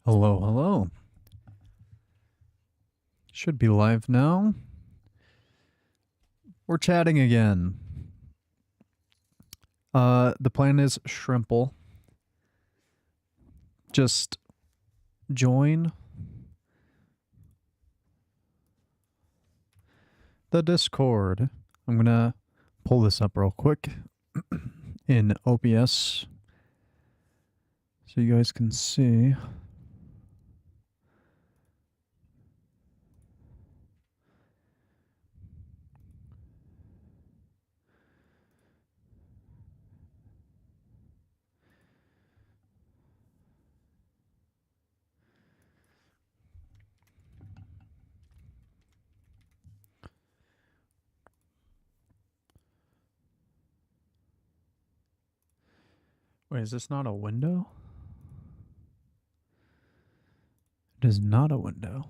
Hello, hello. Should be live now. We're chatting again. The plan is Shrimple. Just join the Discord. I'm gonna pull this up real quick in OBS so you guys can see. Wait, is this not a window? It is not a window.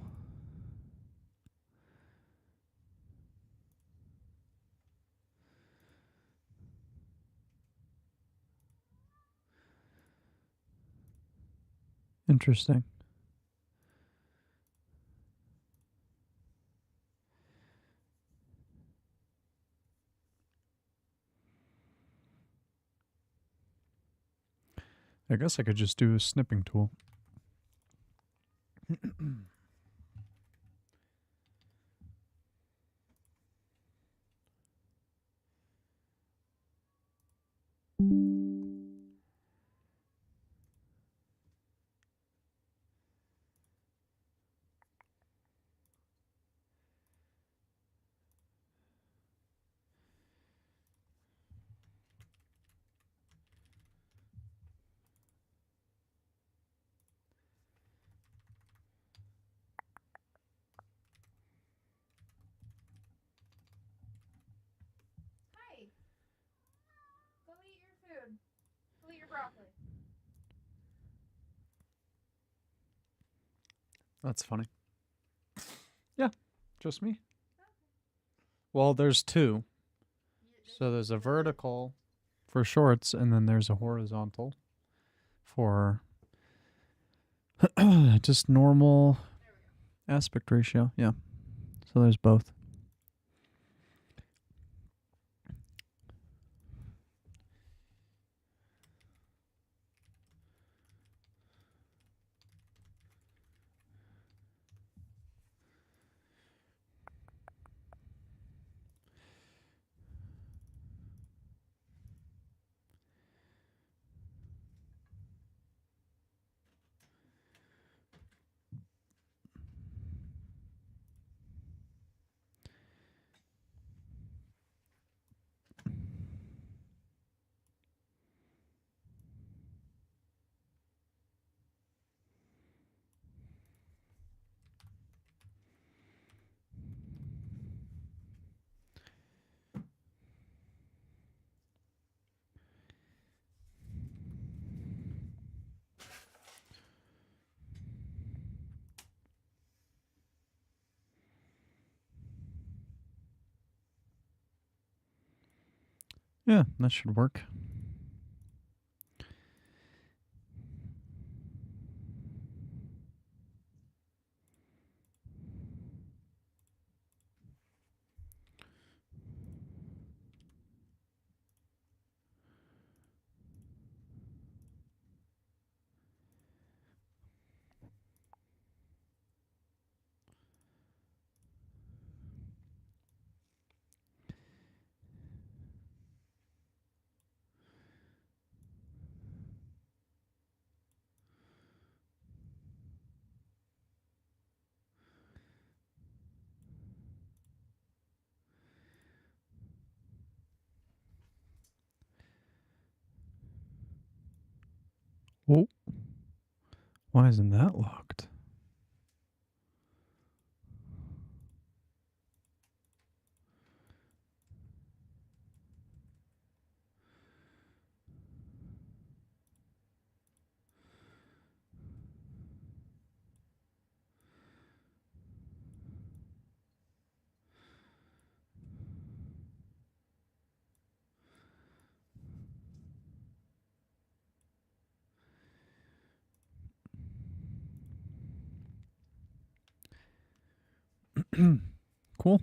Interesting. I guess I could just do a snipping tool. Hi. Go eat your food. Go eat your broccoli. That's funny. Yeah, just me. Well, there's two. So there's a vertical for shorts, and then there's a horizontal for just normal aspect ratio. Yeah. So there's both. Yeah, that should work. Oh, why isn't that locked? Cool.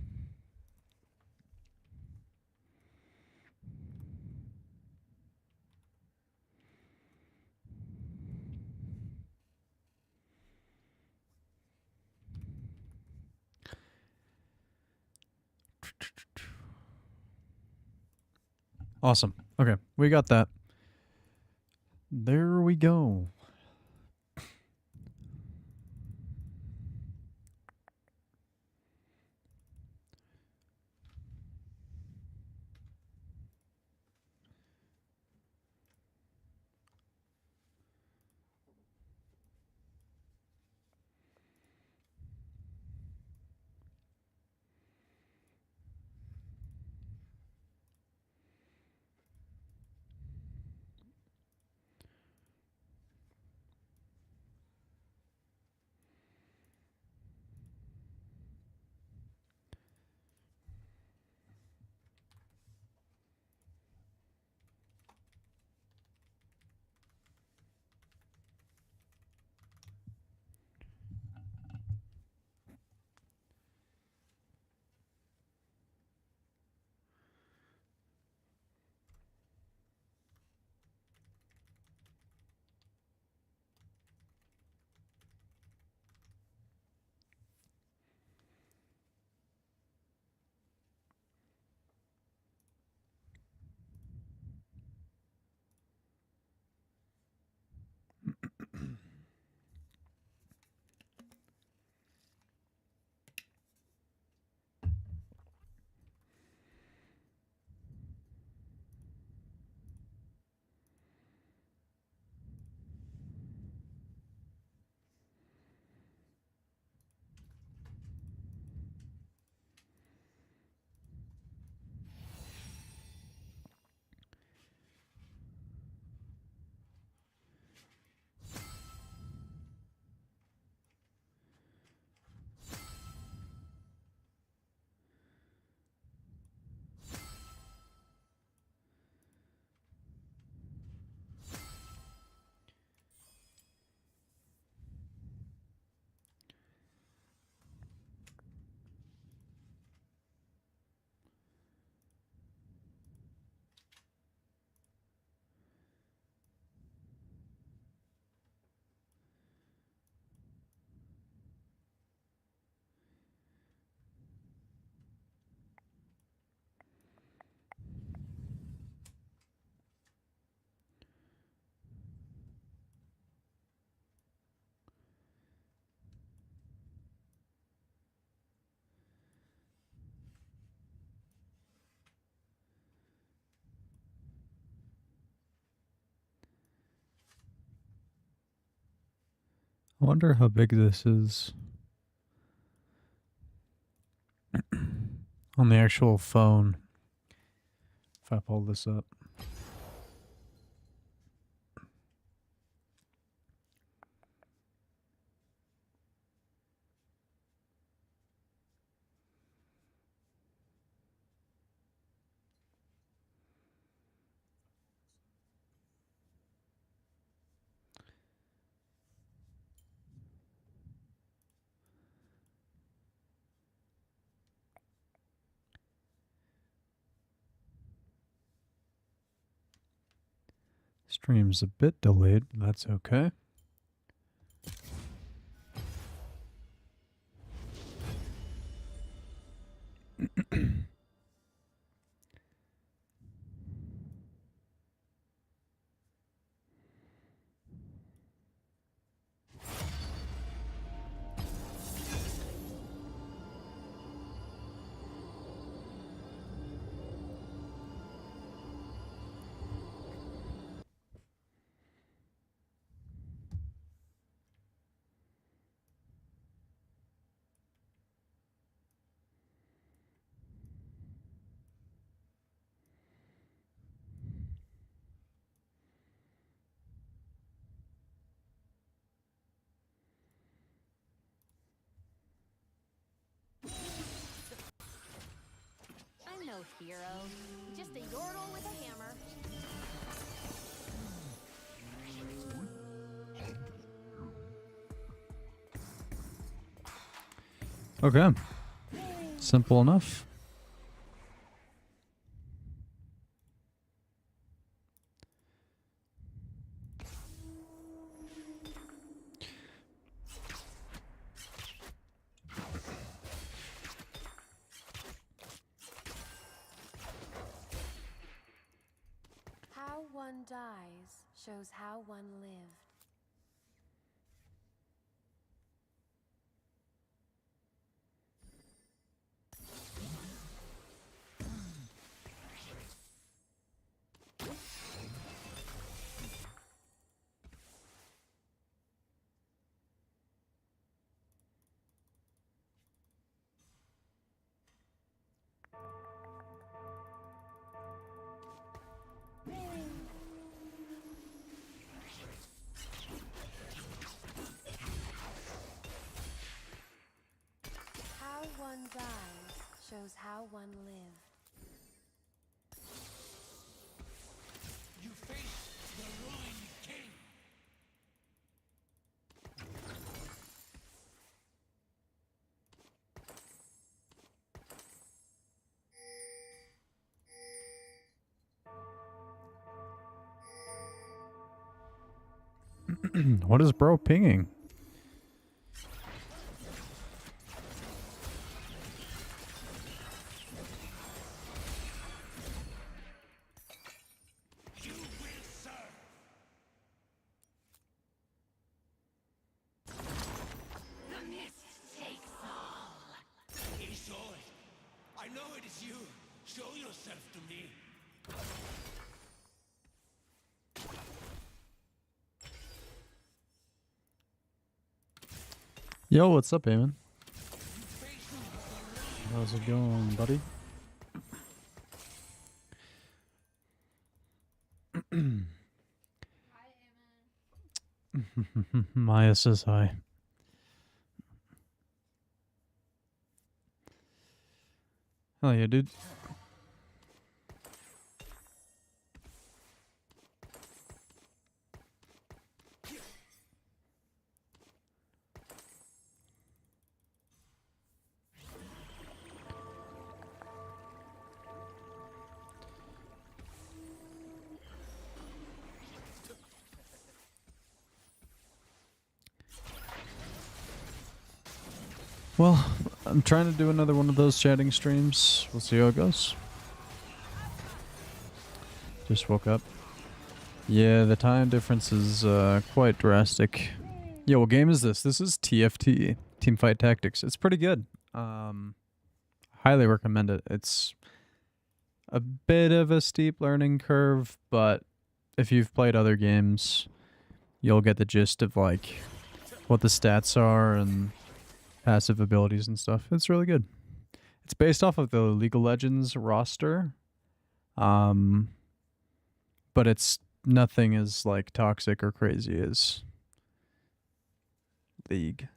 Awesome. Okay, we got that. There we go. I wonder how big this is on the actual phone. If I pull this up. Stream's a bit delayed, but that's okay. I'm no hero, just a yordle with a hammer. Okay. Simple enough. How one dies shows how one lived. How one dies shows how one lived. You face the ruined king. What is bro pinging? You will serve. The mist takes all. It is yours. I know it is you. Show yourself to me. Yo, what's up, Eamon? How's it going, buddy? Hi, Eamon. Maya says hi. Hell yeah, dude. Well, I'm trying to do another one of those chatting streams. We'll see how it goes. Just woke up. Yeah, the time difference is quite drastic. Yo, what game is this? This is TFT, Teamfight Tactics. It's pretty good. Highly recommend it. It's a bit of a steep learning curve, but if you've played other games, you'll get the gist of like what the stats are and passive abilities and stuff. It's really good. It's based off of the League of Legends roster. But it's nothing as like toxic or crazy as League.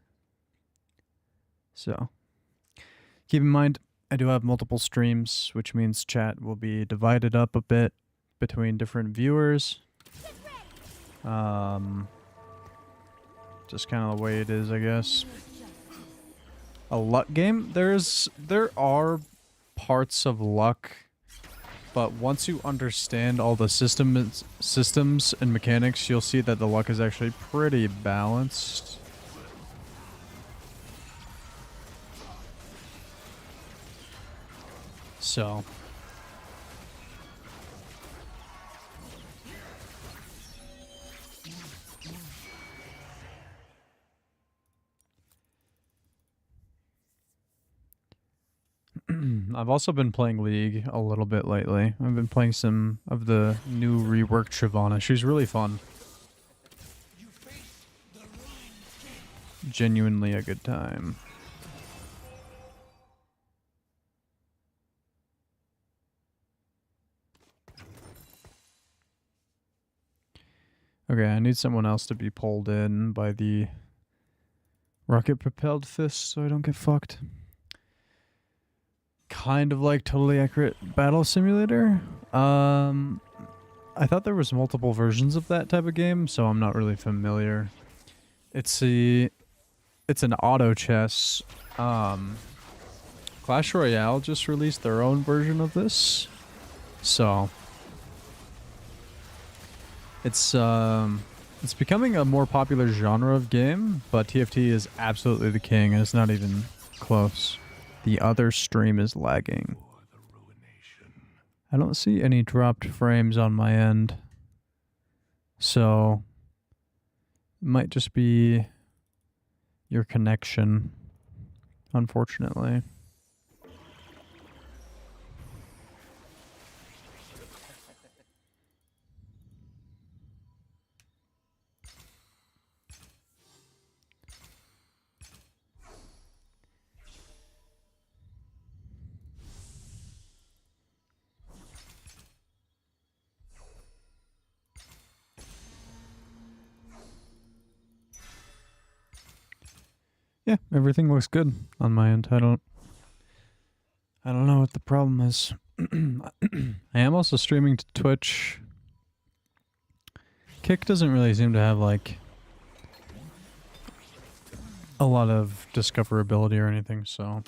So keep in mind, I do have multiple streams, which means chat will be divided up a bit between different viewers. Just kind of the way it is, I guess. A luck game? There are parts of luck, but once you understand all the systems and mechanics, you'll see that the luck is actually pretty balanced. So I've also been playing League a little bit lately. I've been playing some of the new reworked Shyvana. She's really fun. You face the ruined king. Genuinely a good time. Okay, I need someone else to be pulled in by the rocket-propelled fist so I don't get fucked. Kind of like Totally Accurate Battle Simulator. I thought there was multiple versions of that type of game, so I'm not really familiar. It's an auto chess Clash Royale just released their own version of this. So it's becoming a more popular genre of game, but TFT is absolutely the king, and it's not even close. The other stream is lagging. I don't see any dropped frames on my end. So it might just be your connection, unfortunately. Yeah, everything looks good on my end. I don't know what the problem is. I am also streaming to Twitch. Kick doesn't really seem to have like a lot of discoverability or anything, so.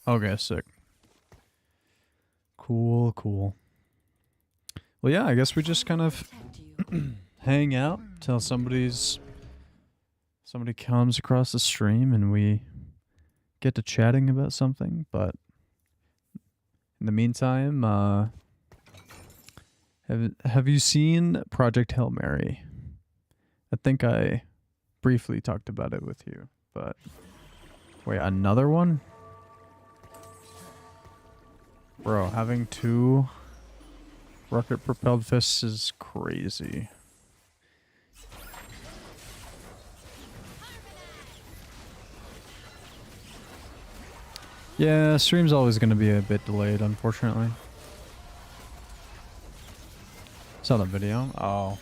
Okay, sick. Cool, cool. Well, yeah, I guess we just kind of hang out till somebody comes across the stream and we get to chatting about something. But in the meantime, have you seen Project Hail Mary? I think I briefly talked about it with you, but wait, another one? Bro, having 2 rocket-propelled fists is crazy. Yeah, stream's always going to be a bit delayed, unfortunately. Saw the video? Oh.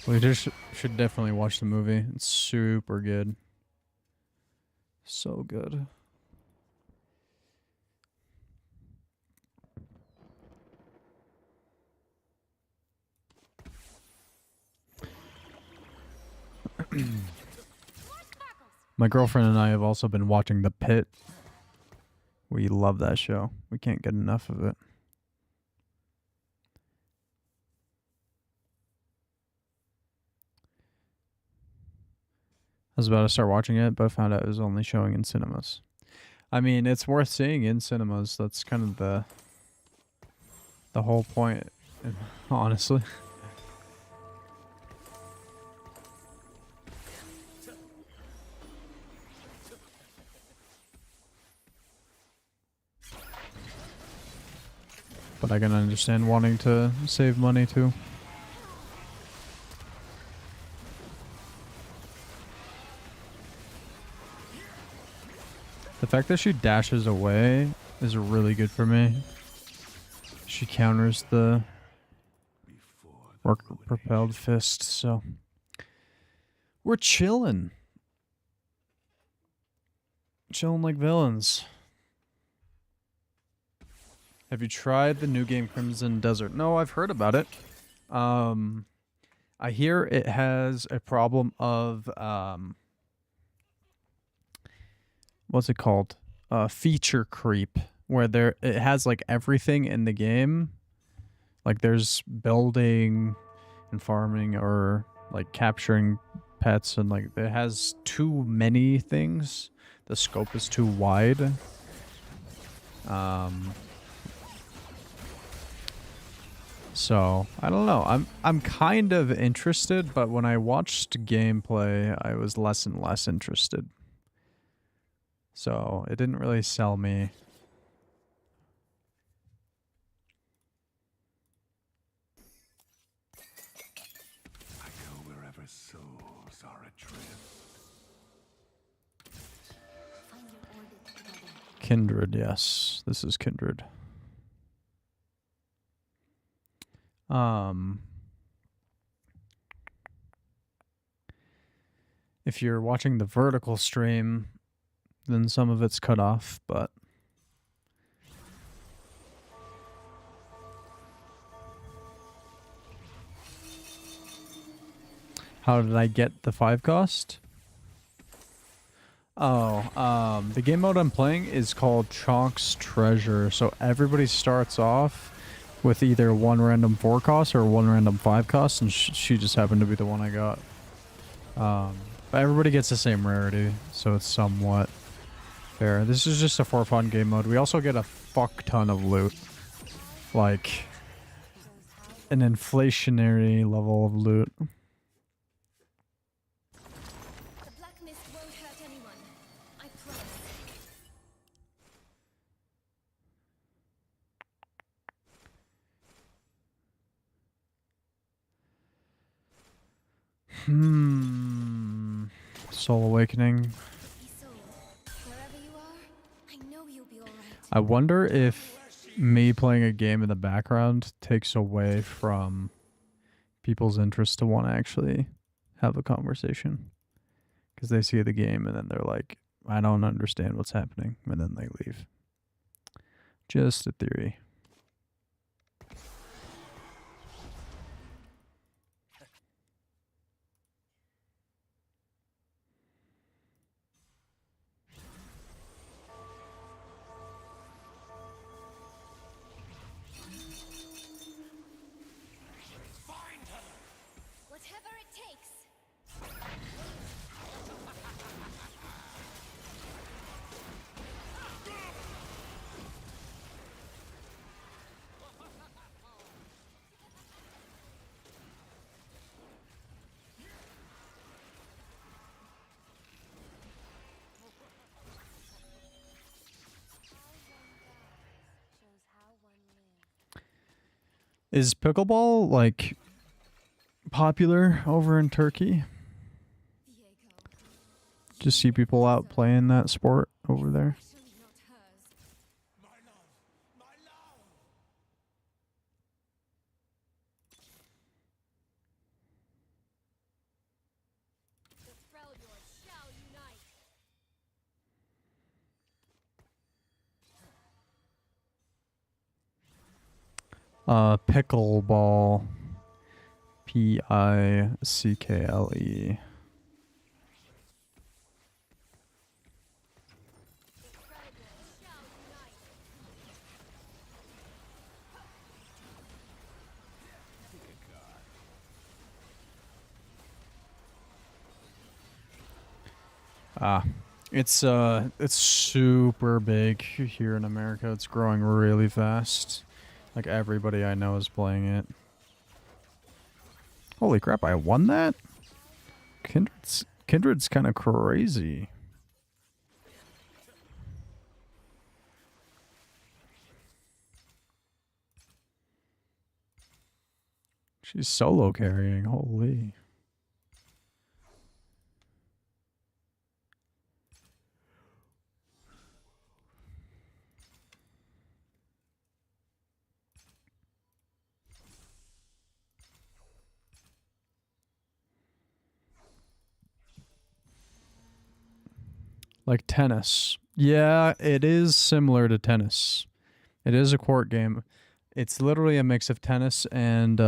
We just should definitely watch the movie. It's super good. So good. My girlfriend and I have also been watching The Pit. We love that show. We can't get enough of it. I was about to start watching it, but I found out it was only showing in cinemas. I mean, it's worth seeing in cinemas. That's kind of the whole point, honestly. But I can understand wanting to save money too. The fact that she dashes away is really good for me. She counters the propelled fist, so we're chilling. Chilling like villains. Have you tried the new game Crimson Desert? No, I've heard about it. I hear it has a problem of what's it called? Feature creep, where it has like everything in the game. Like there's building and farming or like capturing pets, and like it has too many things. The scope is too wide. So I don't know. I'm kind of interested, but when I watched gameplay, I was less and less interested. So it didn't really sell me. I go wherever souls are adrift. Find your orbit together. Kindred, yes. This is Kindred. If you're watching the vertical stream, then some of it's cut off, but how did I get the 5 cost? Oh, the game mode I'm playing is called Chonk's Treasure. So everybody starts off with either one random 4 cost or one random 5 cost, and she just happened to be the one I got. But everybody gets the same rarity, so it's somewhat fair. This is just a for fun game mode. We also get a fuck ton of loot. Like, an inflationary level of loot. The black mist won't hurt anyone. I promise. Soul Awakening. Be sold. Wherever you are, I know you'll be alright. I wonder if me playing a game in the background takes away from people's interest to want to actually have a conversation. Because they see the game and then they're like, I don't understand what's happening. And then they leave. Just a theory. Whatever it takes. Shows how one lives. Is pickleball, like, popular over in Turkey? Diego. Just see people out playing that sport over there. Actually not hers. My love! My love! The Freljord shall unite. Pickleball. Pickle. The Freljord shall unite. It's super big here in America. It's growing really fast. Like everybody I know is playing it. Holy crap, I won that? Kindred's kind of crazy. She's solo carrying, holy. Like tennis. Yeah, it is similar to tennis. It is a court game. It's literally a mix of tennis and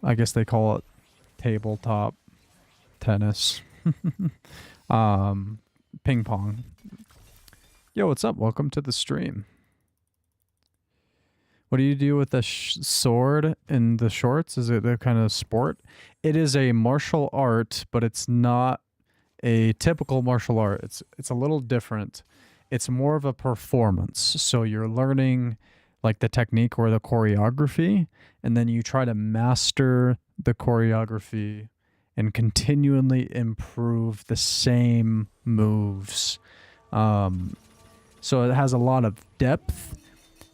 I guess they call it tabletop tennis. Ping pong. Yo, what's up? Welcome to the stream. What do you do with the sword in the shorts? Is it a kind of sport? It is a martial art, but it's not a typical martial art. It's a little different. It's more of a performance. So you're learning like the technique or the choreography, and then you try to master the choreography and continually improve the same moves. So it has a lot of depth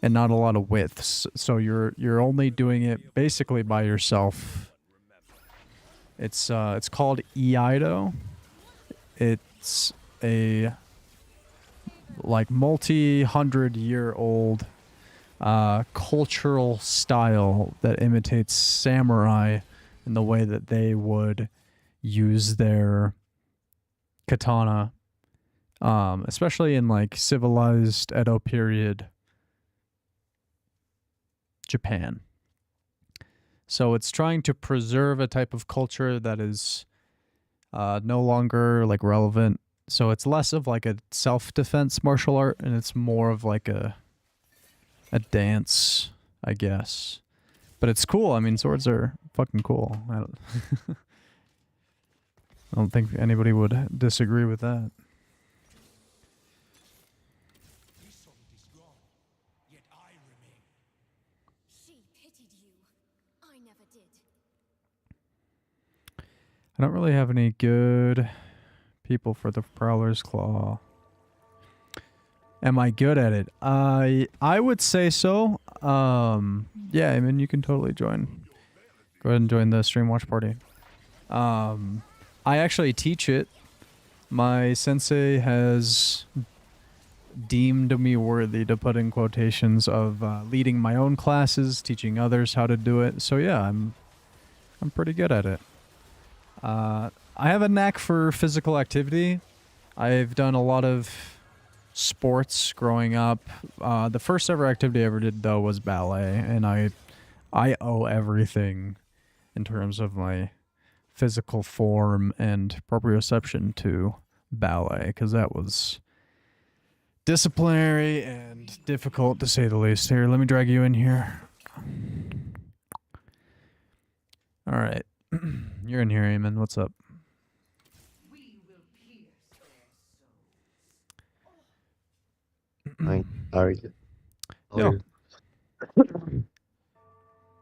and not a lot of width. So you're only doing it basically by yourself. It's called Iaido. It's a like multi-hundred-year-old cultural style that imitates samurai in the way that they would use their katana, especially in like civilized Edo period Japan. So it's trying to preserve a type of culture that is no longer like relevant So it's less of like a self-defense martial art, and it's more of like a dance, I guess. But it's cool. I mean, swords are fucking cool. I don't think anybody would disagree with that. Isolde is gone, yet I remain. She pitied you. I never did. I don't really have any good people for the Prowler's Claw. Am I good at it? I would say so. Yeah, I mean, you can totally join. Go ahead and join the stream watch party. I actually teach it. My sensei has deemed me worthy to put in quotations of leading my own classes, teaching others how to do it. So yeah, I'm pretty good at it. I have a knack for physical activity. I've done a lot of sports growing up. The first ever activity I ever did though was ballet, and I owe everything in terms of my physical form and proprioception to ballet, because that was disciplinary and difficult to say the least. Here, let me drag you in here. All right. You're in here, Eamon. What's up? Hi, how are you? How Yo. are you?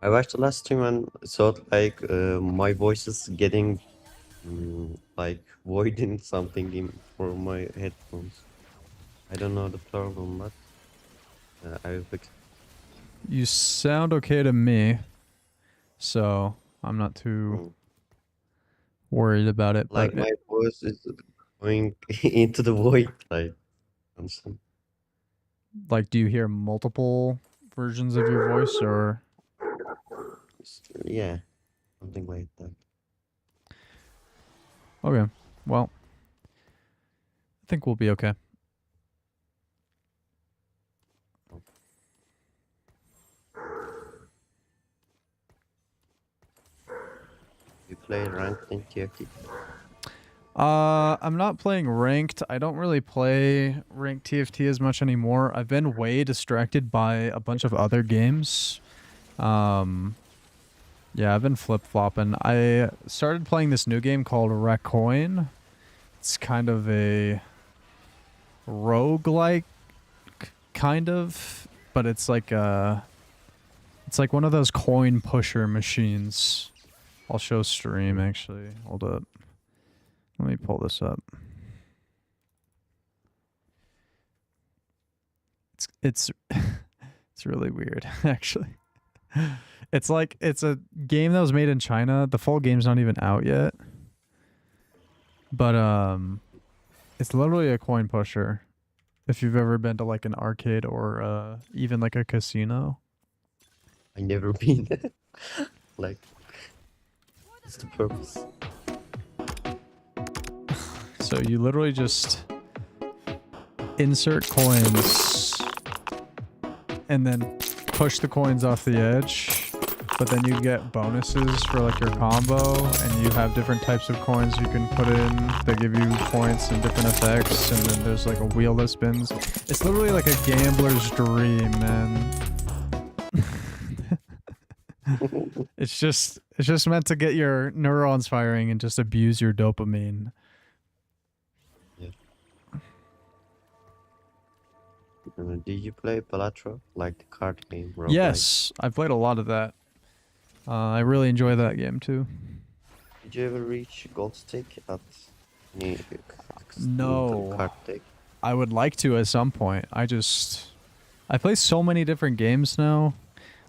I watched the last stream and thought like my voice is getting like voiding something in for my headphones. I don't know the problem, but I will fix it. You sound okay to me, so I'm not too worried about it. Like But my voice is going into the void, like constant. like, do you hear multiple versions of your voice, or? Yeah, something like that. Okay, well, I think we'll be okay. You play ranked in TFT? I'm not playing ranked. I don't really play ranked TFT as much anymore. I've been way distracted by a bunch of other games. Yeah, I've been flip-flopping. I started playing this new game called Racoin. It's kind of a roguelike, kind of, but it's like one of those coin pusher machines. I'll show stream, actually. Hold up. Let me pull this up. It's it's really weird, actually. It's like, it's a game that was made in China. The full game's not even out yet. But it's literally a coin pusher. If you've ever been to like an arcade or even like a casino. I never been there. Like, what's the purpose? So you literally just insert coins and then push the coins off the edge, but then you get bonuses for like your combo, and you have different types of coins you can put in that give you points and different effects, and then there's like a wheel that spins. It's literally like a gambler's dream, man. It's just meant to get your neurons firing and just abuse your dopamine. Did you play Balatro, like the card game? Roguelike? Yes, I've played a lot of that. I really enjoy that game too. Did you ever reach gold stick at any No. card deck? I would like to at some point. I play so many different games now.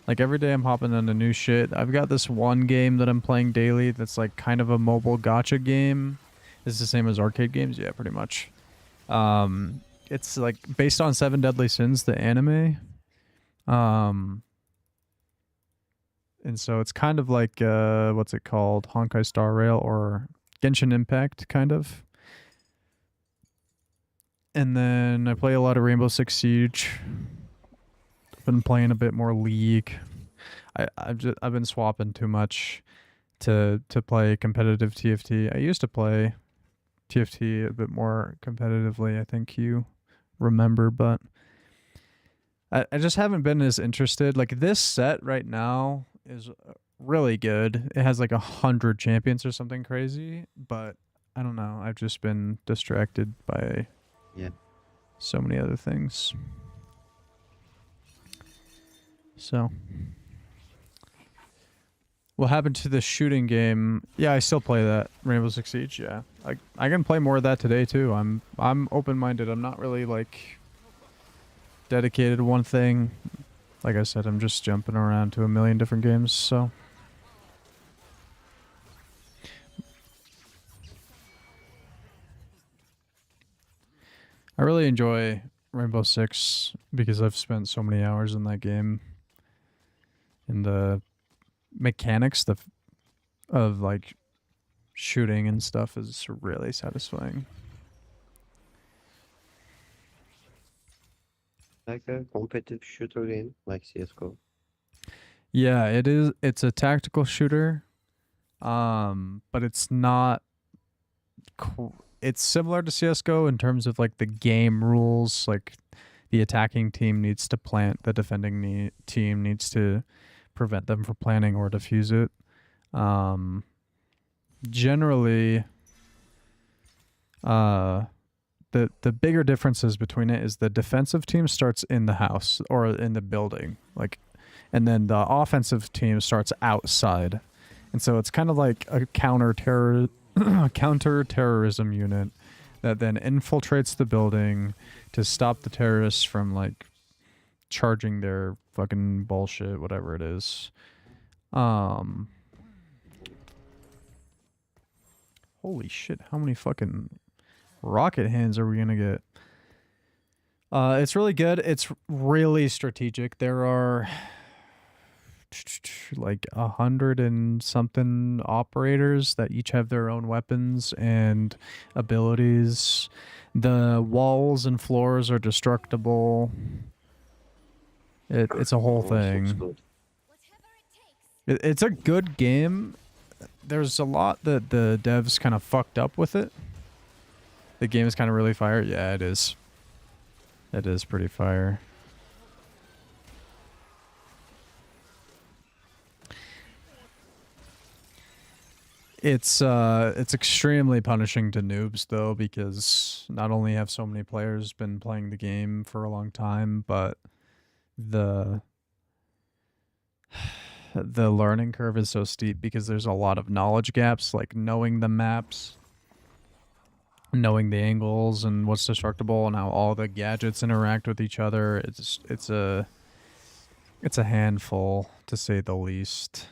Like every day I'm hopping into new shit. I've got this one game that I'm playing daily that's like kind of a mobile gacha game. It's the same as arcade games, yeah, pretty much. It's like based on Seven Deadly Sins, the anime. And so it's kind of like what's it called? Honkai Star Rail or Genshin Impact, kind of. And then I play a lot of Rainbow Six Siege. I've been playing a bit more League. I've been swapping too much to play competitive TFT. I used to play TFT a bit more competitively. I think you remember, but I just haven't been as interested. Like this set right now is really good. It has like 100 champions or something crazy, but I don't know. I've just been distracted by Yeah. so many other things. So, what happened to the shooting game? Yeah, I still play that Rainbow Six Siege. Yeah, I can play more of that today too. I'm open-minded. I'm not really like dedicated to one thing. Like I said, I'm just jumping around to a million different games. So. I really enjoy Rainbow Six because I've spent so many hours in that game. And the mechanics of like shooting and stuff is really satisfying. Like a competitive shooter game, like CS:GO. Yeah, it is. It's a tactical shooter, but it's not. It's similar to CS:GO in terms of like the game rules. Like the attacking team needs to plant, the defending team needs to prevent them from planting or defuse it. Generally, the bigger differences between it is the defensive team starts in the house or in the building, like, and then the offensive team starts outside, and so it's kind of like a counter-terrorism unit that then infiltrates the building to stop the terrorists from like charging their fucking bullshit, whatever it is. Holy shit, how many fucking rocket hands are we gonna get? It's really good. It's really strategic. There are like 100 and something operators that each have their own weapons and abilities. The walls and floors are destructible. It's a whole Looks thing. good. It's a good game. There's a lot that the devs kind of fucked up with it. The game is kind of really fire. Yeah, it is. It is pretty fire. It's extremely punishing to noobs though, because not only have so many players been playing the game for a long time, but the learning curve is so steep because there's a lot of knowledge gaps, like knowing the maps, knowing the angles and what's destructible and how all the gadgets interact with each other. It's a handful, to say the least.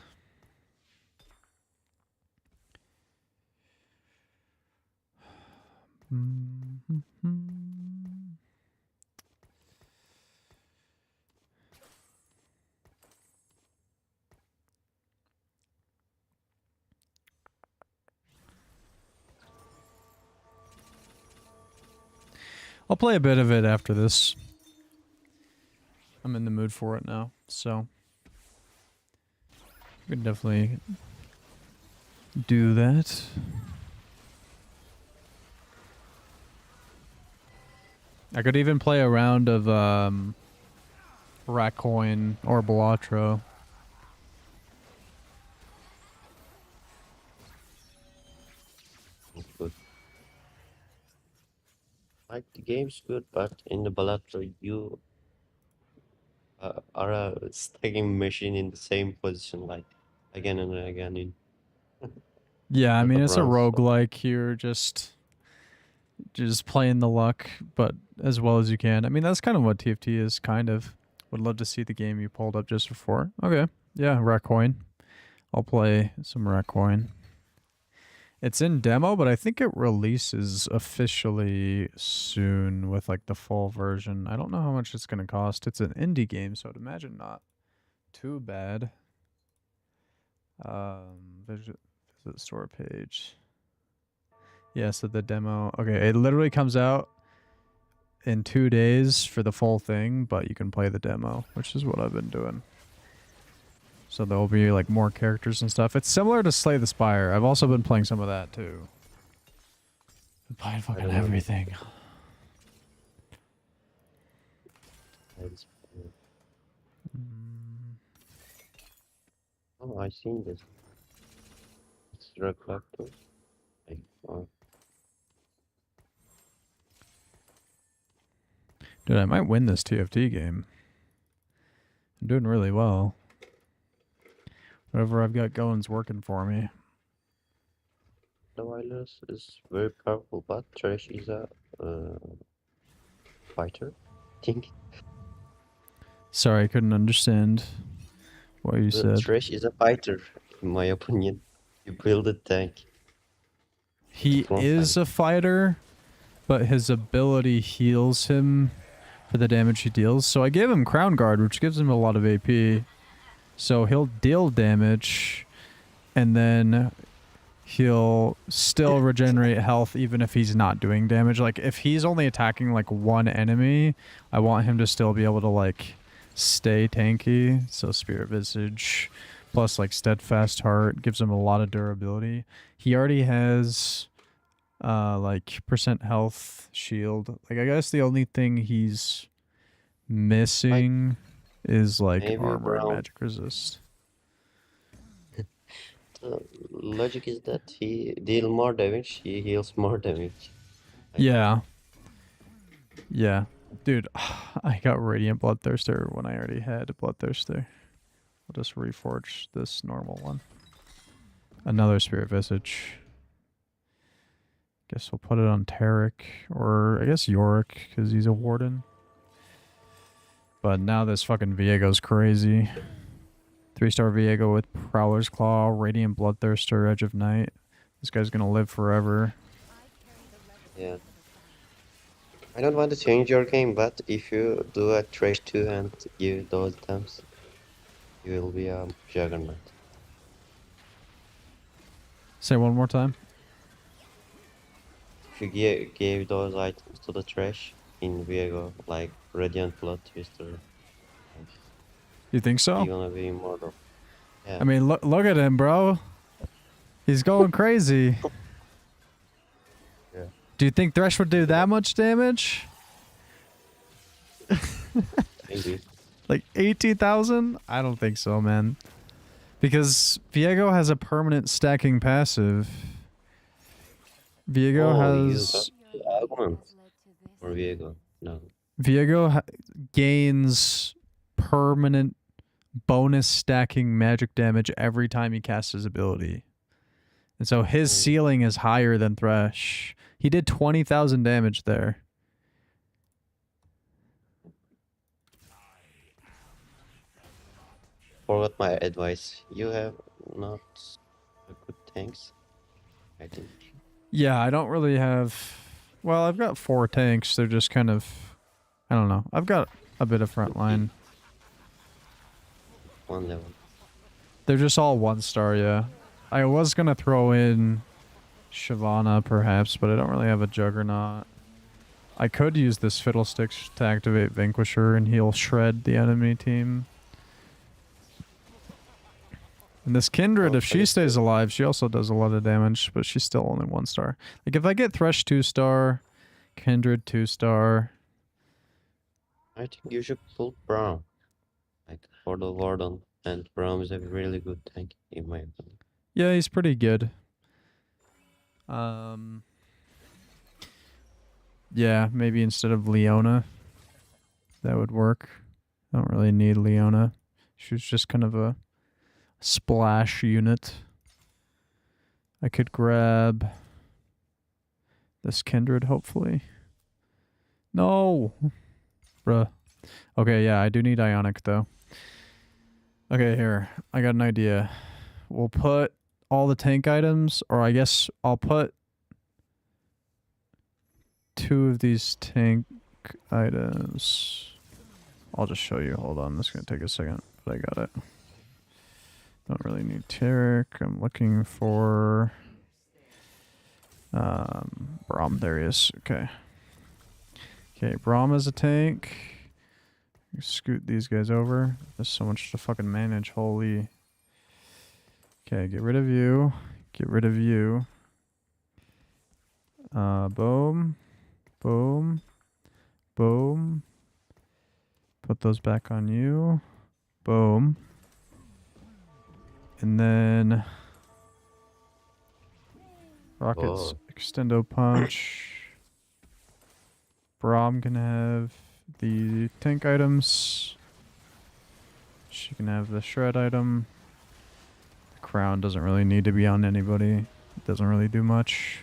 I'll play a bit of it after this. I'm in the mood for it now, so we can definitely do that. I could even play a round of Racoin or Balatro. Looks good. Like the game's good, but in the Balatro you are a stacking machine in the same position, like again and again in Yeah, I lot mean of it's a rounds. roguelike. You're just playing the luck, but as well as you can. I mean that's kind of what TFT is, kind of. Would love to see the game you pulled up just before. Okay. Yeah, Racoin. I'll play some Racoin. It's in demo, but I think it releases officially soon with like the full version. I don't know how much it's going to cost. It's an indie game, so I'd imagine not too bad. Visit store page. Yeah, so the demo. Okay, it literally comes out in 2 days for the full thing, but you can play the demo, which is what I've been doing. So there'll be like more characters and stuff. It's similar to Slay the Spire. I've also been playing some of that too. Buying I fucking don't know. everything. That's- Oh, I seen this. It's reflector. Like, oh, Dude, I might win this TFT game. I'm doing really well. Whatever I've got going's working for me. the wireless is very powerful, but Trash is a fighter. Think Sorry, I couldn't understand what you the said. Trash is a fighter, in my opinion. You build a tank. He front is a fighter, but his ability heals him for the damage he deals. So I gave him Crown Guard, which gives him a lot of AP. So he'll deal damage, and then he'll still regenerate health even if he's not doing damage. Like, if he's only attacking, like, one enemy, I want him to still be able to, like, stay tanky. So Spirit Visage plus, like, Steadfast Heart gives him a lot of durability. He already has, like, percent health shield. Like, I guess the only thing he's missing is, like, maybe armor and Brown. magic resist. The logic is that he deal more damage, he heals more damage. Yeah. Yeah. Dude, I got Radiant Bloodthirster when I already had a Bloodthirster. I'll just reforge this normal one. Another Spirit Visage. Guess we'll put it on Tarek, or I guess Yorick, because he's a Warden. But now this fucking Viego's crazy. 3-star Viego with Prowler's Claw, Radiant Bloodthirster, Edge of Night. This guy's gonna live forever. Yeah. I don't want to change your game, but if you do a Trash 2 and give those items, you will be a juggernaut. Say one more time. If you gave those items to the Trash in Viego, like Radiant Blood Twister, You think so? you're gonna be immortal. Yeah. I mean, look at him, bro. He's going crazy. Yeah. Do you think Thresh would do that much damage? Maybe. Like 18,000? I don't think so, man. Because Viego has a permanent stacking passive. Viego Oh, you has... got one for Viego. No. Viego gains permanent bonus stacking magic damage every time he casts his ability. And so his ceiling is higher than Thresh. He did 20,000 damage there. Forgot my advice. You have not a good tanks, I think. Yeah, I don't really have... Well, I've got 4 tanks. They're just kind of... I don't know. I've got a bit of front line. One level. They're just all 1-star, yeah. I was going to throw in Shyvana, perhaps, but I don't really have a Juggernaut. I could use this Fiddlesticks to activate Vanquisher, and he'll shred the enemy team. And this Kindred, if she stays alive, she also does a lot of damage, but she's still only 1-star. Like, if I get Thresh 2-star, Kindred 2-star... I think you should pull Braum. Like for the Warden. And Braum is a really good tank in my opinion. Yeah, he's pretty good. Yeah, maybe instead of Leona, that would work. I don't really need Leona. She's just kind of a splash unit. I could grab this Kindred, hopefully. No! Bruh. Okay, yeah, I do need Ionic, though. Okay, here. I got an idea. We'll put all the tank items, or I guess I'll put 2 of these tank items. I'll just show you. Hold on. This is going to take a second, but I got it. Don't really need Tarek. I'm looking for... Braum. There he is. Okay. Okay, Braum is a tank. Scoot these guys over. There's so much to fucking manage. Holy. Okay, get rid of you. Get rid of you. Boom. Boom. Boom. Put those back on you. Boom. And then Rocket's Oh. extendo punch. Braum can have the tank items. She can have the shred item. The crown doesn't really need to be on anybody. It doesn't really do much.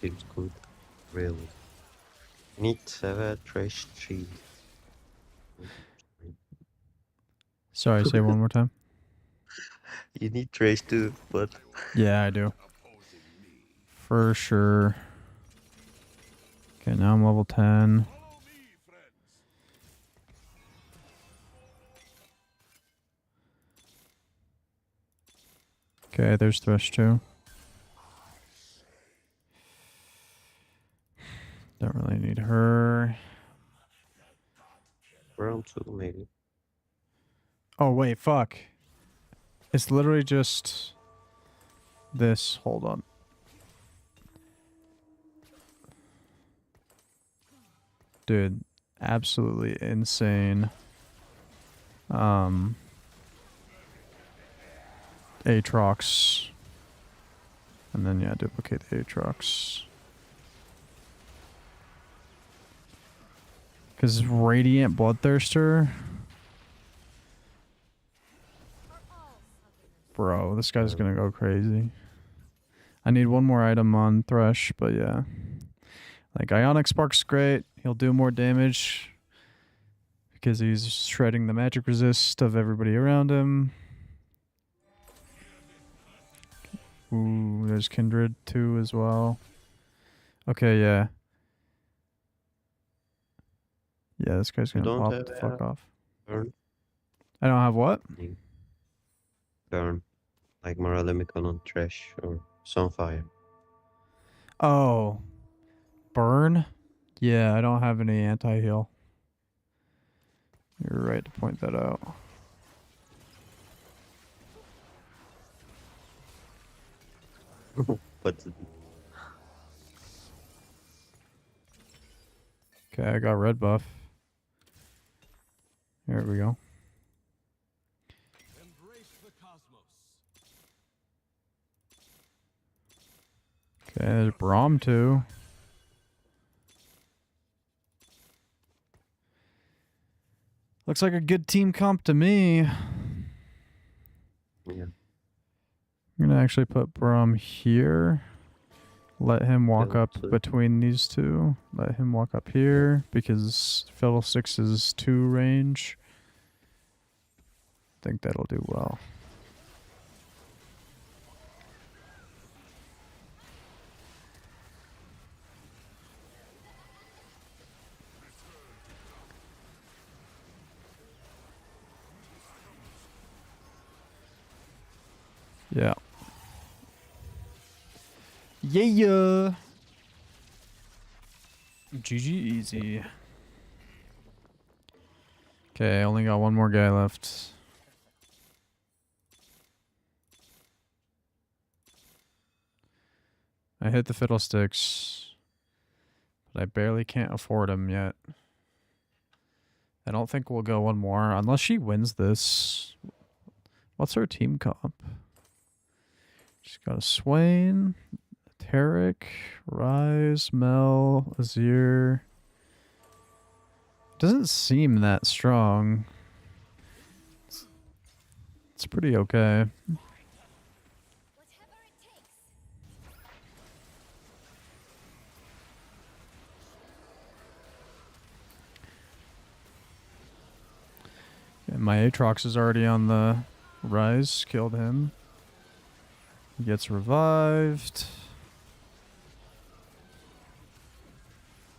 Seems good. Really. Need to have a trash tree. Sorry, say it one more time. You need trash too, but Yeah, I do. For sure. Okay, now I'm level 10. Okay, there's Thresh too. Don't really need her. round 2 maybe. Oh, wait, fuck. It's literally just this. Hold on. Dude, absolutely insane. Aatrox. And then, yeah, duplicate the Aatrox. Because Radiant Bloodthirster. Bro, this guy's gonna go crazy. I need one more item on Thresh, but yeah. Like, Ionic Spark's great. He'll do more damage because he's shredding the magic resist of everybody around him. Ooh, there's Kindred too as well. Okay, yeah. Yeah, this guy's gonna don't pop have the fuck off. Burn. I don't have what? Burn. Like Maralemicon on trash or Sunfire. Oh. Burn? Yeah, I don't have any anti-heal. You're right to point that out. But Okay, I got red buff. Here we go. Embrace the cosmos. Okay, there's Braum too. Looks like a good team comp to me. yeah. I'm gonna actually put Braum here. Let him walk Yeah, up so- between these two. Let him walk up here because Fiddlesticks is 2 range. I think that'll do well. Yeah. Yeah. GG easy. Okay, I only got one more guy left. I hit the Fiddlesticks, but I barely can't afford him yet. I don't think we'll go one more unless she wins this. What's her team comp? She's got a Swain, Tarek, Rise, Mel, Azir. Doesn't seem that strong. It's pretty okay. Whatever it takes. And my Aatrox is already on the Rise. Killed him. He gets revived.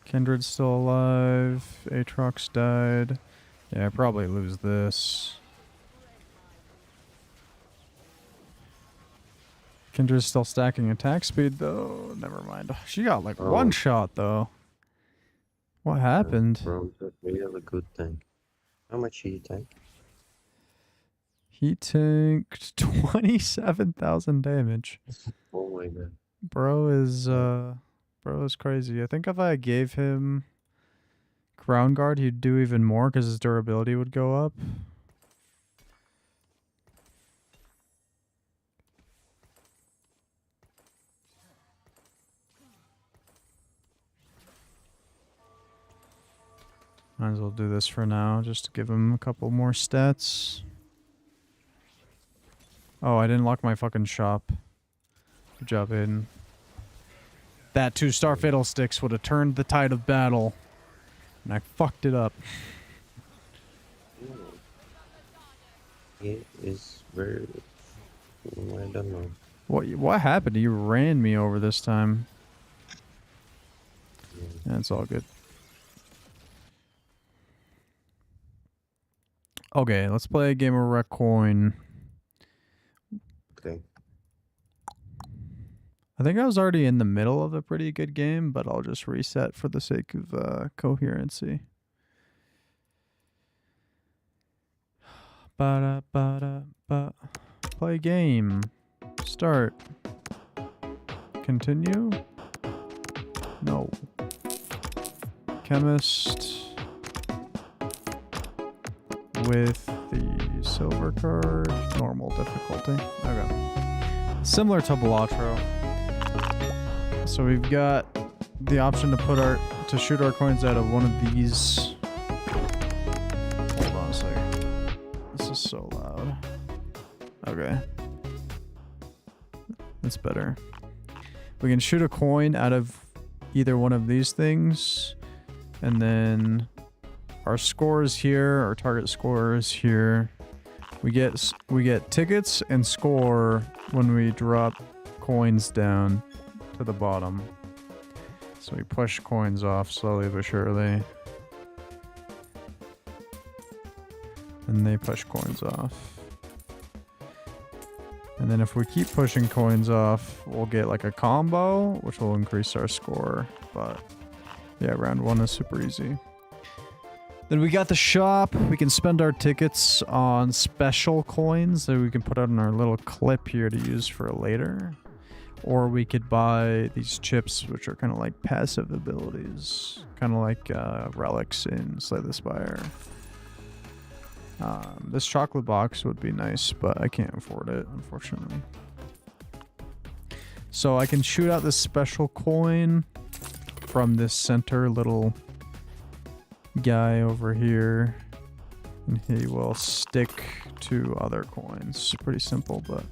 Kindred's still alive. Aatrox died. Yeah, I probably lose this. Kindred's still stacking attack speed though. Never mind. She got like Oh. one shot though. What happened? Round 2 really good tank. How much he tank? He tanked 27,000 damage. Oh my god. Bro is crazy. I think if I gave him Ground Guard, he'd do even more because his durability would go up. Might as well do this for now, just to give him a couple more stats. Oh, I didn't lock my fucking shop. Good job, Aiden. That 2-star Fiddlesticks would have turned the tide of battle. And I fucked it up. It is very... I don't know. What happened? You ran me over this time. Yeah, it's all good. Okay, let's play a game of Wreck Coin. Okay. I think I was already in the middle of a pretty good game, but I'll just reset for the sake of coherency. Ba-da-ba-da-ba. Play game. Start. Continue? No. Chemist. With the silver card. Normal difficulty. Okay. Similar to Balatro. So we've got the option to shoot our coins out of one of these. Hold on a second. This is so loud. Okay. That's better. We can shoot a coin out of either one of these things, and then our score is here, our target score is here. We get tickets and score when we drop coins down to the bottom. So we push coins off slowly but surely. And they push coins off. And then if we keep pushing coins off, we'll get like a combo, which will increase our score. But yeah, round 1 is super easy. Then we got the shop. We can spend our tickets on special coins that we can put out in our little clip here to use for later. Or we could buy these chips, which are kind of like passive abilities. Kind of like relics in Slay the Spire. This chocolate box would be nice, but I can't afford it, unfortunately. So I can shoot out this special coin from this center little guy over here, and he will stick to other coins. Pretty simple, but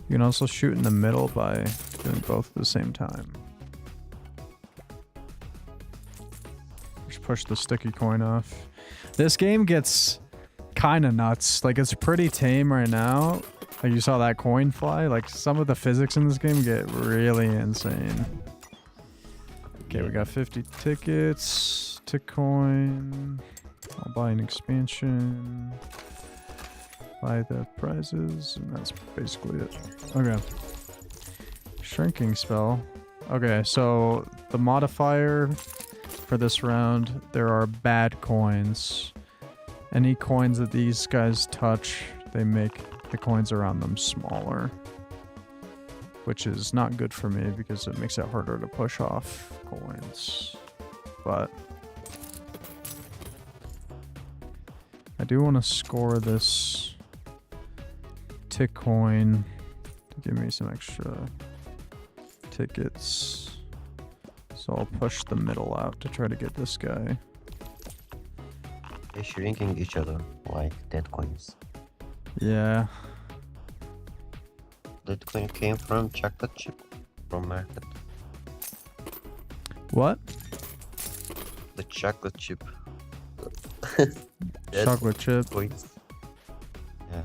you can also shoot in the middle by doing both at the same time. Just push the sticky coin off. This game gets kind of nuts. Like, it's pretty tame right now. Like, you saw that coin fly. Like, some of the physics in this game get really insane. Okay, we got 50 tickets. Tick coin. I'll buy an expansion. Buy the prizes, and that's basically it. Okay. Shrinking spell. Okay, so the modifier for this round, there are bad coins. Any coins that these guys touch, they make the coins around them smaller. Which is not good for me because it makes it harder to push off coins. But I do want to score this tick coin to give me some extra tickets. So I'll push the middle out to try to get this guy. They're shrinking each other like dead coins. Yeah. That coin came from chocolate chip from market. What? The chocolate chip. Chocolate chip. Coins. Yeah.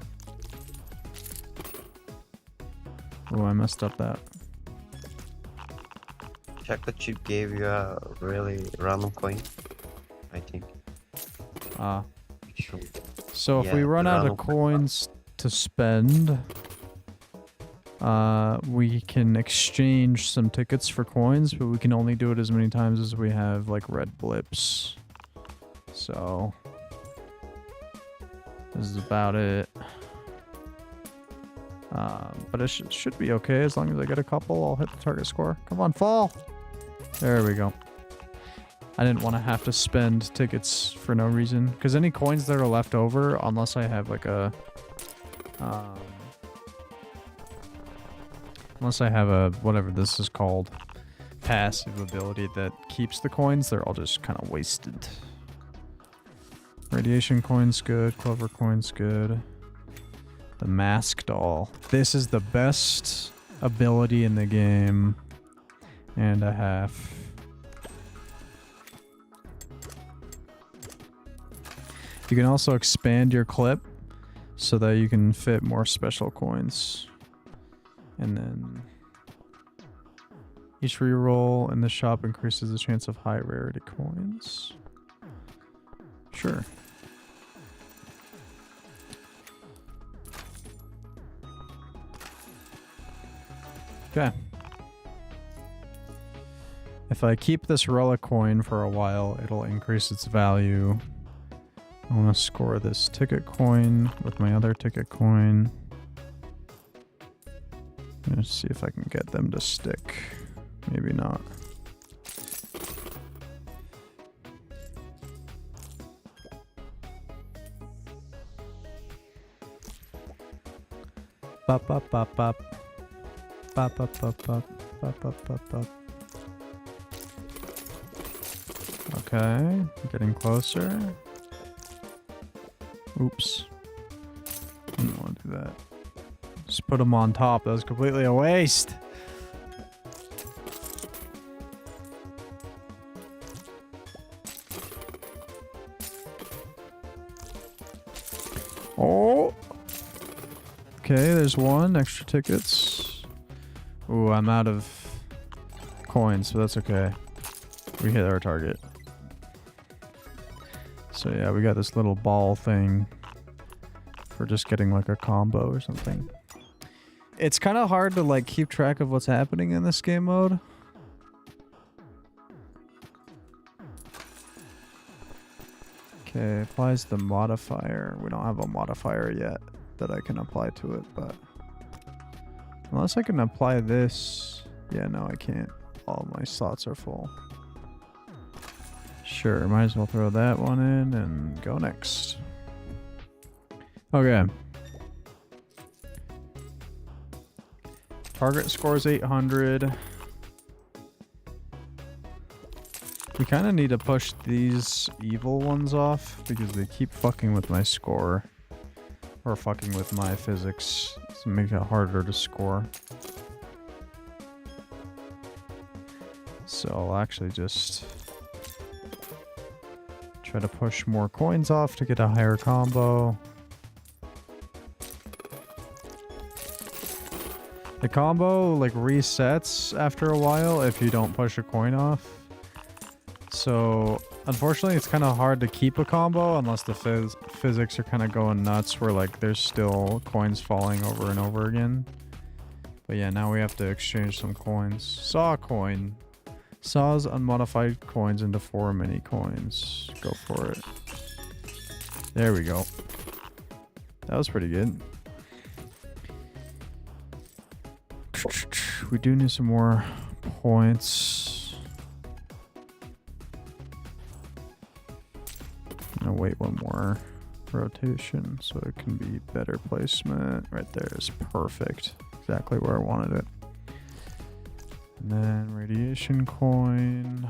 Oh, I messed up that. Chocolate chip gave you a really random coin, I think. Ah. Sure. So if Yeah, we run out of random coin. coins to spend, we can exchange some tickets for coins, but we can only do it as many times as we have like red blips. So this is about it. But it should be okay as long as I get a couple. I'll hit the target score. Come on, fall! There we go. I didn't want to have to spend tickets for no reason. Because any coins that are left over, unless I have like a... unless I have a, whatever this is called, passive ability that keeps the coins, they're all just kind of wasted. Radiation coin's good. Clover coin's good. The mask doll. This is the best ability in the game. And a half. You can also expand your clip so that you can fit more special coins. And then each reroll in the shop increases the chance of high rarity coins. Sure. Okay. If I keep this relic coin for a while, it'll increase its value. I want to score this ticket coin with my other ticket coin. Let's see if I can get them to stick. Maybe not. Bop bop bop bop. Bop bop bop bop. Bop bop bop bop. Okay, getting closer. Oops. Didn't want to do that. Just put them on top. That was completely a waste. Oh. Okay, there's one. Extra tickets. Ooh, I'm out of coins, but that's okay. We hit our target. So yeah, we got this little ball thing for just getting like a combo or something. It's kind of hard to like keep track of what's happening in this game mode. Okay, applies the modifier. We don't have a modifier yet that I can apply to it, but unless I can apply this. Yeah, no, I can't. All my slots are full. Sure, might as well throw that one in and go next. Okay. Target score is 800. We kind of need to push these evil ones off because they keep fucking with my score. Or fucking with my physics. To make it harder to score. So I'll actually just try to push more coins off to get a higher combo. The combo like resets after a while if you don't push a coin off. So unfortunately it's kind of hard to keep a combo unless the physics are kind of going nuts where like there's still coins falling over and over again. But yeah, now we have to exchange some coins. Saw coin. Saws unmodified coins into 4 mini coins. Go for it. There we go. That was pretty good. We do need some more points. I'm gonna wait one more rotation so it can be better placement. Right there is perfect. Exactly where I wanted it. And then radiation coin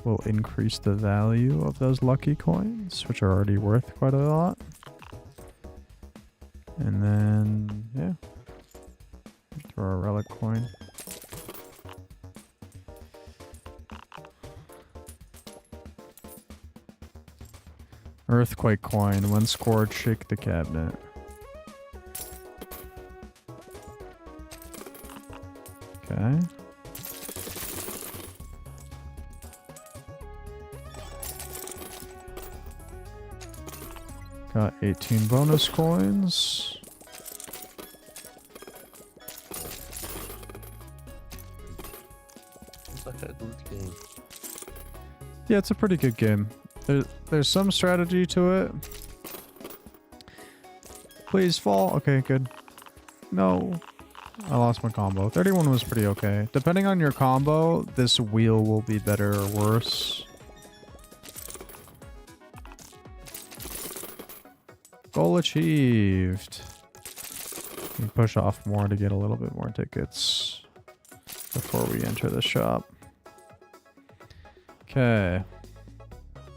will increase the value of those lucky coins, which are already worth quite a lot. And then, yeah. Throw a relic coin. Earthquake coin. When scored, shake the cabinet. Okay. Got 18 bonus coins. It's a good game. Yeah, it's a pretty good game. There's some strategy to it. Please fall. Okay, good. No. I lost my combo. 31 was pretty okay. Depending on your combo, this wheel will be better or worse. Goal achieved. We push off more to get a little bit more tickets before we enter the shop. Okay.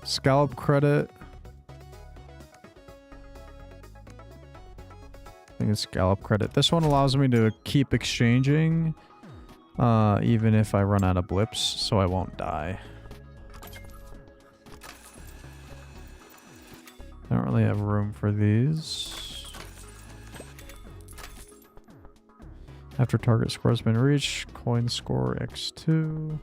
Scallop credit. I think it's scallop credit. This one allows me to keep exchanging even if I run out of blips, so I won't die. I don't really have room for these. After target score has been reached, coin score x2.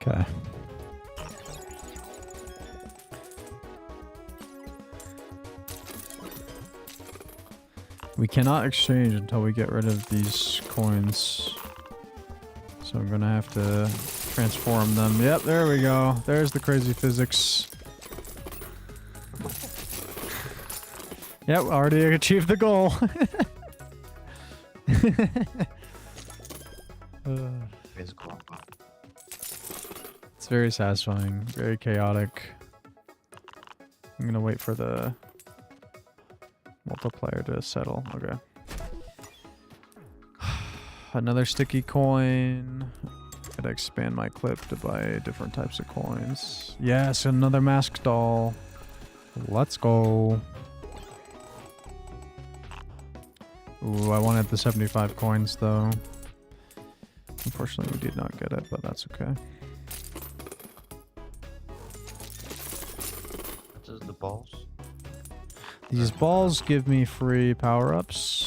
Okay. We cannot exchange until we get rid of these coins. So I'm gonna have to transform them. Yep, there we go. There's the crazy physics. Yep, already achieved the goal. It's very satisfying, very chaotic. I'm gonna wait for the multiplier to settle. Okay. Another sticky coin. Gotta expand my clip to buy different types of coins. Yes, another mask doll. Let's go. Ooh, I wanted the 75 coins though. Unfortunately, we did not get it, but that's okay. What is the balls? These balls give me free power-ups.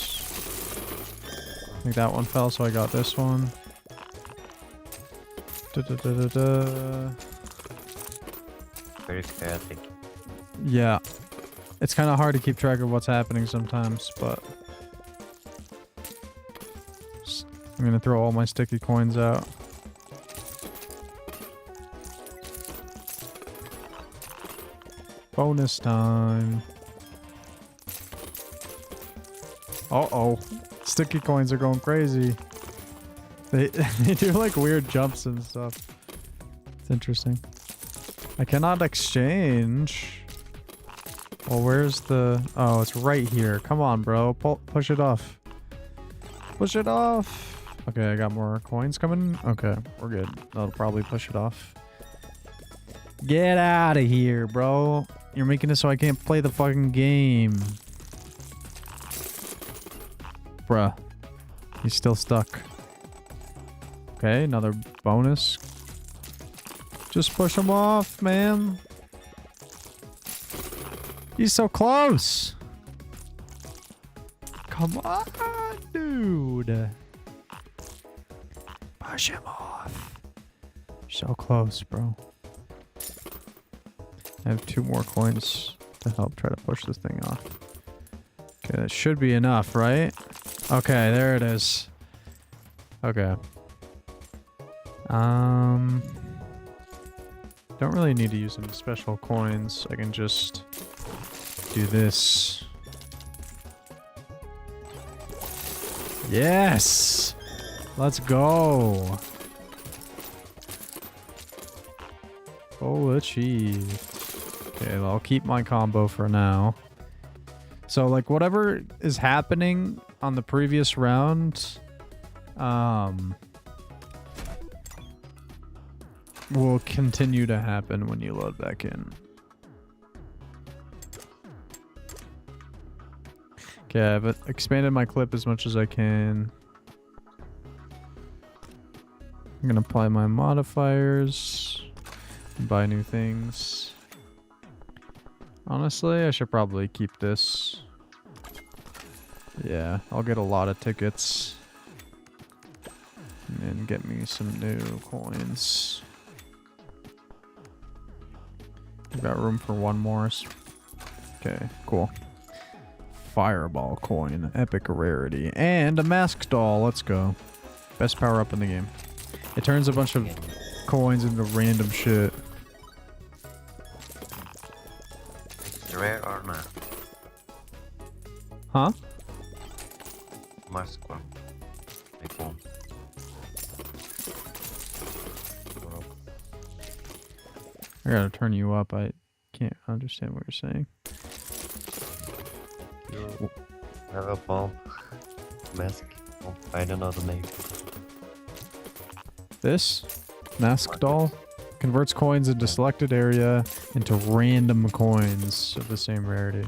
I think that one fell, so I got this one. Very chaotic. Yeah. It's kind of hard to keep track of what's happening sometimes, but... I'm gonna throw all my sticky coins out. Bonus time. Uh-oh. Sticky coins are going crazy. They do like weird jumps and stuff. It's interesting. I cannot exchange. Well, where's the... Oh, it's right here. Come on, bro. Push it off. Push it off. Okay, I got more coins coming. Okay, we're good. That'll probably push it off. Get out of here, bro. You're making it so I can't play the fucking game. Bruh. He's still stuck. Okay, another bonus. Just push him off, man. He's so close. Come on, dude. Push him off. So close, bro. I have 2 more coins to help try to push this thing off. Okay, that should be enough, right? Okay, there it is. Okay. Don't really need to use any special coins. I can just do this. Yes! Let's go. Goal achieved. Okay, well, I'll keep my combo for now. So, like, whatever is happening on the previous round, will continue to happen when you load back in. Okay, I've expanded my clip as much as I can. I'm gonna apply my modifiers and buy new things. Honestly, I should probably keep this. Yeah, I'll get a lot of tickets. And get me some new coins. We've got room for one more. Okay, cool. Fireball coin, epic rarity, and a mask doll. Let's go. Best power up in the game. It turns a bunch of coins into random shit. Rare or not? Huh? Mask one. Big one. I gotta turn you up. I can't understand what you're saying. You have a bomb. Mask. Oh, I don't know the name. This mask doll converts coins into selected area into random coins of the same rarity.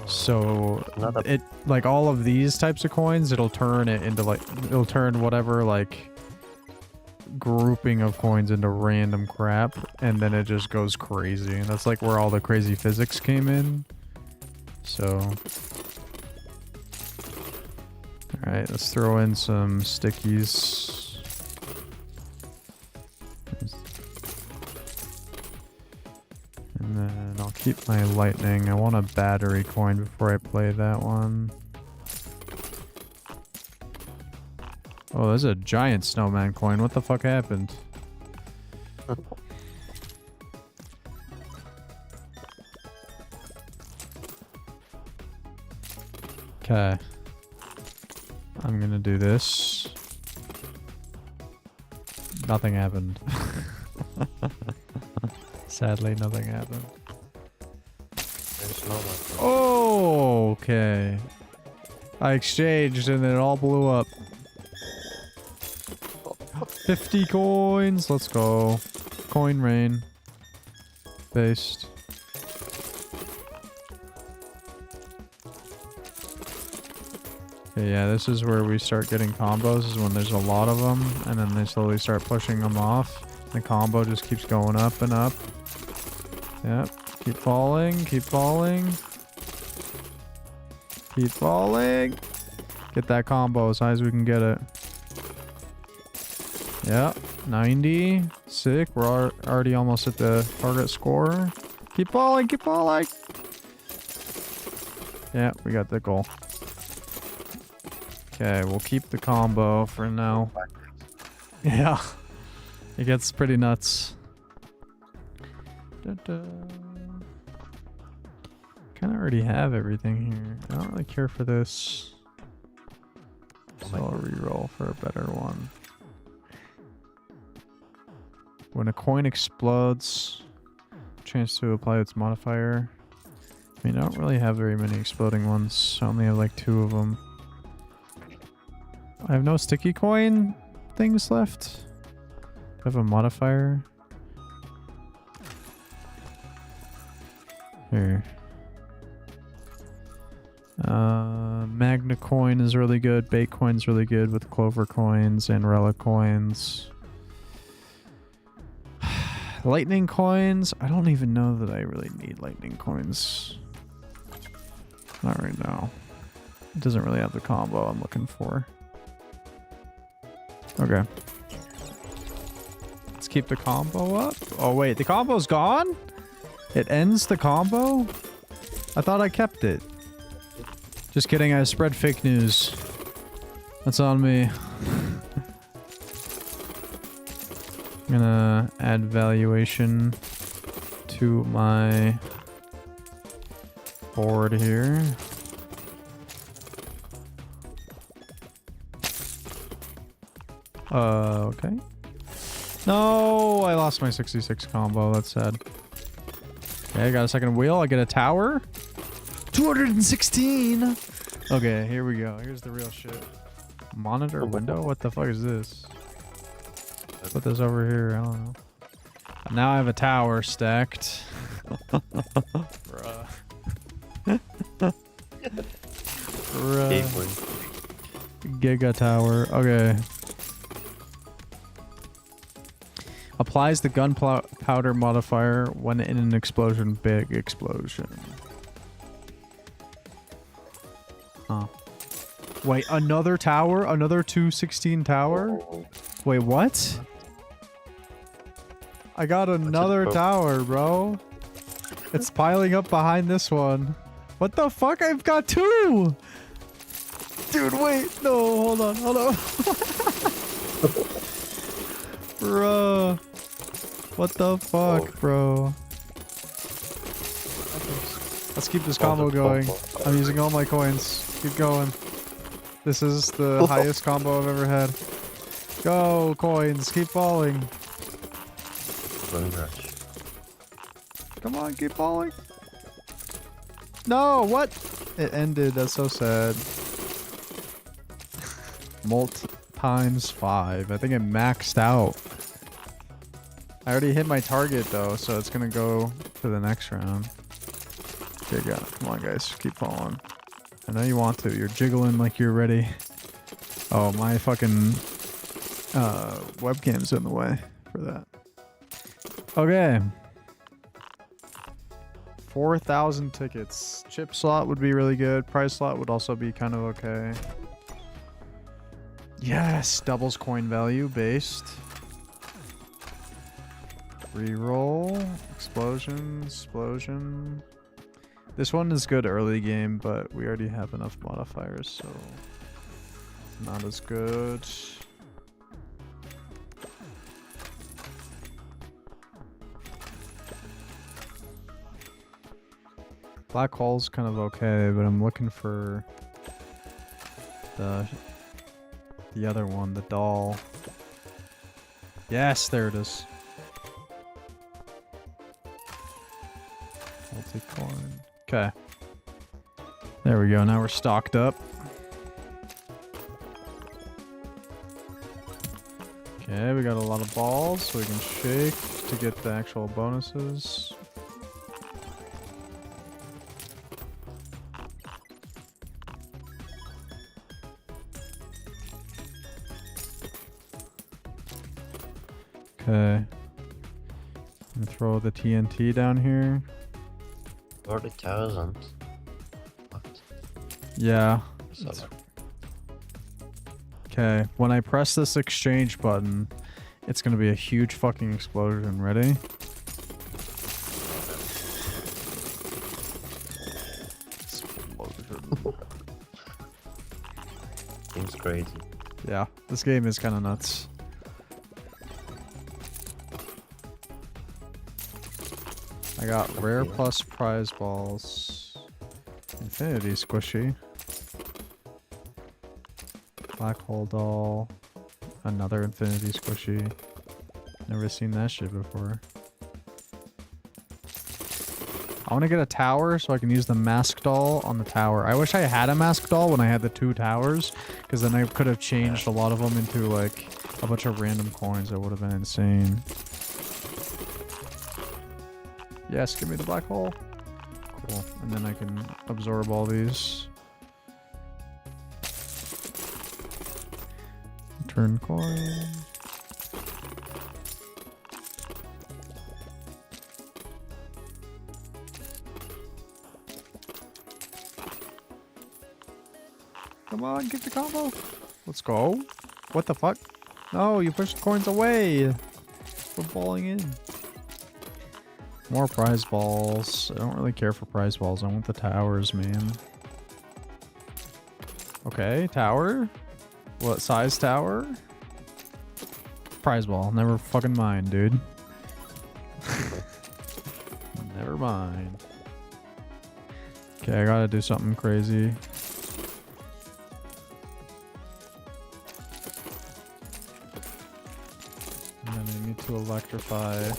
So Another it like all of these types of coins, it'll turn it into like it'll turn whatever like grouping of coins into random crap, and then it just goes crazy. And that's like where all the crazy physics came in. So all right, let's throw in some stickies. And then I'll keep my lightning. I want a battery coin before I play that one. Oh, there's a giant snowman coin. What the fuck happened? Okay. I'm gonna do this. Nothing happened. Sadly, nothing happened. There's no one. Oh, okay. I exchanged and then it all blew up. 50 coins. Let's go. Coin rain. Based. Okay, yeah, this is where we start getting combos, is when there's a lot of them, and then they slowly start pushing them off. The combo just keeps going up and up. Yep. Keep falling. Keep falling. Keep falling. Get that combo as high as we can get it. Yep. 90. Sick. We're already almost at the target score. Keep falling. Keep falling. Yeah, we got the goal. Okay, we'll keep the combo for now. Yeah. It gets pretty nuts. Kind of already have everything here. I don't really care for this. So I'll reroll for a better one. When a coin explodes, chance to apply its modifier. I mean, I don't really have very many exploding ones. I only have like 2 of them. I have no sticky coin things left. I have a modifier. Here. Magna coin is really good. Bait coin's really good with clover coins and relic coins. Lightning coins. I don't even know that I really need lightning coins. Not right now. It doesn't really have the combo I'm looking for. Okay. Let's keep the combo up. Oh wait, the combo's gone? It ends the combo? I thought I kept it. Just kidding, I spread fake news. That's on me. I'm gonna add valuation to my board here. Okay. No, I lost my 66 combo. That's sad. Okay, I got a second wheel. I get a tower. 216. Okay, here we go. Here's the real shit. Monitor window? What the fuck is this? Put this over here. I don't know. Now I have a tower stacked. Bruh. Bruh. Giga tower. Okay. Applies the gunpowder modifier when in an explosion. Big explosion. Huh. Wait, another tower? Another 216 tower? Wait, what? I got another purple? tower, bro. It's piling up behind this one. What the fuck? I've got two! Dude, wait. No, hold on. Bro. What the fuck, Oh. bro? Let's keep this combo going. I'm using all my coins. Keep going. This is the highest combo I've ever had. Go, coins. Keep falling. Coin rush. Come on, keep falling. No, what? It ended. That's so sad. Times 5. I think it maxed out. I already hit my target though, so it's gonna go to the next round. Okay, go. Come on, guys. Keep falling. I know you want to. You're jiggling like you're ready. Oh, my fucking webcam's in the way for that. Okay. 4,000 tickets. Chip slot would be really good. Prize slot would also be kind of okay. Yes, doubles coin value based. Reroll. Explosion. This one is good early game, but we already have enough modifiers, so it's not as good. Black hole's kind of okay, but I'm looking for the other one, the doll. Yes, there it is. Multi-coin. Okay. There we go. Now we're stocked up. Okay, we got a lot of balls, so we can shake to get the actual bonuses. Okay. I'm gonna throw the TNT down here. 40,000. What? Yeah. So, Okay. When I press this exchange button, it's gonna be a huge fucking explosion. Ready? Explosion. seems crazy. Yeah. This game is kind of nuts. I got rare plus prize balls. Infinity squishy. Black hole doll. Another infinity squishy. Never seen that shit before. I want to get a tower so I can use the mask doll on the tower. I wish I had a mask doll when I had the 2 towers, because then I could have changed a lot of them into like a bunch of random coins. That would have been insane. Yes, give me the black hole. Cool. And then I can absorb all these. Turn coin. Come on, get the combo. Let's go. What the fuck? No, you pushed coins away. We're falling in. More prize balls. I don't really care for prize balls. I want the towers, man. Okay, tower. What size tower? Prize ball. Never fucking mind, dude. Never mind. Okay, I gotta do something crazy. And then I need to electrify.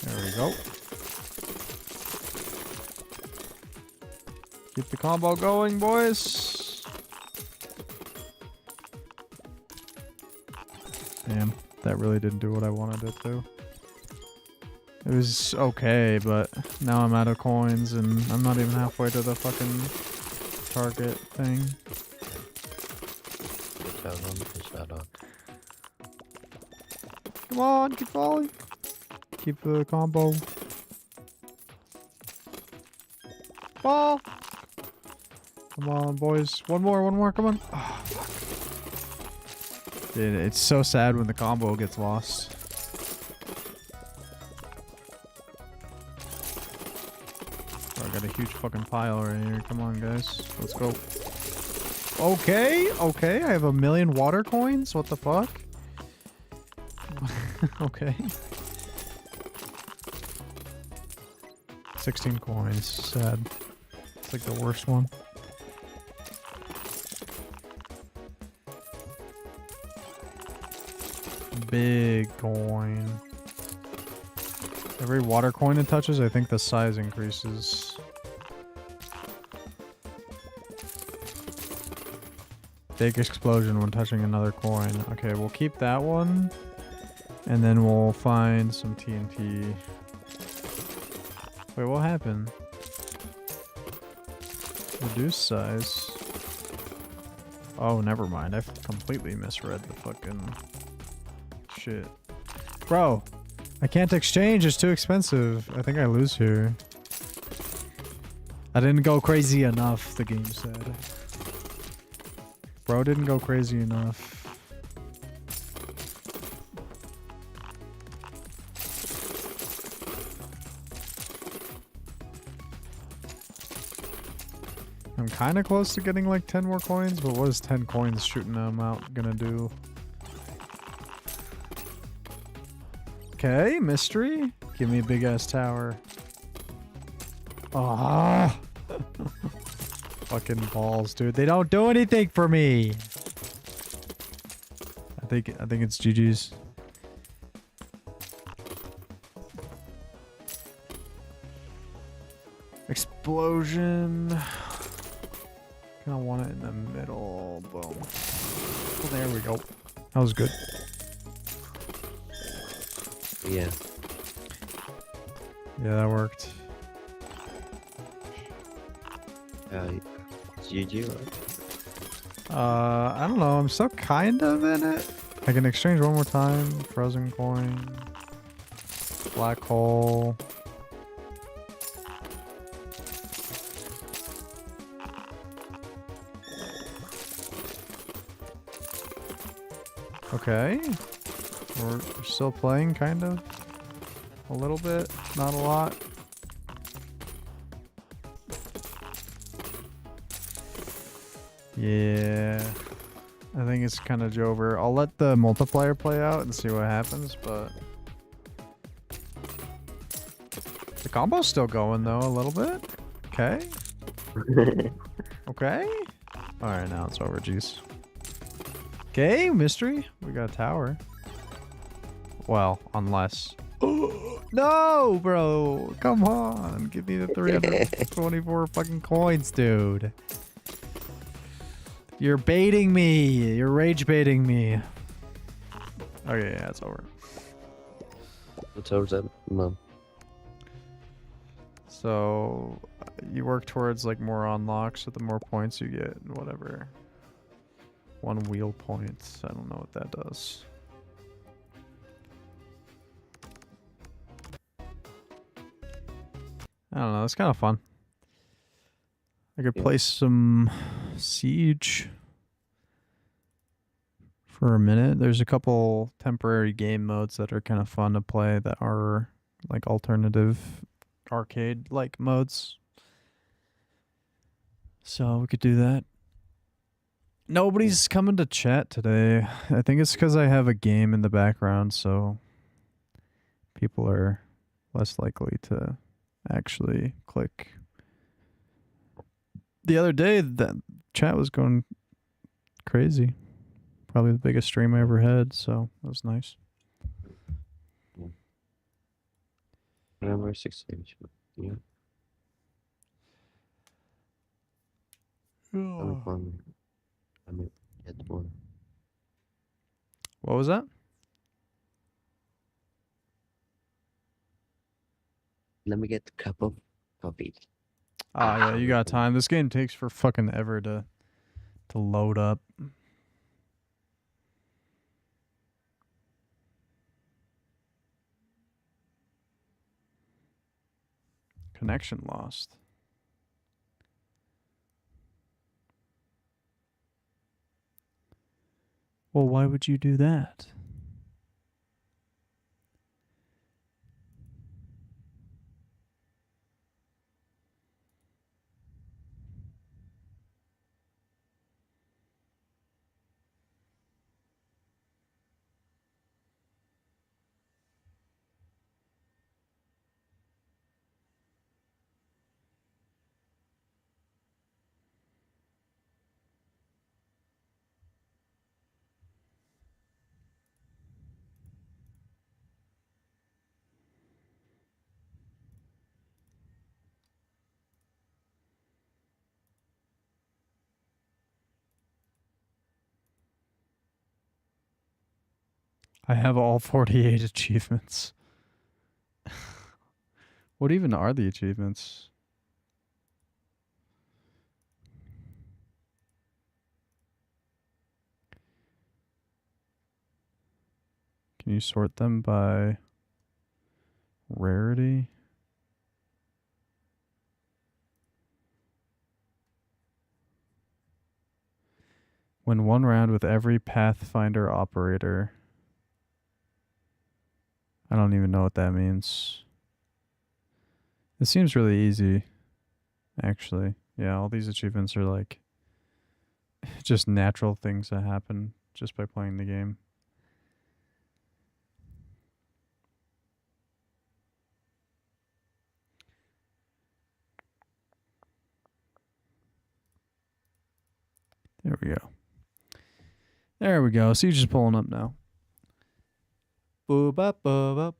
There we go. Keep the combo going, boys. Damn, that really didn't do what I wanted it to. It was okay, but now I'm out of coins and I'm not even halfway to the fucking target thing. Come on, keep falling. Keep the combo. Ball. Come on, boys. One more, come on. Oh, fuck. Dude, it's so sad when the combo gets lost. Oh, I got a huge fucking pile right here. Come on, guys. Let's go. Okay, okay. I have 1,000,000 water coins. What the fuck? Okay. 16 coins. Sad. It's like the worst one. Big coin. Every water coin it touches, I think the size increases. Big explosion when touching another coin. Okay, we'll keep that one. And then we'll find some TNT. Wait, what happened? Reduce size. Oh, never mind. I've completely misread the fucking shit. Bro, I can't exchange. It's too expensive. I think I lose here. I didn't go crazy enough, the game said. Bro didn't go crazy enough. I'm kind of close to getting like 10 more coins, but what is 10 coins shooting them out gonna do? Okay, mystery. Give me a big ass tower. Ah, fucking balls, dude. They don't do anything for me. I think it's GG's. Explosion. Kind of want it in the middle. Boom. Oh, there we go. That was good. Yeah. Yeah, that worked. GG, right? I don't know. I'm still kind of in it. I can exchange one more time. Frozen coin. Black hole. Okay. We're still playing, kind of. A little bit, not a lot. Yeah. I think it's kind of over. I'll let the multiplier play out and see what happens, but... The combo's still going, though, a little bit. Okay. Okay. Alright, now it's over, jeez. Okay, mystery. We got a tower. Well, unless... No, bro! Come on! Give me the 324 fucking coins, dude. You're baiting me. You're rage baiting me. Okay, yeah, it's over. What's over that? No. So, you work towards like more unlocks, so the more points you get, whatever. 1 wheel points. I don't know what that does. I don't know. It's kind of fun. I could play some Siege for a minute. There's a couple temporary game modes that are kind of fun to play that are like alternative arcade-like modes. So we could do that. Nobody's coming to chat today. I think it's because I have a game in the background, so people are less likely to actually click. The other day, that chat was going crazy. Probably the biggest stream I ever had, so that was nice. Number 6 stage. Yeah. I mean, get one. What was that? Let me get a cup of coffee. Ah, yeah, you got time. This game takes for fucking ever to load up. Connection lost. Well, why would you do that? I have all 48 achievements. What even are the achievements? Can you sort them by rarity? Win one round with every Pathfinder operator. I don't even know what that means. It seems really easy, actually. Yeah, all these achievements are like just natural things that happen just by playing the game. There we go. There we go. Siege is pulling up now. Boop up, boop up.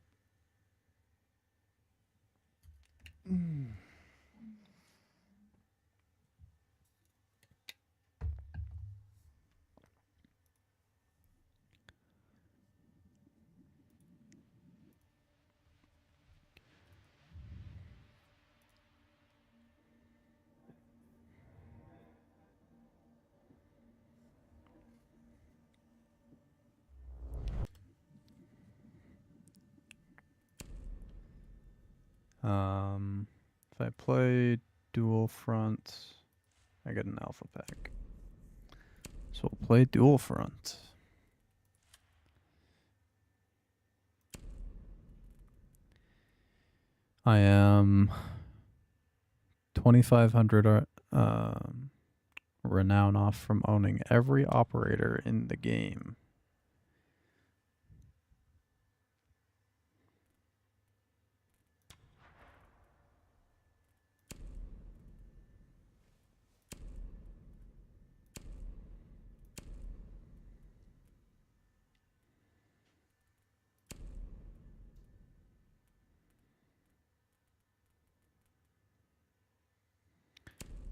If I play Dual Front, I get an alpha pack. So we'll play Dual Front. I am 2,500 renown off from owning every operator in the game.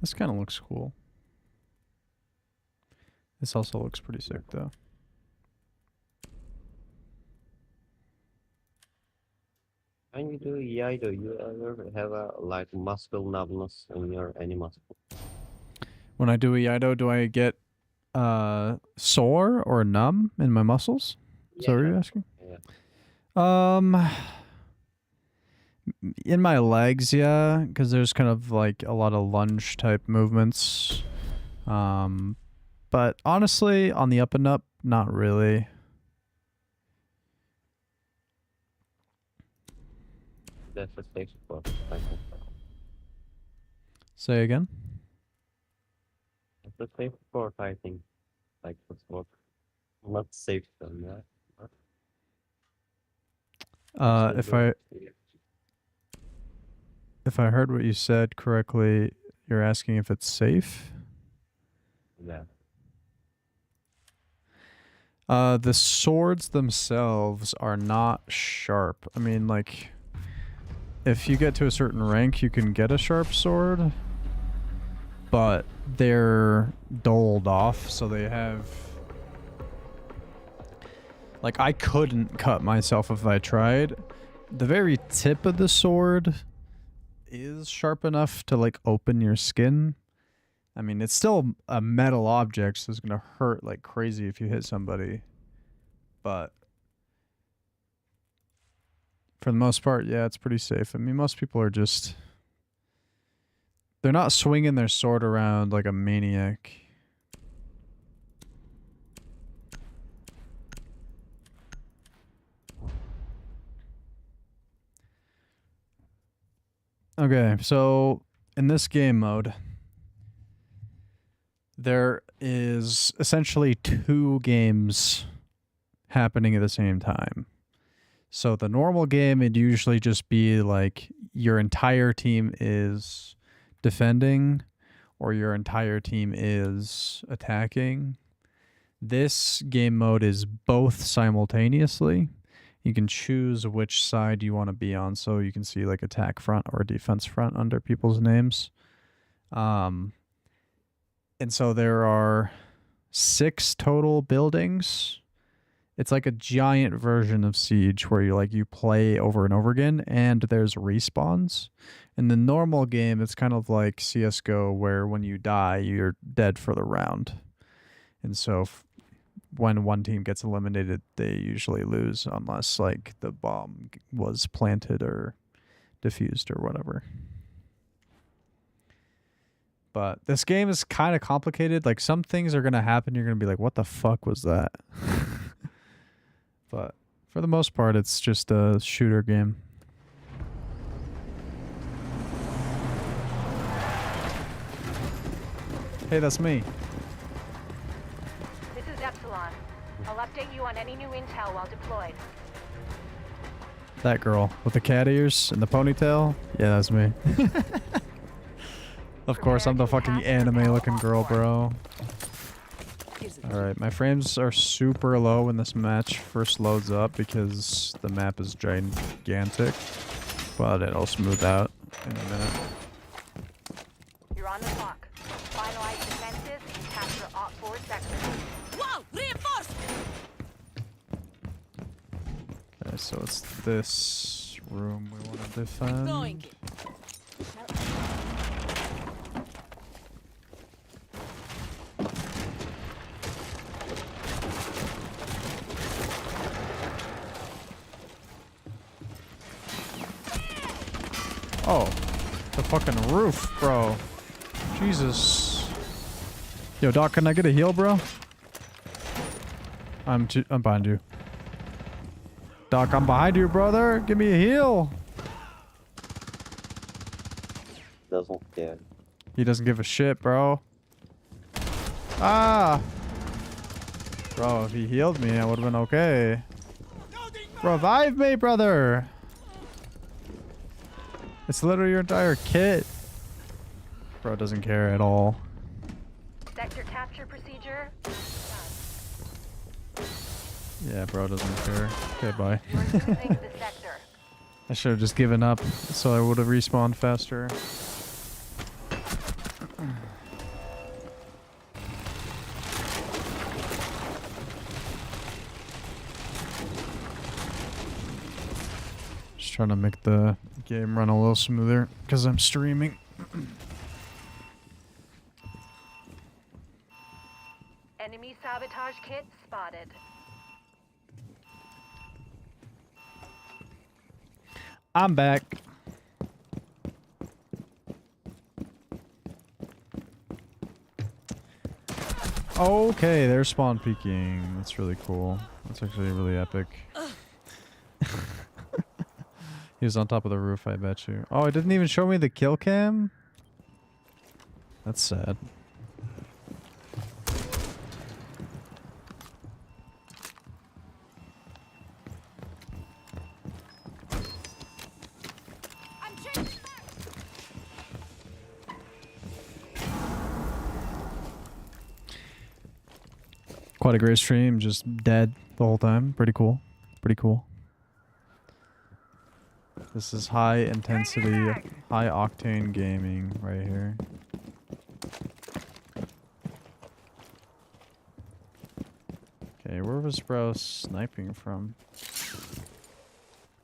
This kind of looks cool. This also looks pretty sick, though. When you do EI, do you ever have a like muscle numbness in your any muscle? When I do Iaido, do I get sore or numb in my muscles? Is that what you're asking? Yeah. In my legs, yeah, because there's kind of like a lot of lunge type movements. But honestly, on the up and up, not really. That's a safe spot. I think. Say again? That's a safe spot, I think. Like that's what not safe than that. If I heard what you said correctly, you're asking if it's safe? Yeah. The swords themselves are not sharp. I mean, like, if you get to a certain rank, you can get a sharp sword, but they're doled off, so they have... Like, I couldn't cut myself if I tried. The very tip of the sword is sharp enough to, like, open your skin. I mean, it's still a metal object, so it's going to hurt like crazy if you hit somebody. But for the most part, yeah, it's pretty safe. I mean, most people are just... They're not swinging their sword around like a maniac. Okay, so in this game mode, there is essentially two games happening at the same time. So the normal game, it'd usually just be like your entire team is defending or your entire team is attacking. This game mode is both simultaneously. You can choose which side you want to be on, so you can see like attack front or defense front under people's names. And so there are 6 total buildings. It's like a giant version of Siege where you play over and over again, and there's respawns. In the normal game, it's kind of like CS:GO where when you die, you're dead for the round. And so when one team gets eliminated, they usually lose unless like the bomb was planted or defused or whatever. But this game is kind of complicated. Like some things are going to happen. You're going to be like, what the fuck was that? But for the most part, it's just a shooter game. Hey, that's me. This is Epsilon. I'll update you on any new intel while deployed. That girl with the cat ears and the ponytail? Yeah, that's me. Of course, I'm the fucking anime-looking girl, bro. Alright, my frames are super low when this match first loads up because the map is gigantic. But it'll smooth out in a minute. You're on the clock. Finalize defenses and capture Op 4 sector. Whoa! Reinforced! Okay, so it's this room we want to defend. Going. Oh, the fucking roof, bro. Jesus. Yo, Doc, can I get a heal, bro? I'm behind you. Doc, I'm behind you, brother. Give me a heal. Doesn't care. He doesn't give a shit, bro. Ah! Bro, if he healed me, I would have been okay. Revive me, brother! It's literally your entire kit. Bro doesn't care at all. Sector capture procedure. Yeah, bro doesn't care. Okay, bye. You're losing the sector. I should have just given up so I would have respawned faster. Just trying to make the game run a little smoother because I'm streaming. Enemy sabotage kit spotted. I'm back. Okay, they're spawn peeking. That's really cool. That's actually really epic. He was on top of the roof, I bet you. Oh, it didn't even show me the kill cam? That's sad. Quite a great stream, just dead the whole time. Pretty cool. Pretty cool. This is high intensity, high octane gaming right here. Okay, where was bro sniping from?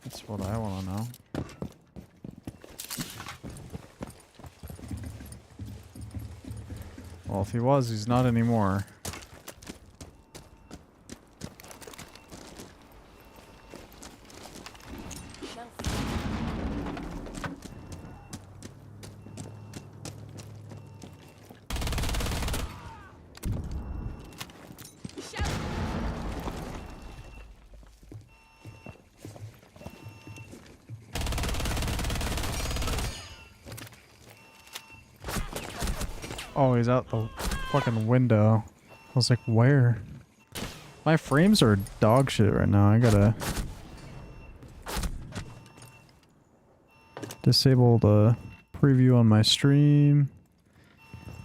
That's what I want to know. Well, if he was, he's not anymore. Oh, he's out the fucking window. I was like, where? My frames are dog shit right now. I gotta disable the preview on my stream.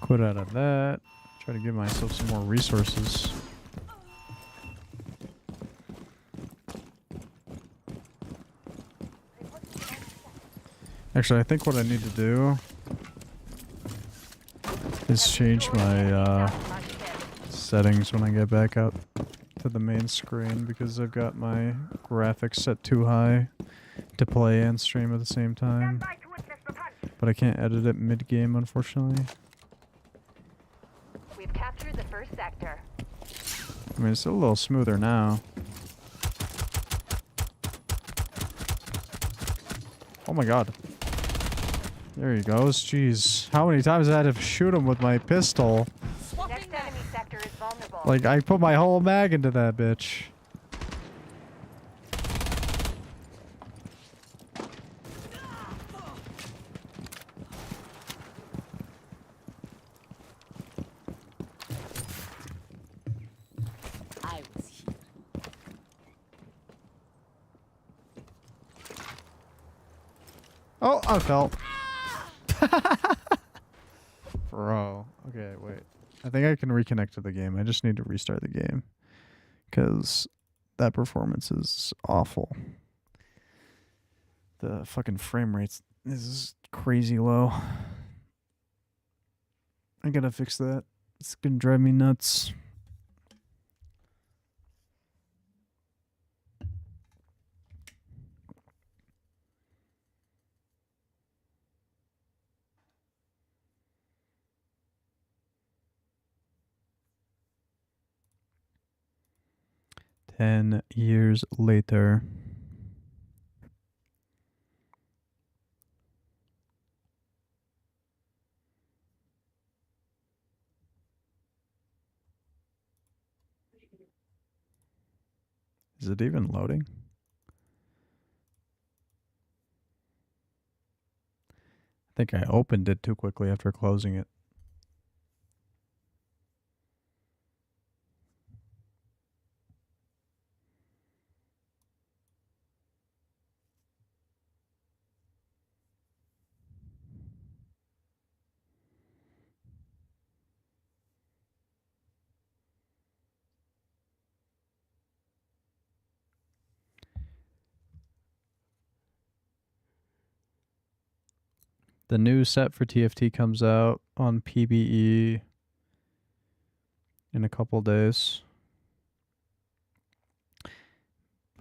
Quit out of that. Try to give myself some more resources. Actually, I think what I need to do is change my settings when I get back out to the main screen because I've got my graphics set too high to play and stream at the same time. But I can't edit it mid-game, unfortunately. We've captured the first sector. I mean, it's a little smoother now. Oh my god. There he goes. Jeez. How many times I had to shoot him with my pistol? Next enemy sector is vulnerable. Like, I put my whole mag into that bitch. I was here. Oh, I fell. Bro. Okay, wait. I think I can reconnect to the game. I just need to restart the game. Because that performance is awful. The fucking frame rates is crazy low. I gotta fix that. It's gonna drive me nuts. Ten years later. Is it even loading? I think I opened it too quickly after closing it. The new set for TFT comes out on PBE in a couple days.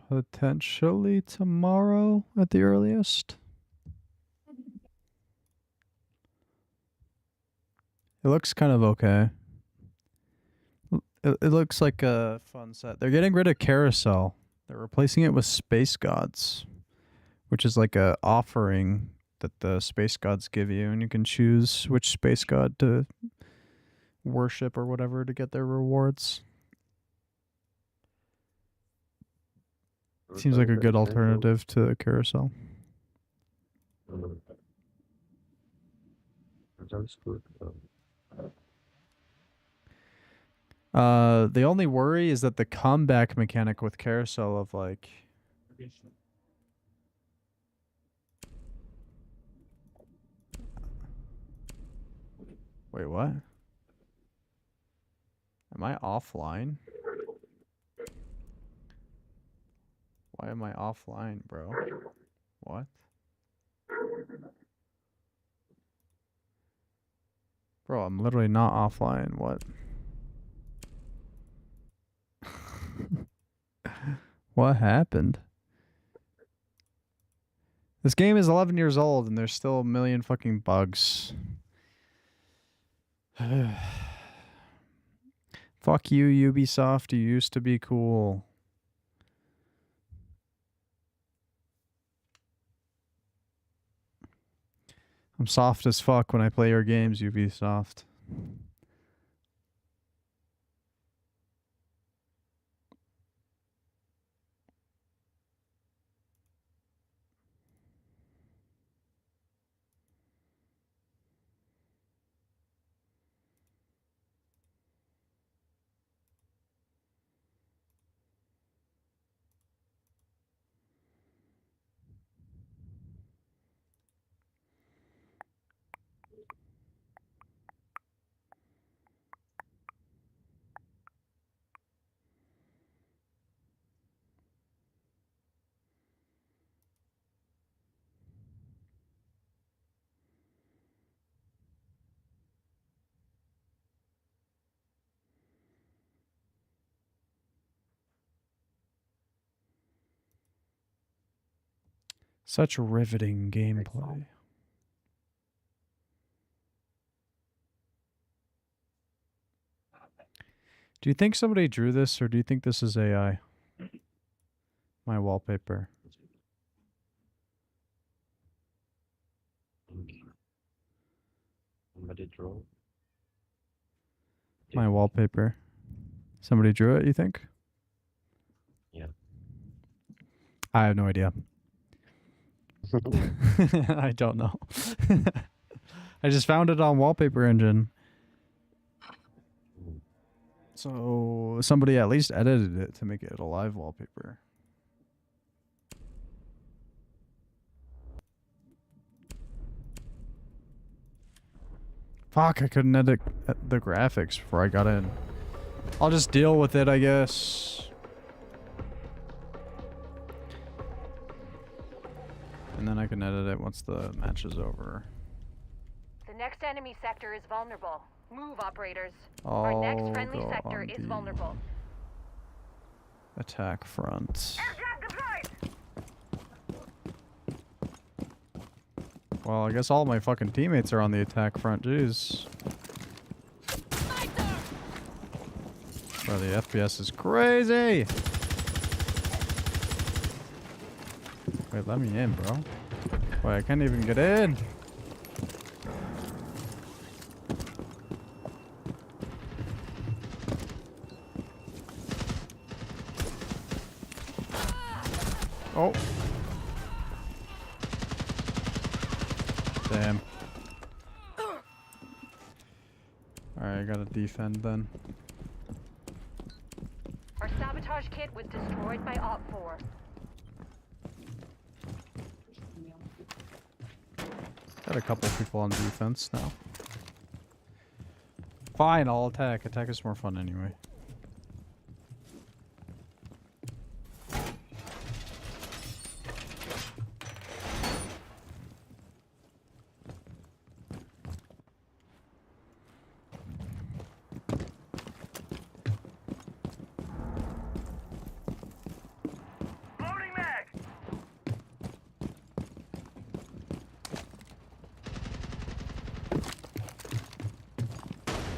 Potentially tomorrow at the earliest. It looks kind of okay. It looks like a fun set. They're getting rid of Carousel. They're replacing it with Space Gods, which is like a offering that the Space Gods give you, and you can choose which Space God to worship or whatever to get their rewards. Seems like a good alternative to Carousel. The only worry is that the comeback mechanic with Carousel of like... Wait, what? Am I offline? Why am I offline, bro? What? Bro, I'm literally not offline. What? What happened? This game is 11 years old and there's still a million fucking bugs. Fuck you, Ubisoft. You used to be cool. I'm soft as fuck when I play your games, Ubisoft. Such riveting gameplay. Do you think somebody drew this, or do you think this is AI? My wallpaper. Somebody draw. My wallpaper. Somebody drew it, you think? Yeah. I have no idea. I don't know. I just found it on Wallpaper Engine. So somebody at least edited it to make it a live wallpaper. Fuck, I couldn't edit the graphics before I got in. I'll just deal with it, I guess. And then I can edit it once the match is over. The next enemy sector is vulnerable. Move, operators. Our next I'll friendly go sector on is the vulnerable. attack front. Well, I guess all my fucking teammates are on the attack front. Jeez. Bro, the FPS is crazy. Wait, let me in, bro. Wait, I can't even get in. Oh. Damn. Alright, I gotta defend then. Our sabotage kit was destroyed by Op 4. Got a couple people on defense now. Fine, I'll attack. Attack is more fun anyway.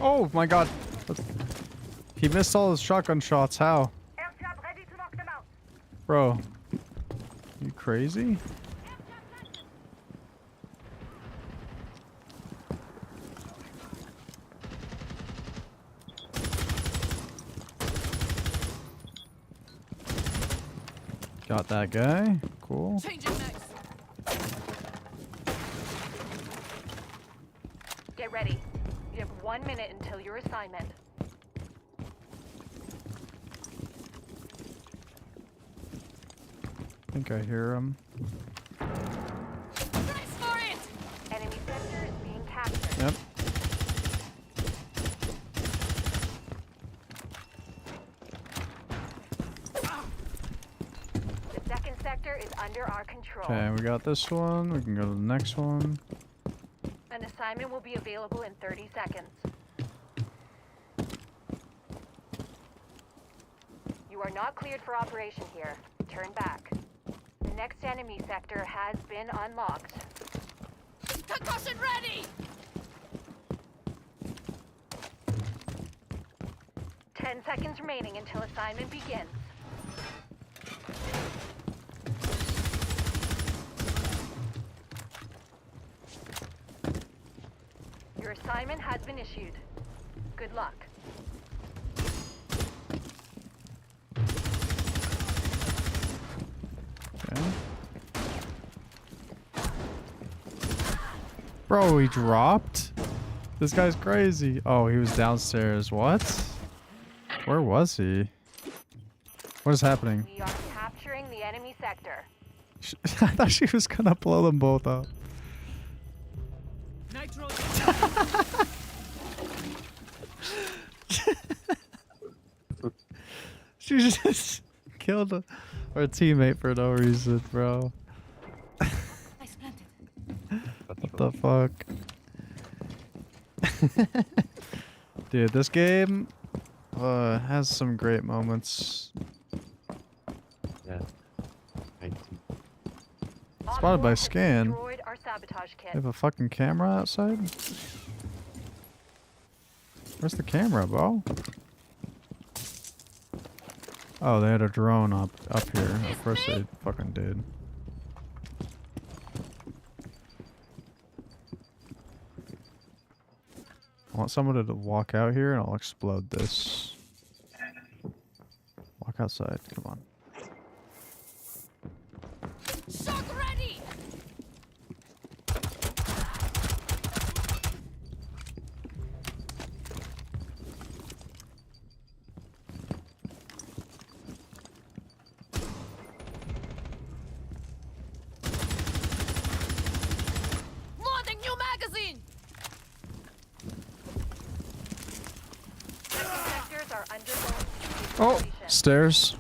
Oh my god. He missed all his shotgun shots. How? Ready to knock them out. Bro. You crazy? Got that guy. Cool. Get ready. You have 1 minute until your assignment. I think I hear him. Enemy sector is being captured. Yep. The second sector is under our control. Okay, we got this one. We can go to the next one. An assignment will be available in 30 seconds. You are not cleared for operation here. Turn back. The next enemy sector has been unlocked. Concussion ready! 10 seconds remaining until assignment begins. Your assignment has been issued. Good luck. Okay. Bro, he dropped? This guy's crazy. Oh, he was downstairs. What? Where was he? What is happening? We are capturing the enemy sector. I thought she was gonna blow them both up. Nitro. She just killed our teammate for no reason, bro. I splinted. What the fuck? Dude, this game has some great moments. Yeah. I think. It's Spotted by has scan. destroyed our sabotage They kit. have a fucking camera outside? Where's the camera, bro? Oh, they had a drone up here. Of course they fucking did. I want someone to walk out here and I'll explode this. Walk outside, come on. Shock ready! Loading new magazine! Sectors are undergoing Oh, completion. stairs.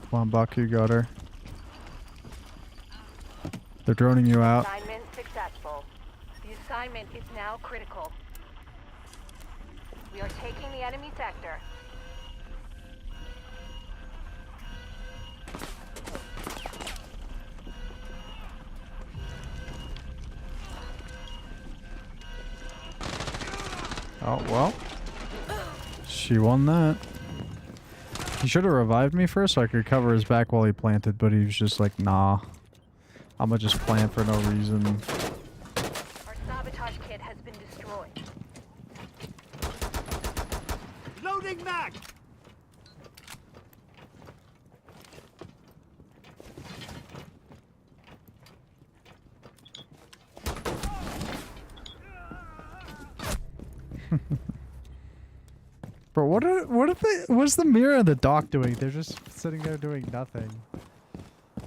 Come on, Buck, you got her. They're droning you out. Assignment successful. The assignment is now critical. We are taking the enemy sector. Oh, well. She won that. He should have revived me first so I could cover his back while he planted, but he was just like, nah. I'm gonna just plant for no reason. Our sabotage kit has been destroyed. Loading mag! Bro, what's the mirror and the dock doing? They're just sitting there doing nothing.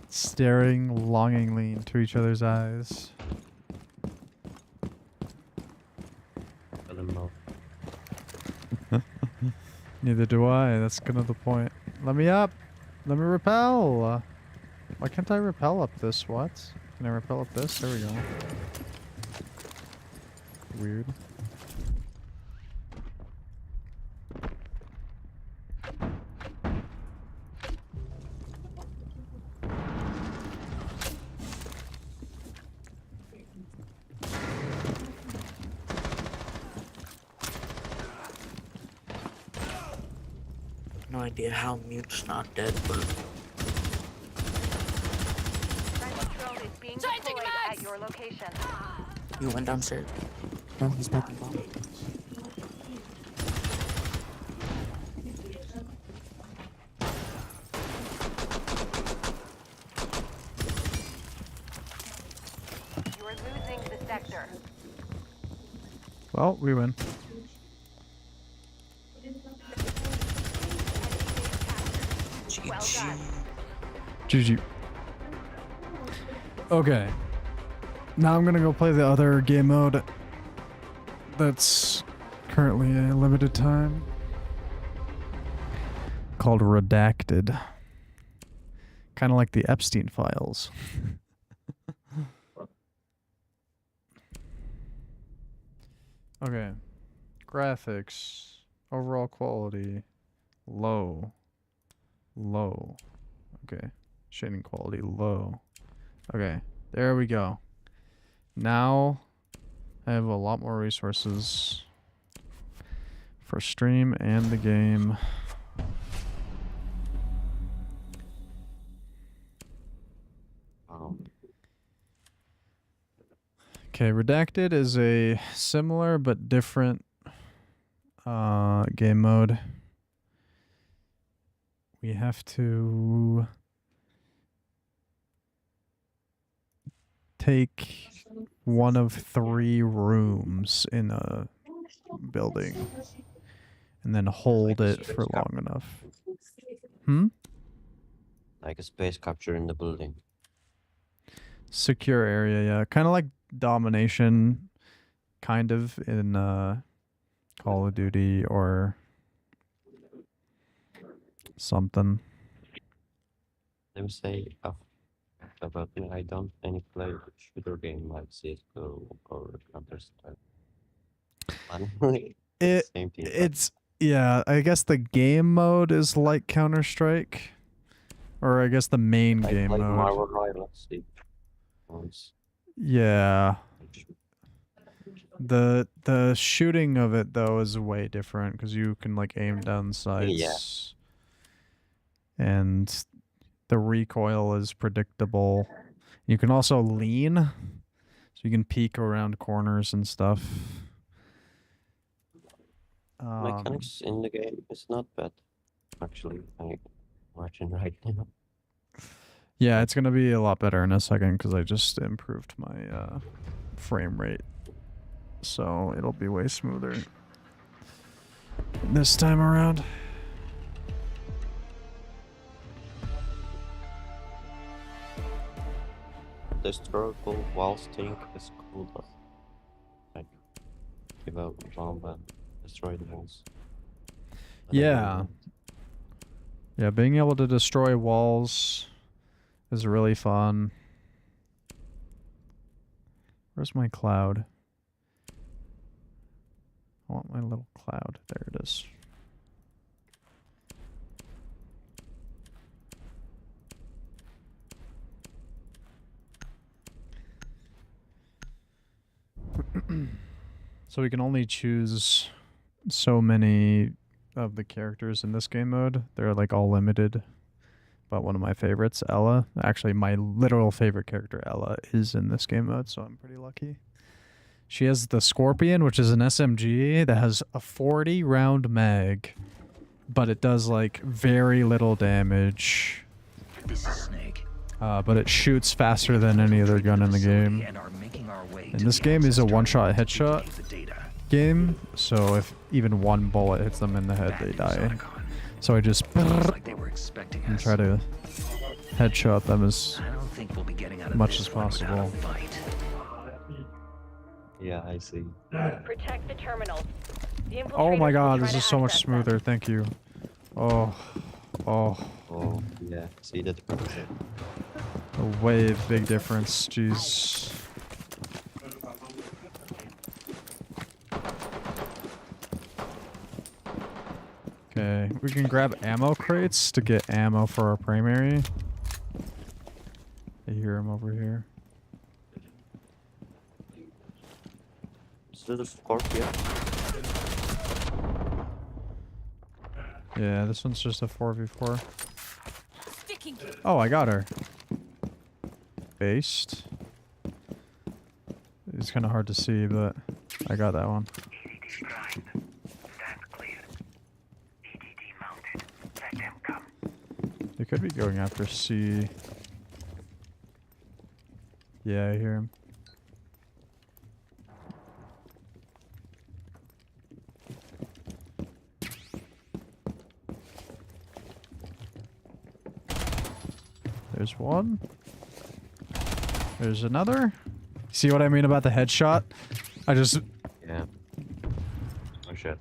Staring longingly into each other's eyes. I don't know. Neither do I. That's kind of the point. Let me up. Let me repel. Why can't I repel up this? What? Can I repel up this? There we go. Weird. No idea how Mute's not dead, but Friendly drone is being Changing deployed mags! at your location. you went downstairs. No, he's back in bomb. You are losing the sector. Well, we win. Well GG. done. GG. Okay. Now I'm gonna go play the other game mode that's currently a limited time. Called Redacted. Kind of like the Epstein files. Okay. Graphics. Overall quality. Low. Low. Okay. Shading quality. Low. Okay. There we go. Now I have a lot more resources for stream and the game. Okay, Redacted is a similar but different game mode. We have to take one of 3 rooms in a building and then hold it for long enough. Like a space capture in the building. Secure area, yeah. Kind of like domination, kind of, in Call of Duty or something. Let me say about me, I don't any play shooter game like CSGO or Counter-Strike. It Same thing. It's, yeah, I guess the game mode is like Counter-Strike, Or I guess the main I game played mode. Marvel Rivals once. Yeah. The shooting of it though is way different because you can like aim down sights. And the recoil is predictable. You can also lean, so you can peek around corners and stuff. Mechanics in the game is not bad. Actually, I'm watching right now. Yeah, it's gonna be a lot better in a second because I just improved my frame rate, so it'll be way smoother this time around. The historical walls thing is cool though. Like, give a bomb and destroy the walls. But I Yeah. don't Yeah, being able to destroy walls is really fun. Where's my cloud? I want my little cloud. There it is. So we can only choose so many of the characters in this game mode. They're like all limited. But one of my favorites, Ella, actually my literal favorite character, Ella, is in this game mode, so I'm pretty lucky. She has the Scorpion, which is an SMG that has a 40 round mag, but it does like very little damage. This is Snake. But it shoots faster than any other gun in the game. And this game is a one-shot headshot game, so if even one bullet hits them in the head, they die. So I just and try to headshot them as much as possible. Yeah, I see. Protect the terminals. The Oh my infiltrators will god, try this to is so much access them. smoother, thank you. Oh, Oh, yeah. See the difference. a way big difference, jeez. Okay, we can grab ammo crates to get ammo for our primary. I hear him over here. Is that a Scorpion? Yeah, this one's just a 4v4. Oh, I got her. Based. It's kind of hard to see, but I got that one. They could be going after C. Yeah, I hear him. There's one. There's another. See what I mean about the headshot? I just... Yeah. Oh shit.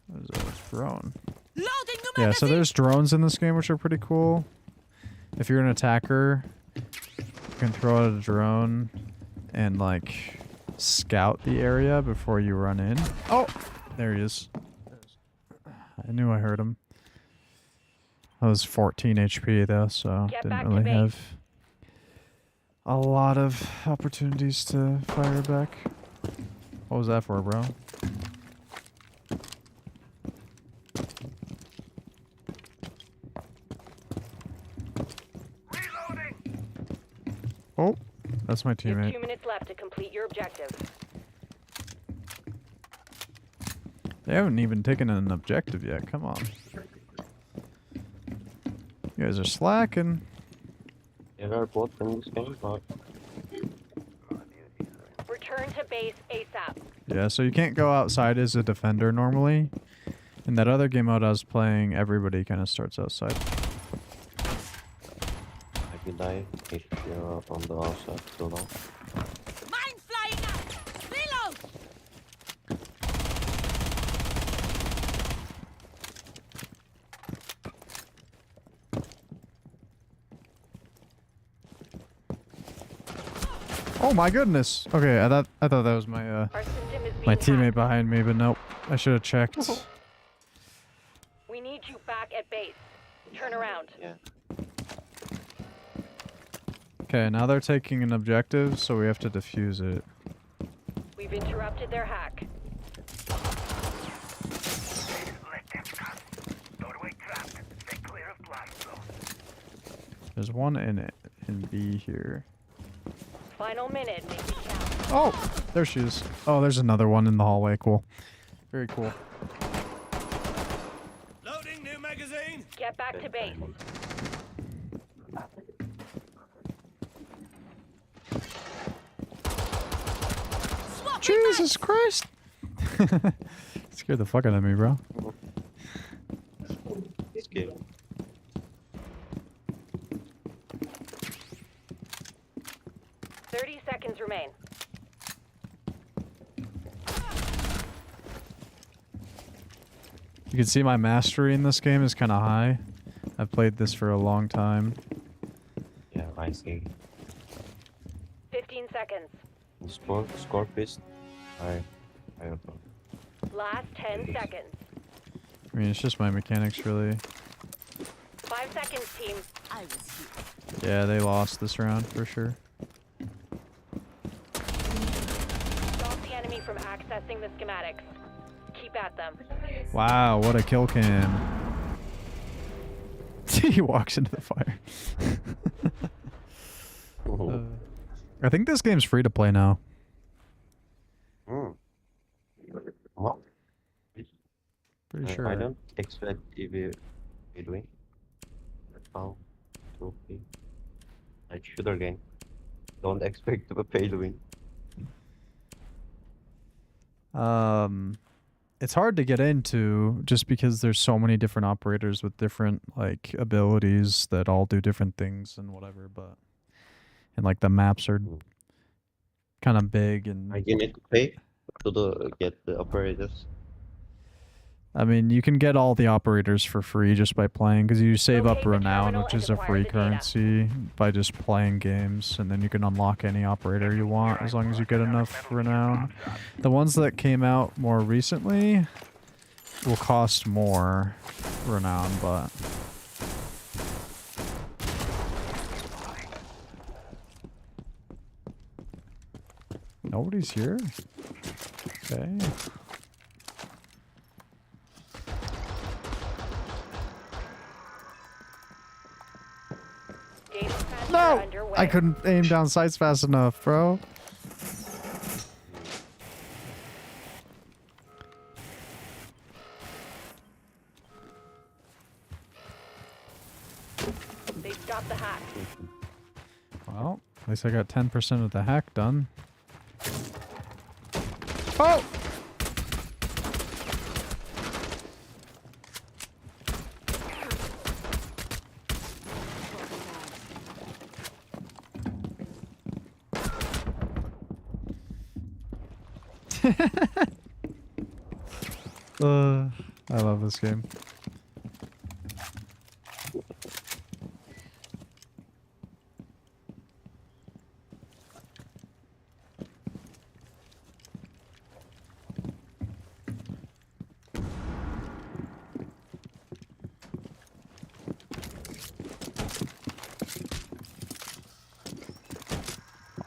There's a drone. Yeah, so there's drones in this game which are pretty cool. If you're an attacker, you can throw out a drone and like scout the area before you run in. Oh! There he is. I knew I heard him. I was 14 HP though, so Get back didn't to really base. have a lot of opportunities to fire back. What was that for, bro? Oh, that's my You have teammate. 2 minutes left to complete your objective. They haven't even taken an objective yet. Come on. You guys are slacking. There are both in this game, but Return to base ASAP. Yeah, so you can't go outside as a defender normally. In that other game mode I was playing, everybody kind of starts outside. I can die if you're on the outside too long. Mine flying up! Reload! Oh my goodness. Okay, I thought that was my Our system is being my teammate hacked. behind me, but nope. I should have checked. We We need you back at base. Turn around. Yeah. Okay, now they're taking an objective, so we have to defuse it. We've interrupted their hack. There's one in B here. Final minute, make it count. Oh, there she is. Oh, there's another one in the hallway. Cool. Very cool. Loading new magazine. Get back to base. Jesus Christ! Scared the fuck out of me, bro. Scary. Seconds remain. You can see my mastery in this game is kind of high. I've played this for a long time. Yeah, I see. 15 seconds. Scorpius. I don't know. Last 10 seconds. I mean, it's just my mechanics, really. 5 seconds, team. I was here. Yeah, they lost this round for sure. Stop the enemy from accessing the schematics. Keep at them. Wow, what a kill cam. He walks into the fire. I think this game's free to play now. What? Pretty sure. I don't expect TV doing. How to be like shooter game. Don't expect to pay to win. It's hard to get into just because there's so many different operators with different like abilities that all do different things and whatever, and like the maps are kind of big and You need to pay to get the operators. I mean, you can get all the operators for free just by playing because you save up Locate the renown, terminal which and is a acquire free the data. currency, by just playing games, and then you can unlock any operator you want as long as you get enough renown. The ones that came out more recently will cost more renown, but nobody's here. Okay. Data transfer No! underway. I couldn't aim down sights fast enough, bro. They stopped the hack. Well, at least I got 10% of the hack done. Oh! I love this game.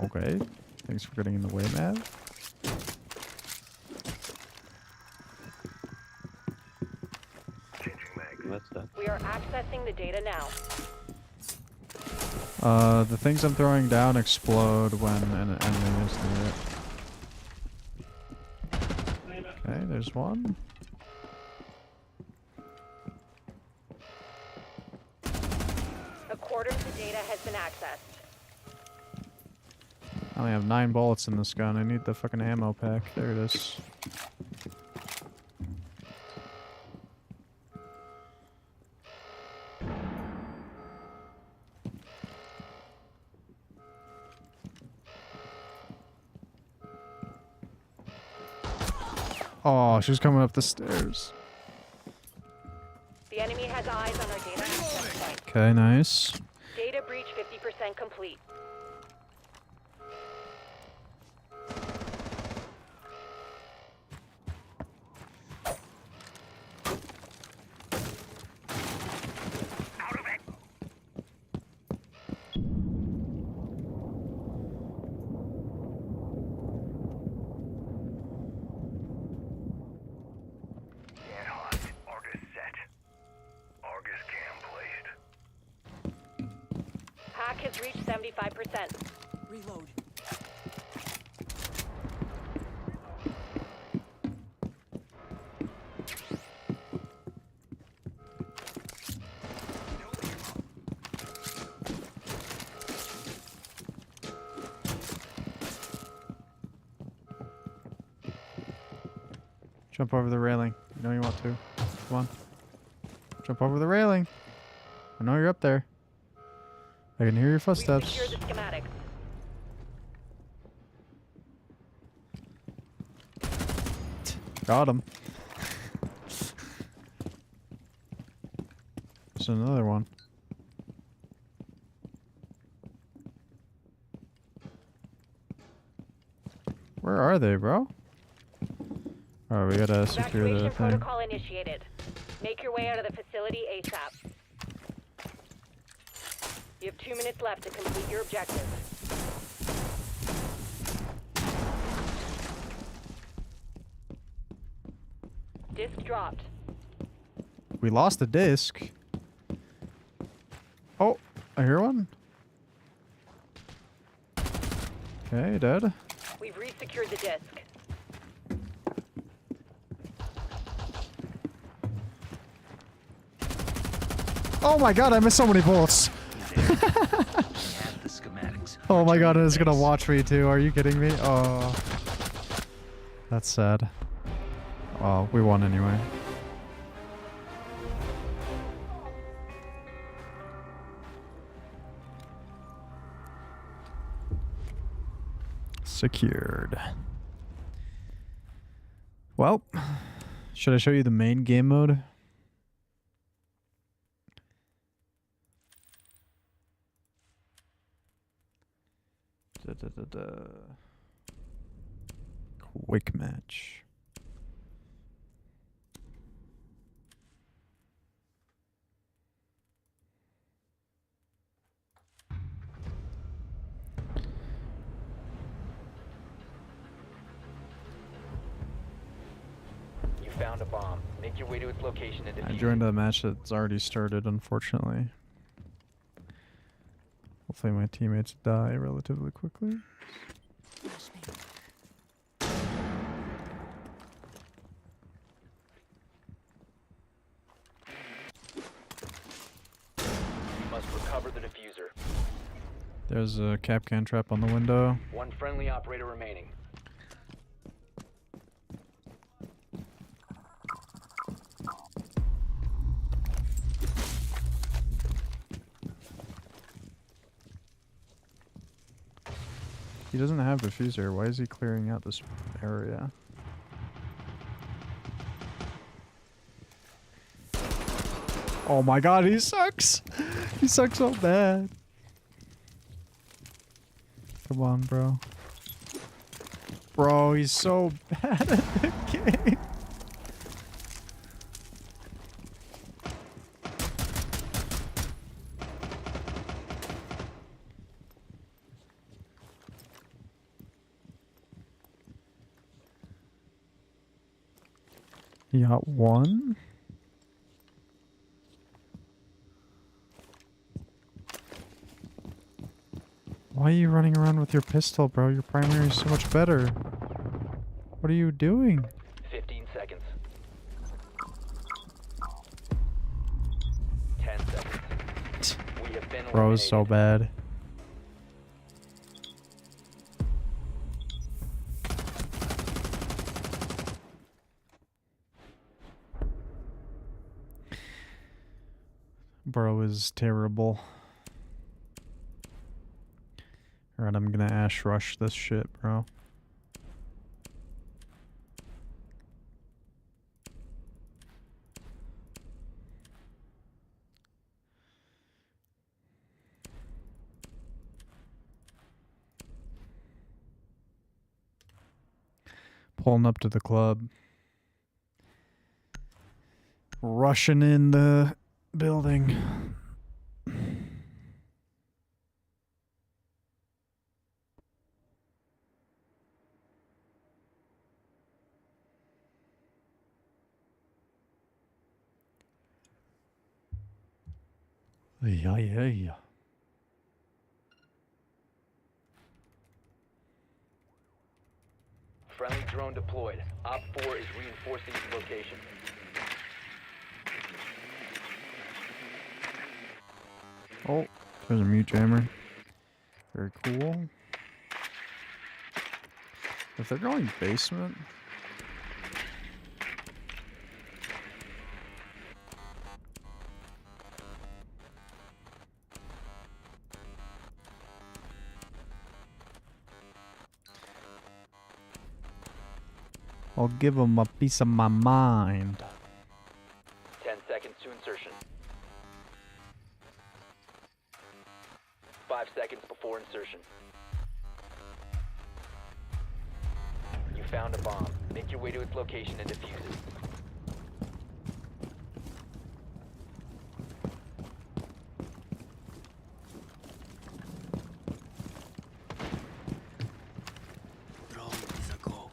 Okay. Thanks for getting in the way, man. What's that? We are accessing the data now. The things I'm throwing down explode when an enemy is near it. Okay, there's one. A quarter of the data has been accessed. I only have 9 bullets in this gun. I need the fucking ammo pack. There it is. Oh, she's coming up the stairs. The enemy has eyes on our data access point. Okay, nice. Data breach 50% complete. has reached 75%. Reload. Jump over the railing. You know you want to. Come on. Jump over the railing. I know you're up there. I can hear your We've footsteps. secured the schematics. Got him. There's another one. Where are they, bro? Oh, we gotta secure the Evacuation thing. protocol initiated. Make your way out of the facility ASAP. You have 2 minutes left to complete your objective. Disc dropped. We lost a disc. Oh, I hear one. Okay, dead. We've resecured the disc. Oh my god, I missed so many bullets. Have the schematics. Oh my god, it's gonna watch me too. Are you kidding me? Oh. That's sad. Oh, we won anyway. Secured. Well, should I show you the main game mode? Quick match. You found a bomb. Make your way to its location and I defuse joined a match that's already started, unfortunately. Hopefully my teammates die relatively quickly. You must recover the diffuser. There's a Capcan trap on the window. One friendly operator remaining. He doesn't have diffuser. Why is he clearing out this area? Oh my god, he sucks! He sucks so bad. Come on, bro. Bro, he's so bad at the game. He got one. Why are you running around with your pistol, bro? Your primary is so much better. What are you doing? 15 seconds. 10 seconds. We have been Bro is so eliminated. bad. Bro is terrible. Alright, I'm gonna Ash Rush this shit, bro. Pulling up to the club. Rushing in the building. Yeah. drone deployed. Op 4 is reinforcing its location. Oh, there's a mute jammer. Very cool. If they're going basement, I'll give them a piece of my mind. 10 seconds to insertion. 5 seconds before insertion. You found a bomb. Make your way to its location and defuse it. Drone is a go.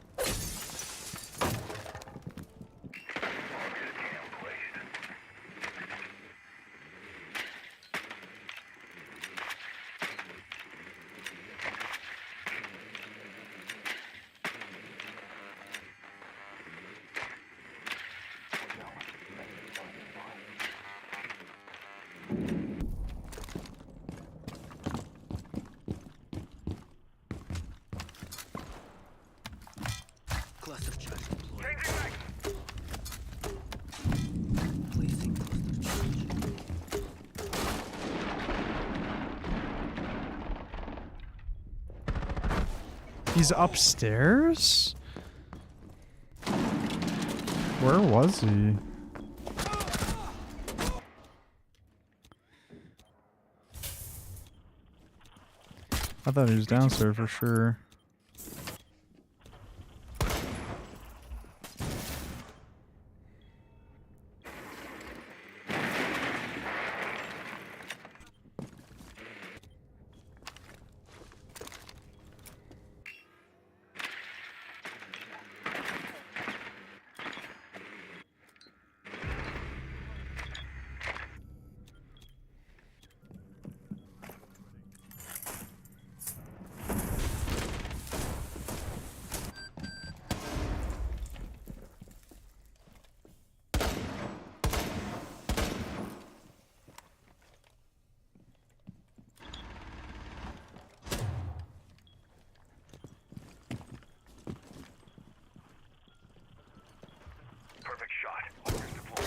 Cluster charge deployed. Placing cluster charge. He's upstairs? Where was he? I thought he was downstairs for sure. Perfect shot. Deployed.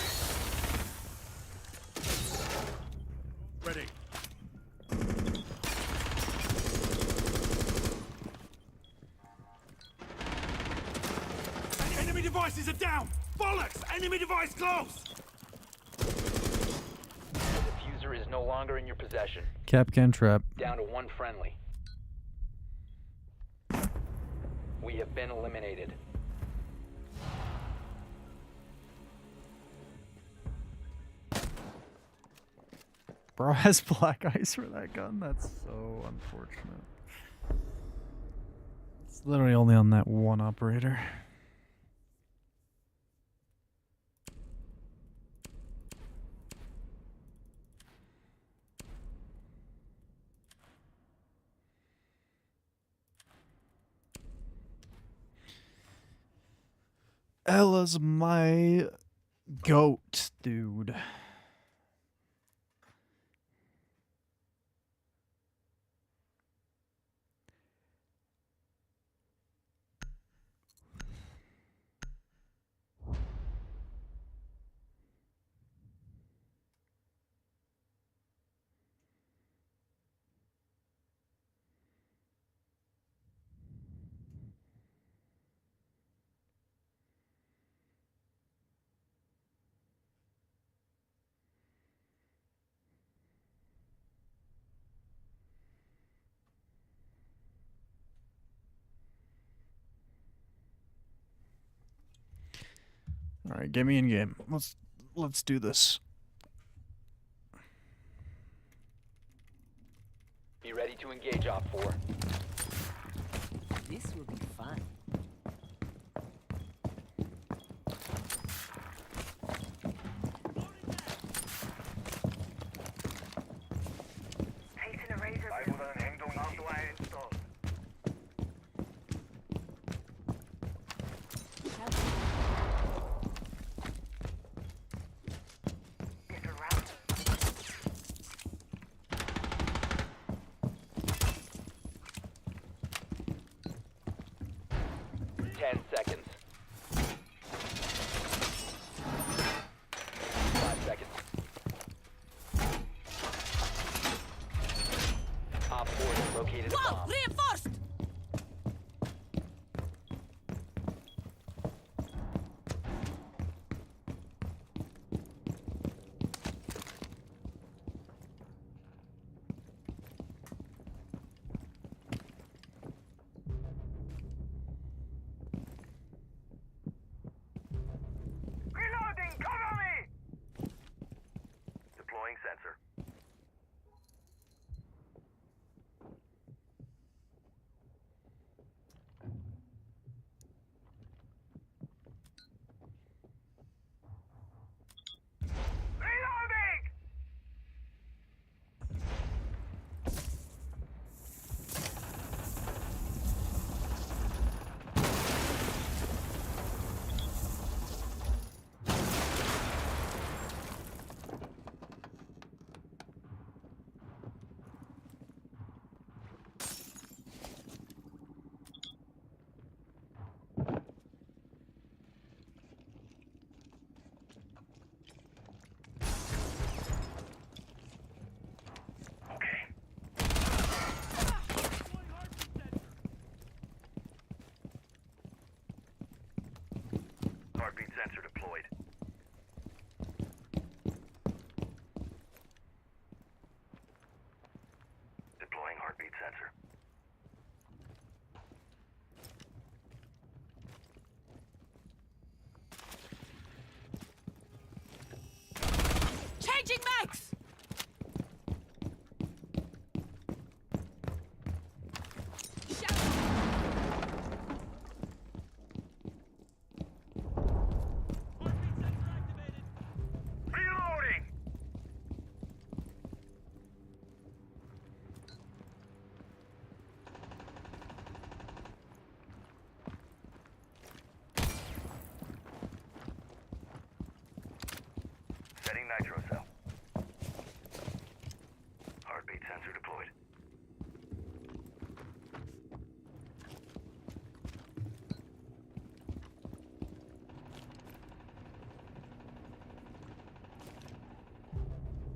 Ready. Enemy devices are down! Bollocks! Enemy device close! The diffuser is no longer in your possession. Capcan trap. Down to 1 friendly. We have been eliminated. Bro has black ice for that gun? That's so unfortunate. It's literally only on that one operator. Ella's my goat, dude. All right, get me in game. Let's do this. Be ready to engage Op 4. This will be fun. Changing mags! Reloading! Setting nitro cell. Heartbeat sensor deployed.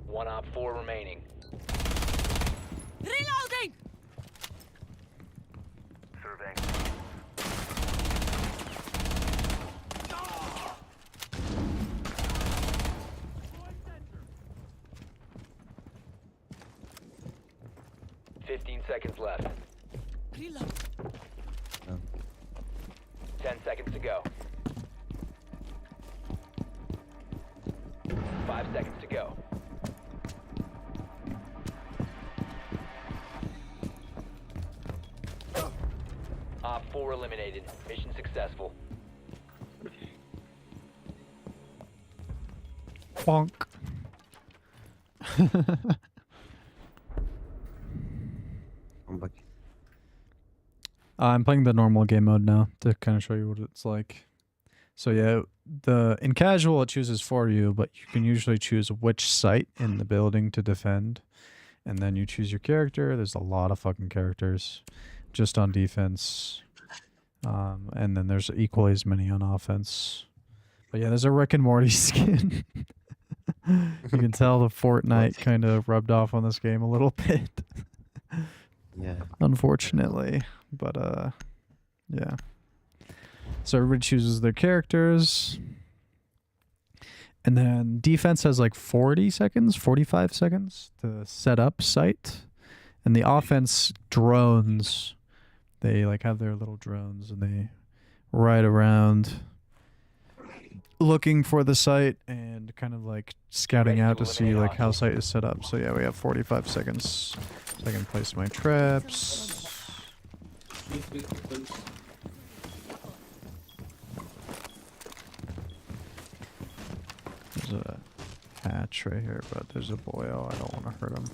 One op 4 remaining. Reloading! Surveying. Ah! 15 seconds left. Reload. 10 seconds to go. 5 seconds to go. Op 4 eliminated. Mission successful. Bonk. I'm back. I'm playing the normal game mode now to kind of show you what it's like. So yeah, in casual it chooses for you, but you can usually choose which site in the building to defend, and then you choose your character. There's a lot of fucking characters, just on defense, and then there's equally as many on offense. But yeah, there's a Rick and Morty skin. You can tell the Fortnite kind of rubbed off on this game a little bit. Yeah. Unfortunately, but yeah. So everybody chooses their characters, and then defense has like 40 seconds, 45 seconds to set up site, and the offense drones, they like have their little drones and they ride around looking for the site and kind of like scouting Ready out to to see eliminate like how hostiles. site is set up. So yeah, we have 45 seconds so I can place my traps. There's a hatch right here, but there's a boyo. I don't want to hurt him.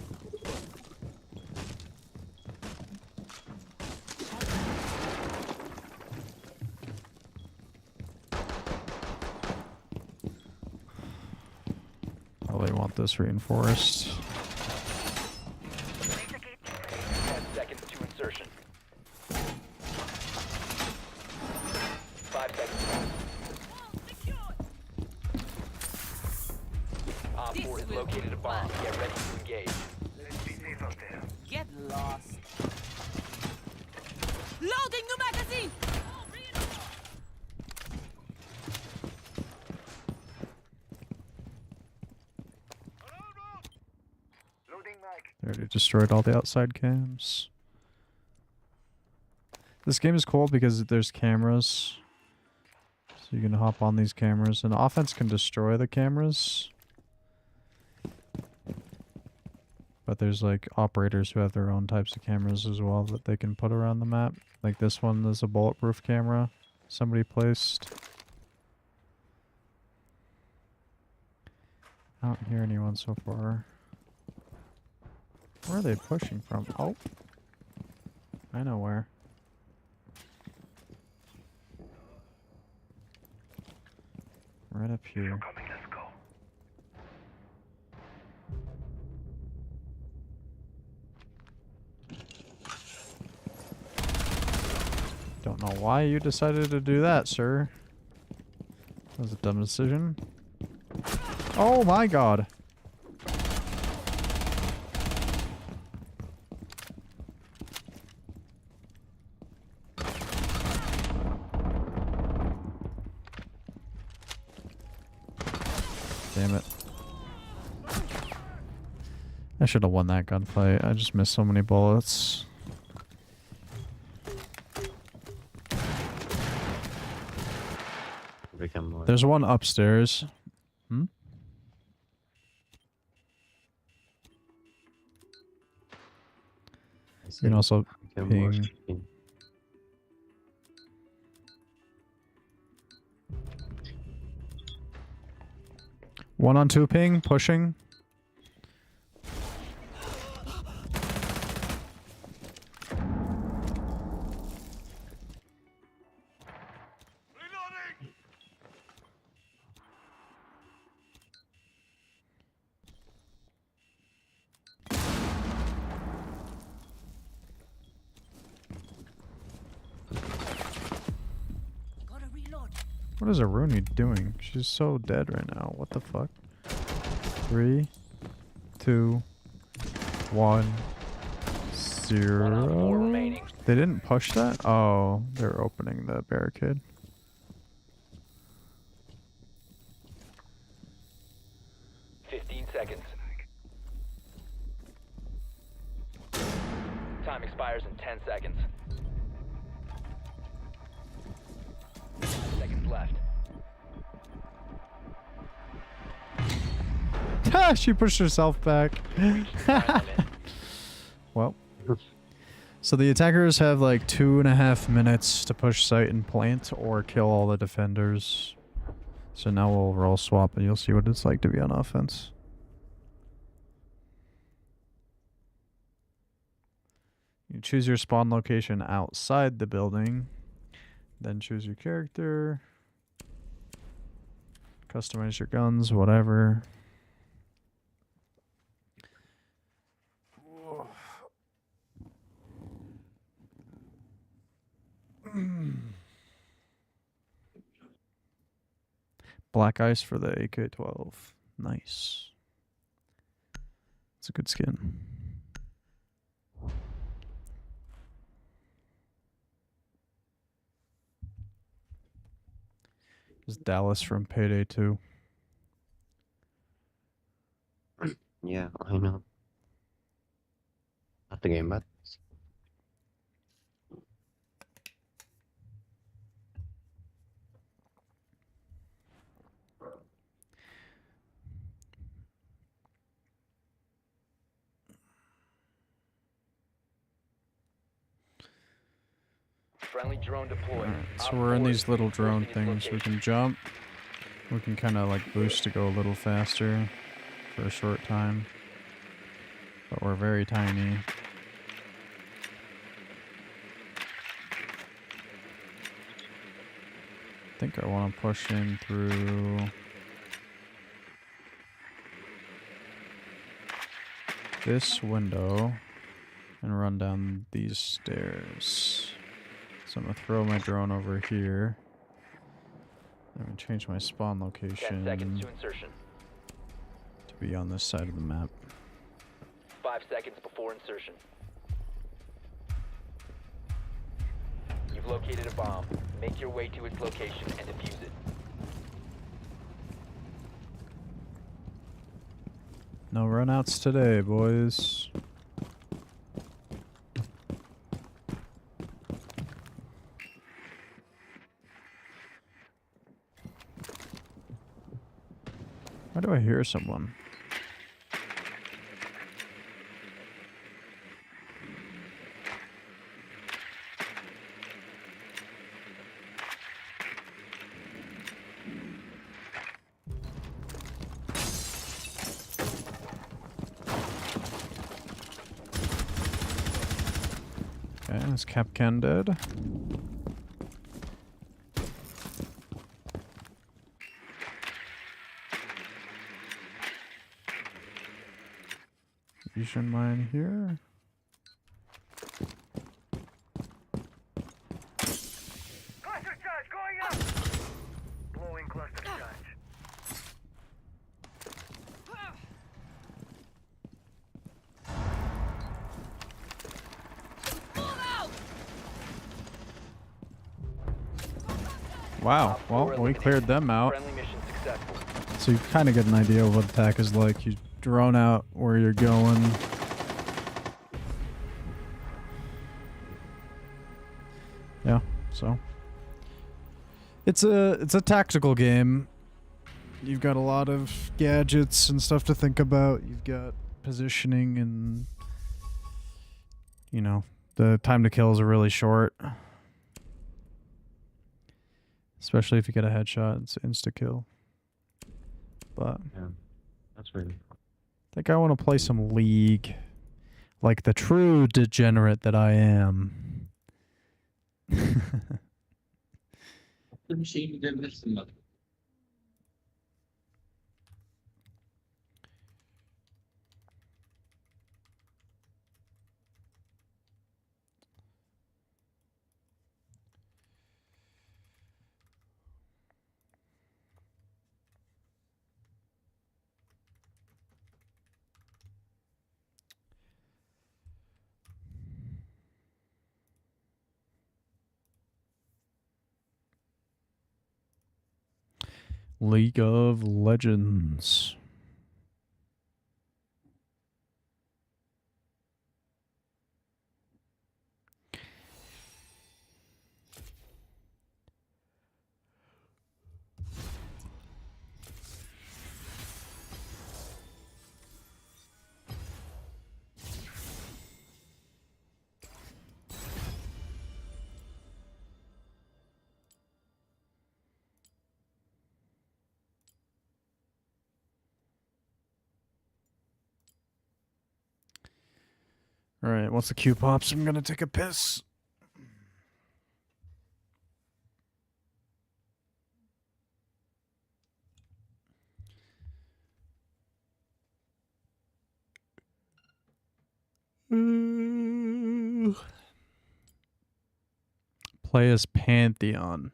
Probably want this reinforced. 10 seconds to insertion. 5 seconds left. Op 4 has located a bomb. Get ready to engage. Let's be safe out there. Get lost. Loading new magazine! Loading mag. They already destroyed all the outside cams. This game is cool because there's cameras. So you can hop on these cameras, and offense can destroy the cameras. But there's like operators who have their own types of cameras as well that they can put around the map. Like this one is a bulletproof camera somebody placed. I don't hear anyone so far. Where are they pushing from? Oh. I know where. Right up here. Coming, let's go. Don't know why you decided to do that, sir. That was a dumb decision. Oh my god. Damn it. I should have won that gunfight. I just missed so many bullets. Rick and Morty. There's one upstairs. Hmm? You can also can ping. watch it. 1-on-2 ping, pushing. What is Aruni doing? She's so dead right now. What the fuck? 3, 2, 1, 1 on 4 0. remaining. They didn't push that? Oh, they're opening the barricade. Seconds. Time expires in 10 seconds. 5 seconds left. Ha! She pushed herself back. Time limit. Well. So the attackers have like 2.5 minutes to push site and plant or kill all the defenders. So now we'll roll swap and you'll see what it's like to be on offense. You choose your spawn location outside the building. Then choose your character. Customize your guns, whatever. Black ice for the AK-12. Nice. It's a good skin. This is Dallas from Payday 2. Yeah, I know. Not the game, but Friendly drone deployed. So we're in these little drone things. We can jump. We can kind of like boost to go a little faster for a short time. But we're very tiny. I think I want to push in through this window and run down these stairs. So I'm going to throw my drone over here. I'm going to change my spawn 10 location seconds to insertion. to be on this side of the map. 5 seconds before insertion. You've located a bomb. Make your way to its location and defuse it. No runouts today, boys. Why do I hear someone? Okay, is Capcan dead? Fusion mine here. Cluster charge going up! Blowing cluster charge. Wow, well, we cleared them out. Friendly mission successful. So you kind of get an idea of what attack is like. You drone out where you're going. Yeah, so it's a tactical game. You've got a lot of gadgets and stuff to think about. You've got positioning and you know, the time to kills are really short. Especially if you get a headshot, it's insta kill. But Yeah, that's really. I think I want to play some League, like the true degenerate that I am. League of Legends. All right, once the queue pops, I'm gonna take a piss. Play as Pantheon.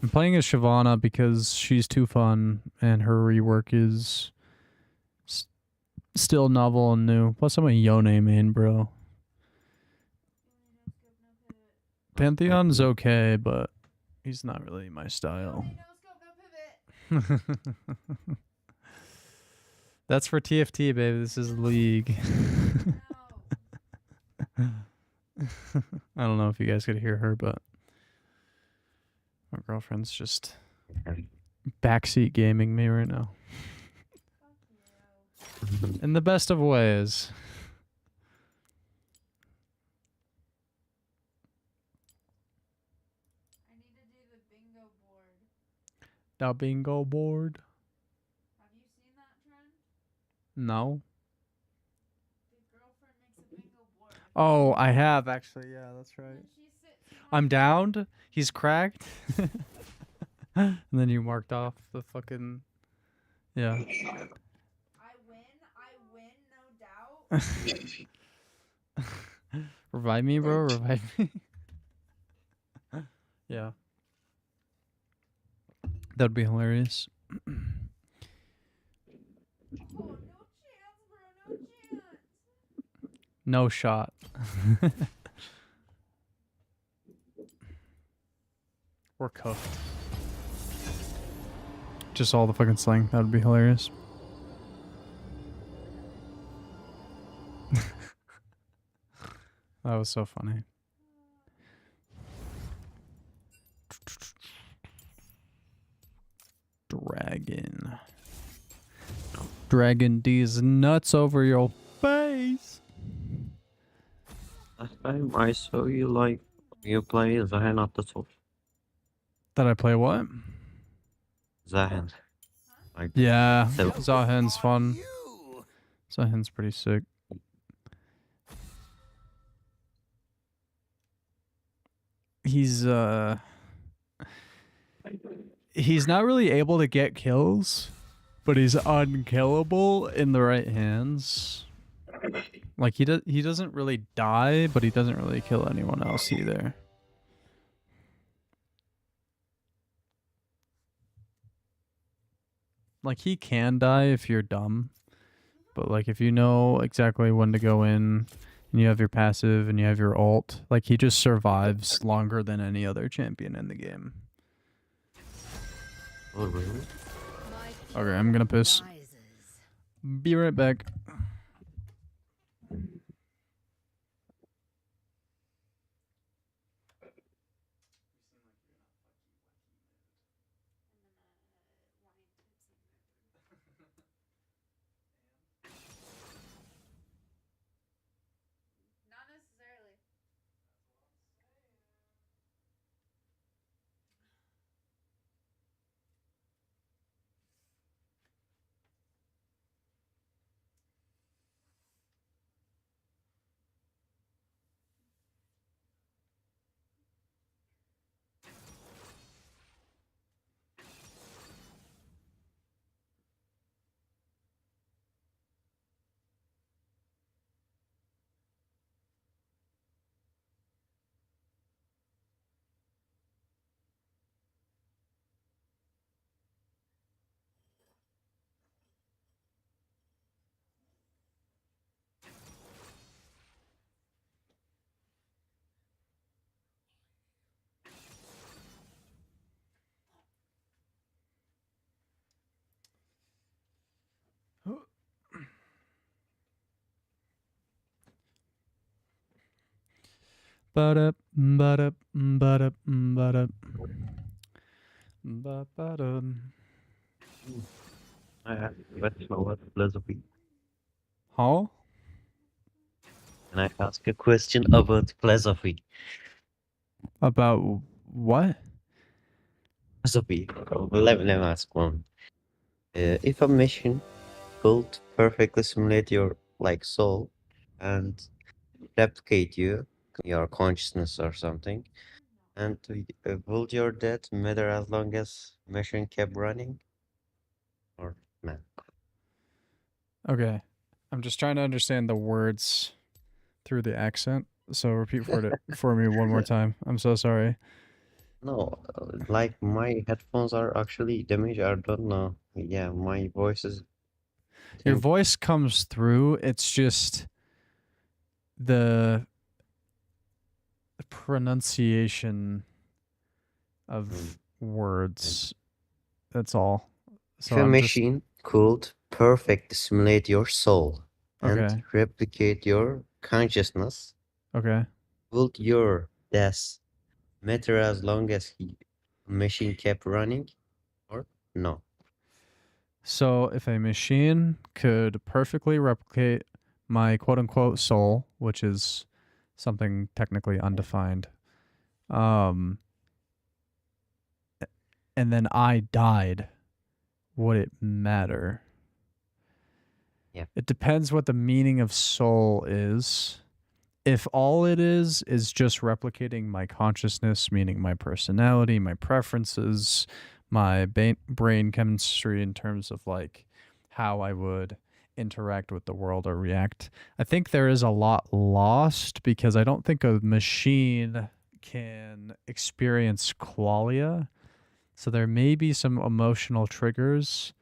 I'm playing as Shyvana because she's too fun and her rework is still novel and new. Plus, I'm a Yone main, bro. Pantheon's okay, but he's not really my style. No scope, no pivot. That's for TFT, baby. This is League. No. I don't know if you guys could hear her, but my girlfriend's just backseat gaming me right now. In the best of ways. I need to do the bingo board. The bingo board? Have you seen that trend? No. The girlfriend makes a bingo board. Oh, I have actually. Yeah, that's right. And she sits in I'm one downed. He's cracked. And then you marked off the fucking. Yeah. I win, no doubt. Revive me, bro. Revive me. Yeah. That'd be hilarious. Oh, no chance, bro, no chance. No shot. We're cooked. Just all the fucking slang. That would be hilarious. That was so funny. Dragon. Dragon D's nuts over your face. Last time I saw you like you play Zahen at the top. Did I play what? Zahen. Like Yeah, So- Zahen's fun. Zahen's pretty sick. He's not really able to get kills, but he's unkillable in the right hands. Like he doesn't really die, but he doesn't really kill anyone else either. Like he can die if you're dumb, but like if you know exactly when to go in and you have your passive and you have your ult, like he just survives longer than any other champion in the game. Oh really? Okay, I'm gonna piss. Be right back. Not necessarily. Ba-da, ba-da, ba-da, ba-da. Ba-ba-da. What's my philosophy? How? Can I ask a question about philosophy? About what? Philosophy. Let me ask one. If a machine could perfectly simulate your like soul and replicate your consciousness or something, and will your death matter as long as machine kept running? Or no? Okay. I'm just trying to understand the words through the accent. So repeat for me one more time. I'm so sorry. No, like my headphones are actually damaged. I don't know. Yeah, my voice is. Your think- voice comes through. It's just the pronunciation of words. That's all. If So a I'm just machine could perfectly simulate your soul and okay. replicate your consciousness, Okay. would your death matter as long as machine kept running, or no? So if a machine could perfectly replicate my quote unquote soul, which is something technically undefined, um, and then I died, would it matter? Yeah. It depends what the meaning of soul is. If all it is just replicating my consciousness, meaning my personality, my preferences, my brain chemistry in terms of like how I would interact with the world or react, I think there is a lot lost because I don't think a machine can experience qualia. So there may be some emotional triggers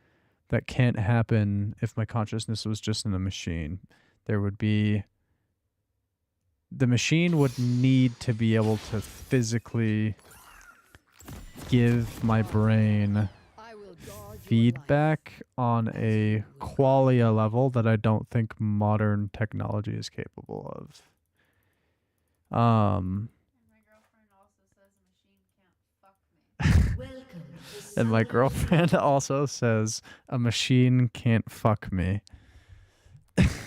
that can't happen if my consciousness was just in a machine. There would be the machine would need to be able to physically give my brain feedback on a qualia level that I don't think modern technology is capable of. And my girlfriend also says a machine can't fuck me.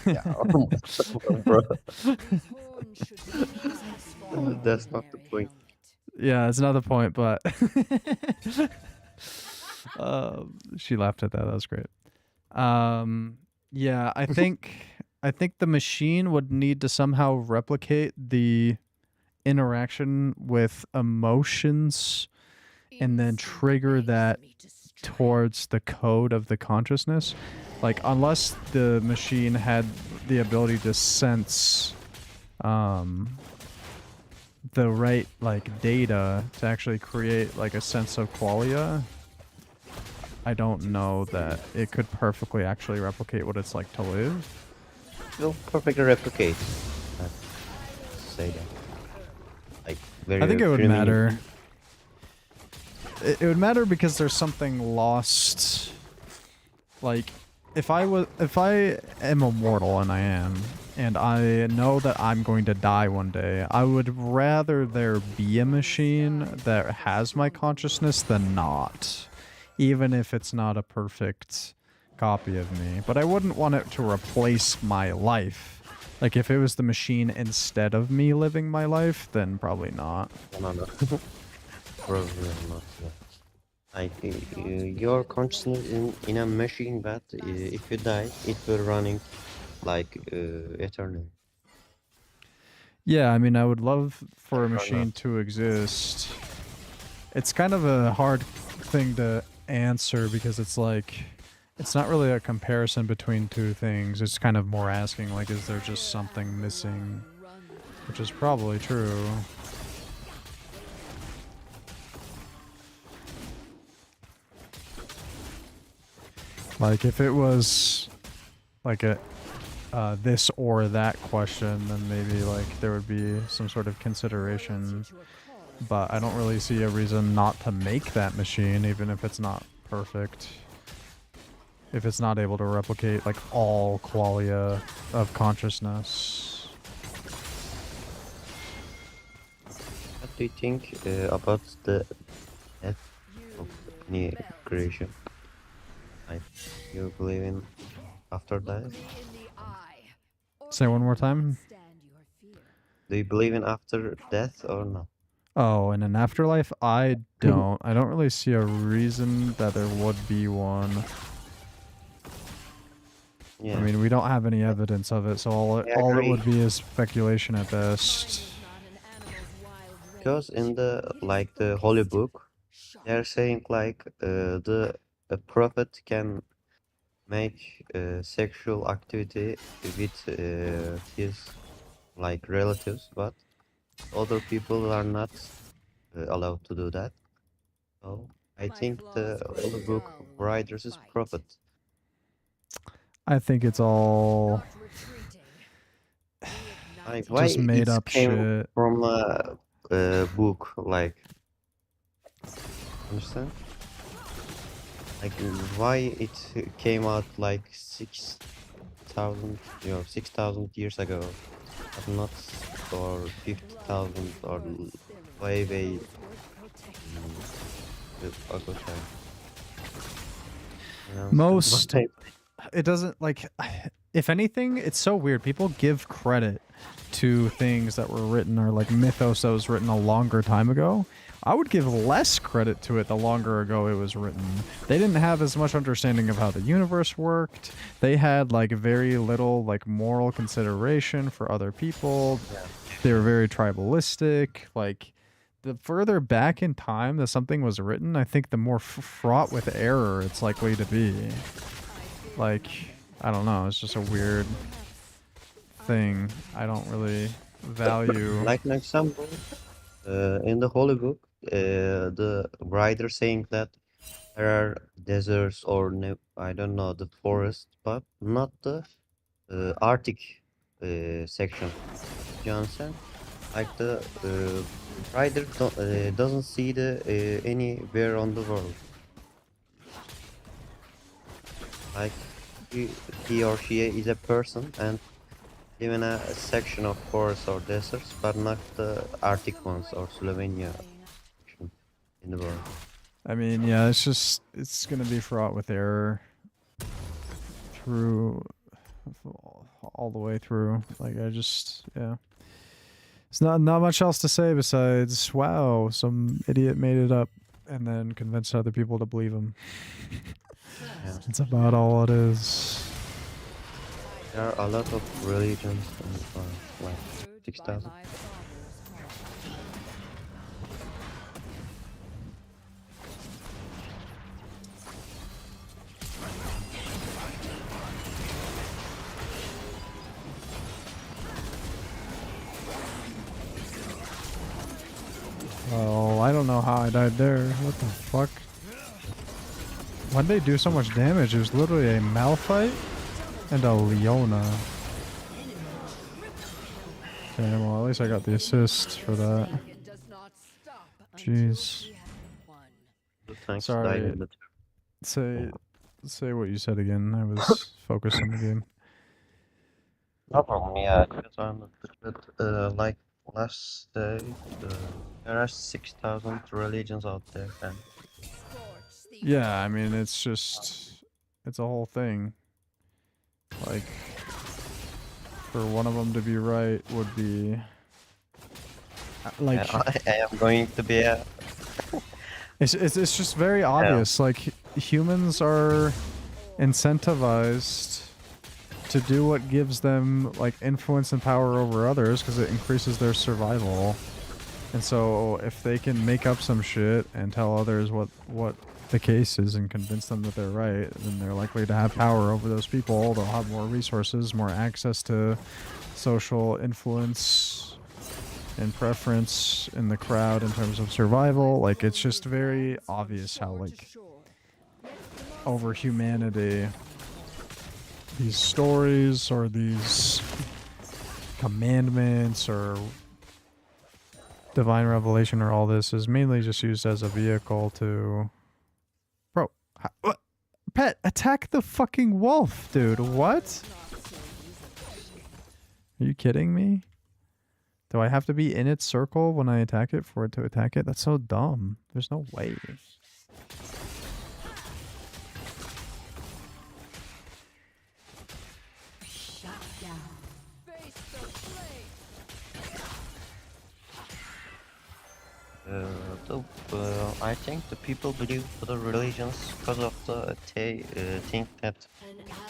Bro, that's not the point. Yeah, it's another point, but she laughed at that. That was great. Yeah, I think the machine would need to somehow replicate the interaction with emotions and then trigger that towards the code of the consciousness. Like, unless the machine had the ability to sense the right like data to actually create like a sense of qualia, I don't know that it could perfectly actually replicate what it's like to live. Will perfectly replicate. Let's say that. Like very. I think it would primitive. matter. It would matter because there's something lost. Like, if I am immortal, and I am, and I know that I'm going to die one day, I would rather there be a machine that has my consciousness than not, even if it's not a perfect copy of me. But I wouldn't want it to replace my life. Like, if it was the machine instead of me living my life, then probably not. No. Probably not. Yeah. Like your consciousness in a machine, but if you die, it will running like eternally. Yeah, I mean, I would love for a machine to exist. It's kind of a hard thing to answer because it's like, it's not really a comparison between two things. It's kind of more asking, like, is there just something missing? Which is probably true. Like, if it was like a this or that question, then maybe like there would be some sort of consideration. But I don't really see a reason not to make that machine, even if it's not perfect. If it's not able to replicate like all qualia of consciousness. do you think about the death of any creation? Like, you believe in after death? Say one more time. Do you believe in after death or not? Oh, in an afterlife? I don't. I don't really see a reason that there would be one. Yeah. I mean, we don't have any evidence of it, so all it agree. would be is speculation at best. Because in the like the holy book, they're saying like the a prophet can make sexual activity with his like relatives, but other people are not allowed to do that. So I think the holy book writers is prophet. I think it's all Like why just made it up came shit. from a book, like understand? Like why it came out like 6,000, 6,000 years ago, but not or 50,000 or way ago time. You know, Most but it doesn't like if anything, it's so weird. People give credit to things that were written or like mythos that was written a longer time ago. I would give less credit to it the longer ago it was written. They didn't have as much understanding of how the universe worked. They had like very little like moral consideration for other people. They were very tribalistic. Like the further back in time that something was written, I think the more fraught with error it's likely to be. Like, I don't know, it's just a weird thing. I don't really value. like an example, in the Holy Book, the writer saying that there are deserts or I don't know the forest, but not the Arctic section. You understand? Like the writer doesn't see the anywhere on the world. Like he or she is a person and live in a section of forests or deserts, but not the Arctic ones or Slovenia section in the world. I mean, yeah, it's gonna be fraught with error through all the way through. Like yeah. It's not much else to say besides, wow, some idiot made it up and then convinced other people to believe him. Yeah. It's about all it is. There are a lot of religions in the world, like 6,000. Oh, I don't know how I died there. What the fuck? Why'd they do so much damage? It was literally a Malphite and a Leona. Okay, well, at least I got the assist for that. Jeez. Thanks, Sorry. died in the Say what you said again. I was focused on the game. No problem, yeah, because I'm a bit, like last day, there are 6,000 religions out there, and Yeah, I mean, it's a whole thing. Like, for one of them to be right would be like I am going to be a it's just very obvious. Like humans are incentivized to do what gives them like influence and power over others because it increases their survival. And so if they can make up some shit and tell others what the case is and convince them that they're right, then they're likely to have power over those people. They'll have more resources, more access to social influence and preference in the crowd in terms of survival. Like, it's just very obvious how, like, over humanity these stories or these commandments or divine revelation or all this is mainly just used as a vehicle to... Bro, what? Pet, attack the fucking wolf, dude. What? Are you kidding me? Do I have to be in its circle when I attack it for it to attack it? That's so dumb. There's no way. I think the people believe for the religions because of they think that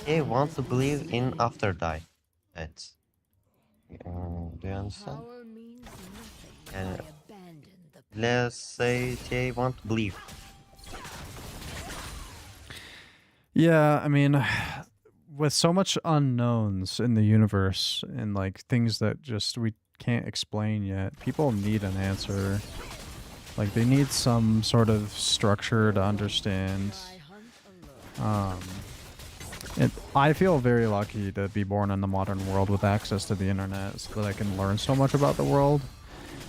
they want to believe in after die. That do you understand? And let's say they want to believe. Yeah, I mean, with so much unknowns in the universe and like things that just we can't explain yet, people need an answer. Like they need some sort of structure to understand. I feel very lucky to be born in the modern world with access to the internet so that I can learn so much about the world.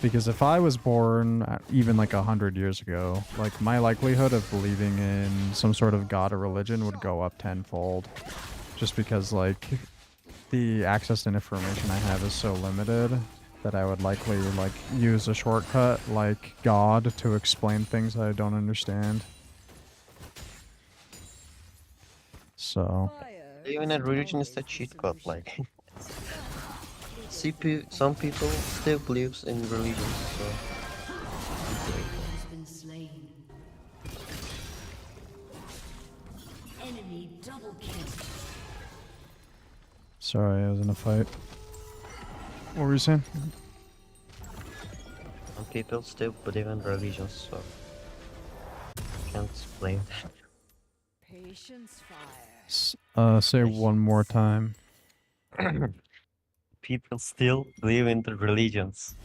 Because if I was born even like 100 years ago, like my likelihood of believing in some sort of god or religion would go up tenfold. Just because like the access to information I have is so limited that I would likely like use a shortcut like God to explain things that I don't understand. So Even a religion is a cheat code, like. Some people still believes in religion, so. sorry, I was in a fight. What were you saying? Some people still believe in religion, so. Can't explain that. Say one more time. People still believe in the religions.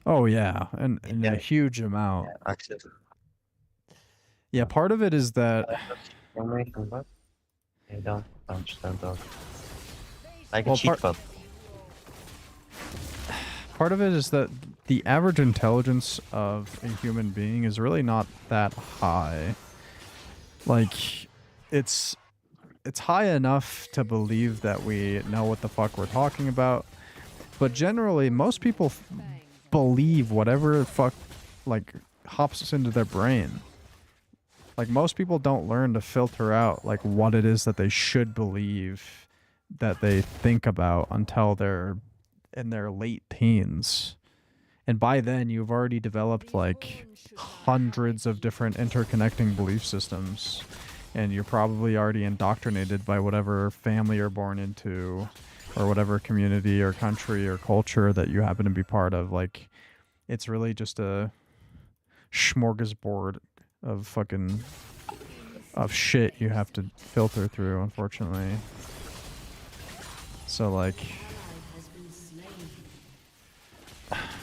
Oh yeah, and Yeah. a huge amount. Actually. Yeah, part of it is that What? I don't understand that. Like Well, a cheat code. part of it is that the average intelligence of a human being is really not that high. Like it's high enough to believe that we know what the fuck we're talking about, but generally most people believe whatever the fuck like hops into their brain. Like most people don't learn to filter out like what it is that they should believe that they think about until they're in their late teens. And by then you've already developed like hundreds of different interconnecting belief systems. And you're probably already indoctrinated by whatever family you're born into or whatever community or country or culture that you happen to be part of. Like, it's really just a smorgasbord of fucking of shit you have to filter through, unfortunately. So, like,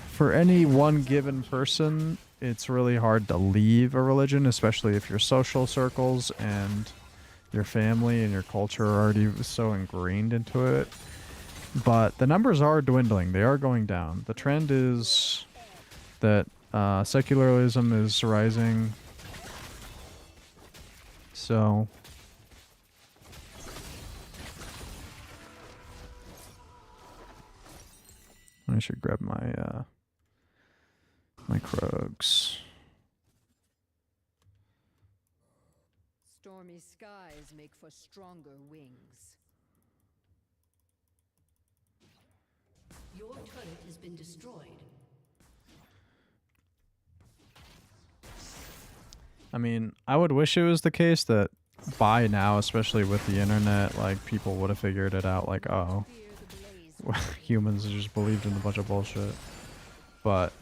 for any one given person, it's really hard to leave a religion, especially if your social circles and your family and your culture are already so ingrained into it. But the numbers are dwindling. They are going down. The trend is that secularism is rising. So I should grab my my Krogs. Stormy skies make for stronger wings. Your turret has been destroyed. I mean, I would wish it was the case that by now, especially with the internet, like people would have figured it out like, oh, humans just believed in a bunch of bullshit. But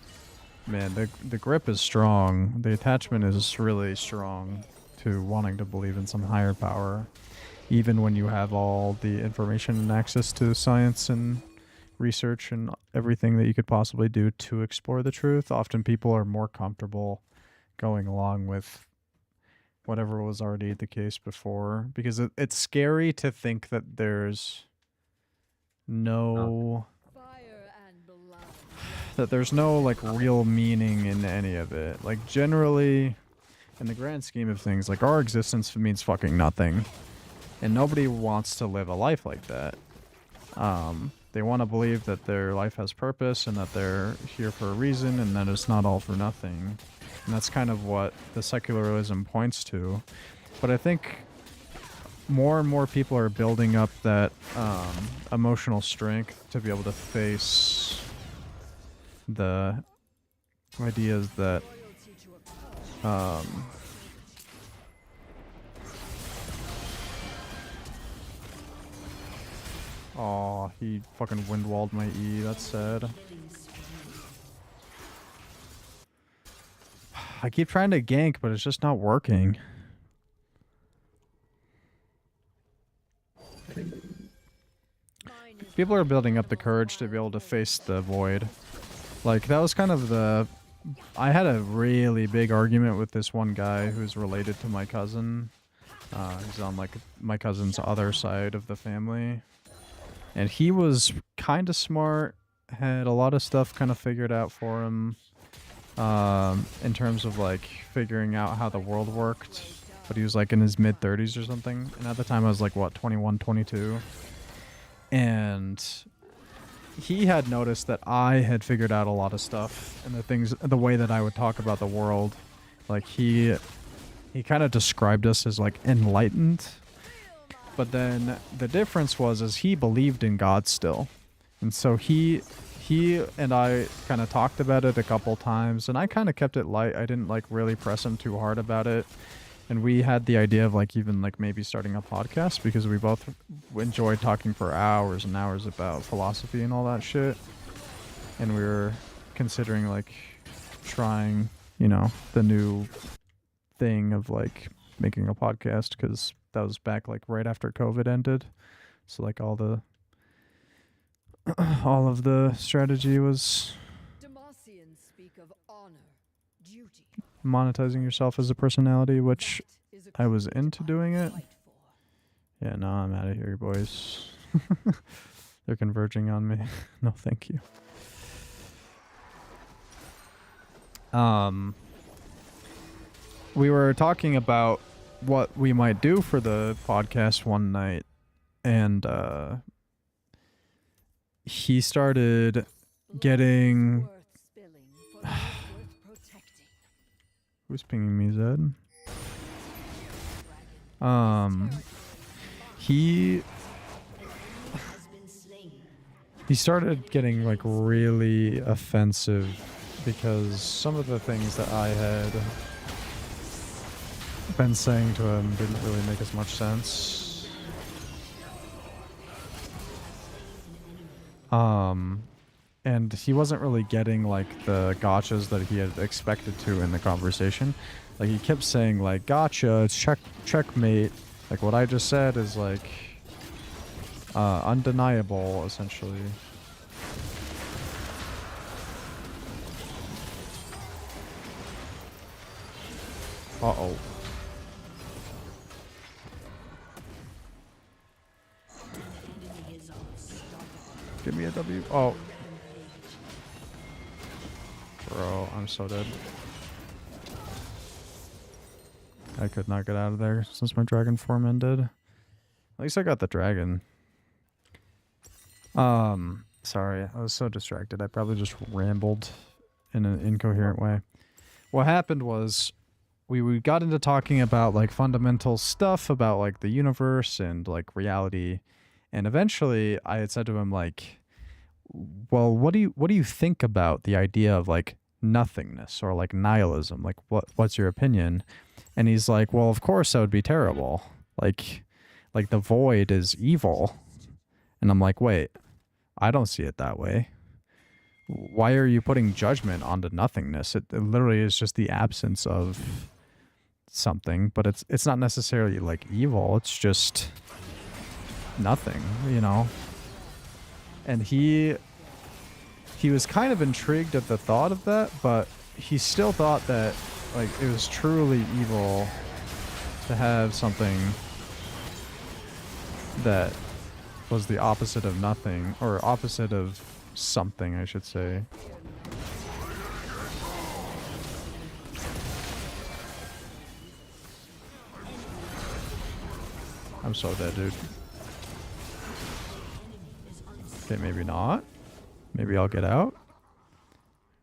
man, the grip is strong. The attachment is really strong to wanting to believe in some higher power, even when you have all the information and access to science and research and everything that you could possibly do to explore the truth. Often people are more comfortable going along with whatever was already the case before, because it's scary to think that there's no like real meaning in any of it. Like generally in the grand scheme of things, like our existence means fucking nothing, and nobody wants to live a life like that. they want to believe that their life has purpose and that they're here for a reason and that it's not all for nothing. And that's kind of what the secularism points to. But I think more and more people are building up that emotional strength to be able to face the ideas that oh, he fucking windwalled my E, that's sad. I keep trying to gank, but it's just not working. People are building up the courage to be able to face the void. Like, that was kind of the... I had a really big argument with this one guy who's related to my cousin. He's on, like, my cousin's other side of the family. And he was kind of smart, had a lot of stuff kind of figured out for him. In terms of, like, figuring out how the world worked. But he was, like, in his mid-30s or something. And at the time I was, like, what, 21, 22? And he had noticed that I had figured out a lot of stuff and the way that I would talk about the world. Like, he kind of described us as, like, enlightened. But then the difference was is he believed in God still. And so he and I kind of talked about it a couple times, and I kind of kept it light. I didn't, like, really press him too hard about it. And we had the idea of, like, even, like, maybe starting a podcast because we both enjoyed talking for hours and hours about philosophy and all that shit. And we were considering, like, trying, you know, the new thing of, like, making a podcast because that was back, like, right after COVID ended. So, like, all of the strategy was Demacians speak of honor, duty. monetizing yourself as a personality, which I was into doing it. Yeah, no, I'm out of here, boys. They're converging on me. No, thank you. We were talking about what we might do for the podcast one night, and he started getting... Who's pinging me, Zed? He started getting, like, really offensive because some of the things that I had been saying to him didn't really make as much sense. And he wasn't really getting, like, the gotchas that he had expected to in the conversation. Like, he kept saying, like, gotcha, it's checkmate. Like, what I just said is, like, undeniable, essentially. Uh-oh. Give me a W. Oh. Bro, I'm so dead. I could not get out of there since my dragon form ended. At least I got the dragon. Sorry, I was so distracted. I probably just rambled in an incoherent way. What happened was we got into talking about, like, fundamental stuff about, like, the universe and, like, reality. And eventually I had said to him, like, well, what do you think about the idea of, like, nothingness or, like, nihilism? Like, what's your opinion? And he's like, well, of course that would be terrible. Like the void is evil. And I'm like, wait, I don't see it that way. Why are you putting judgment onto nothingness? It literally is just the absence of something, but it's not necessarily, like, evil. It's just nothing, you know? And he was kind of intrigued at the thought of that, but he still thought that, like, it was truly evil to have something that was the opposite of nothing, or opposite of something, I should say. I'm so dead, dude. Okay, maybe not. Maybe I'll get out.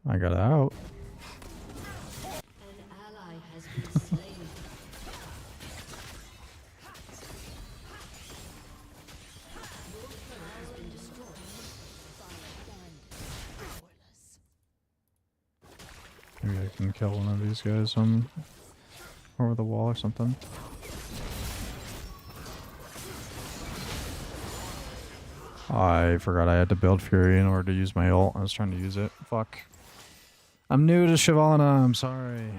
I got out. An ally has been slain. Your turret has been destroyed. Maybe I can kill one of these guys over the wall or something. I forgot I had to build Fury in order to use my ult. I was trying to use it. Fuck. I'm new to Shyvana. I'm sorry.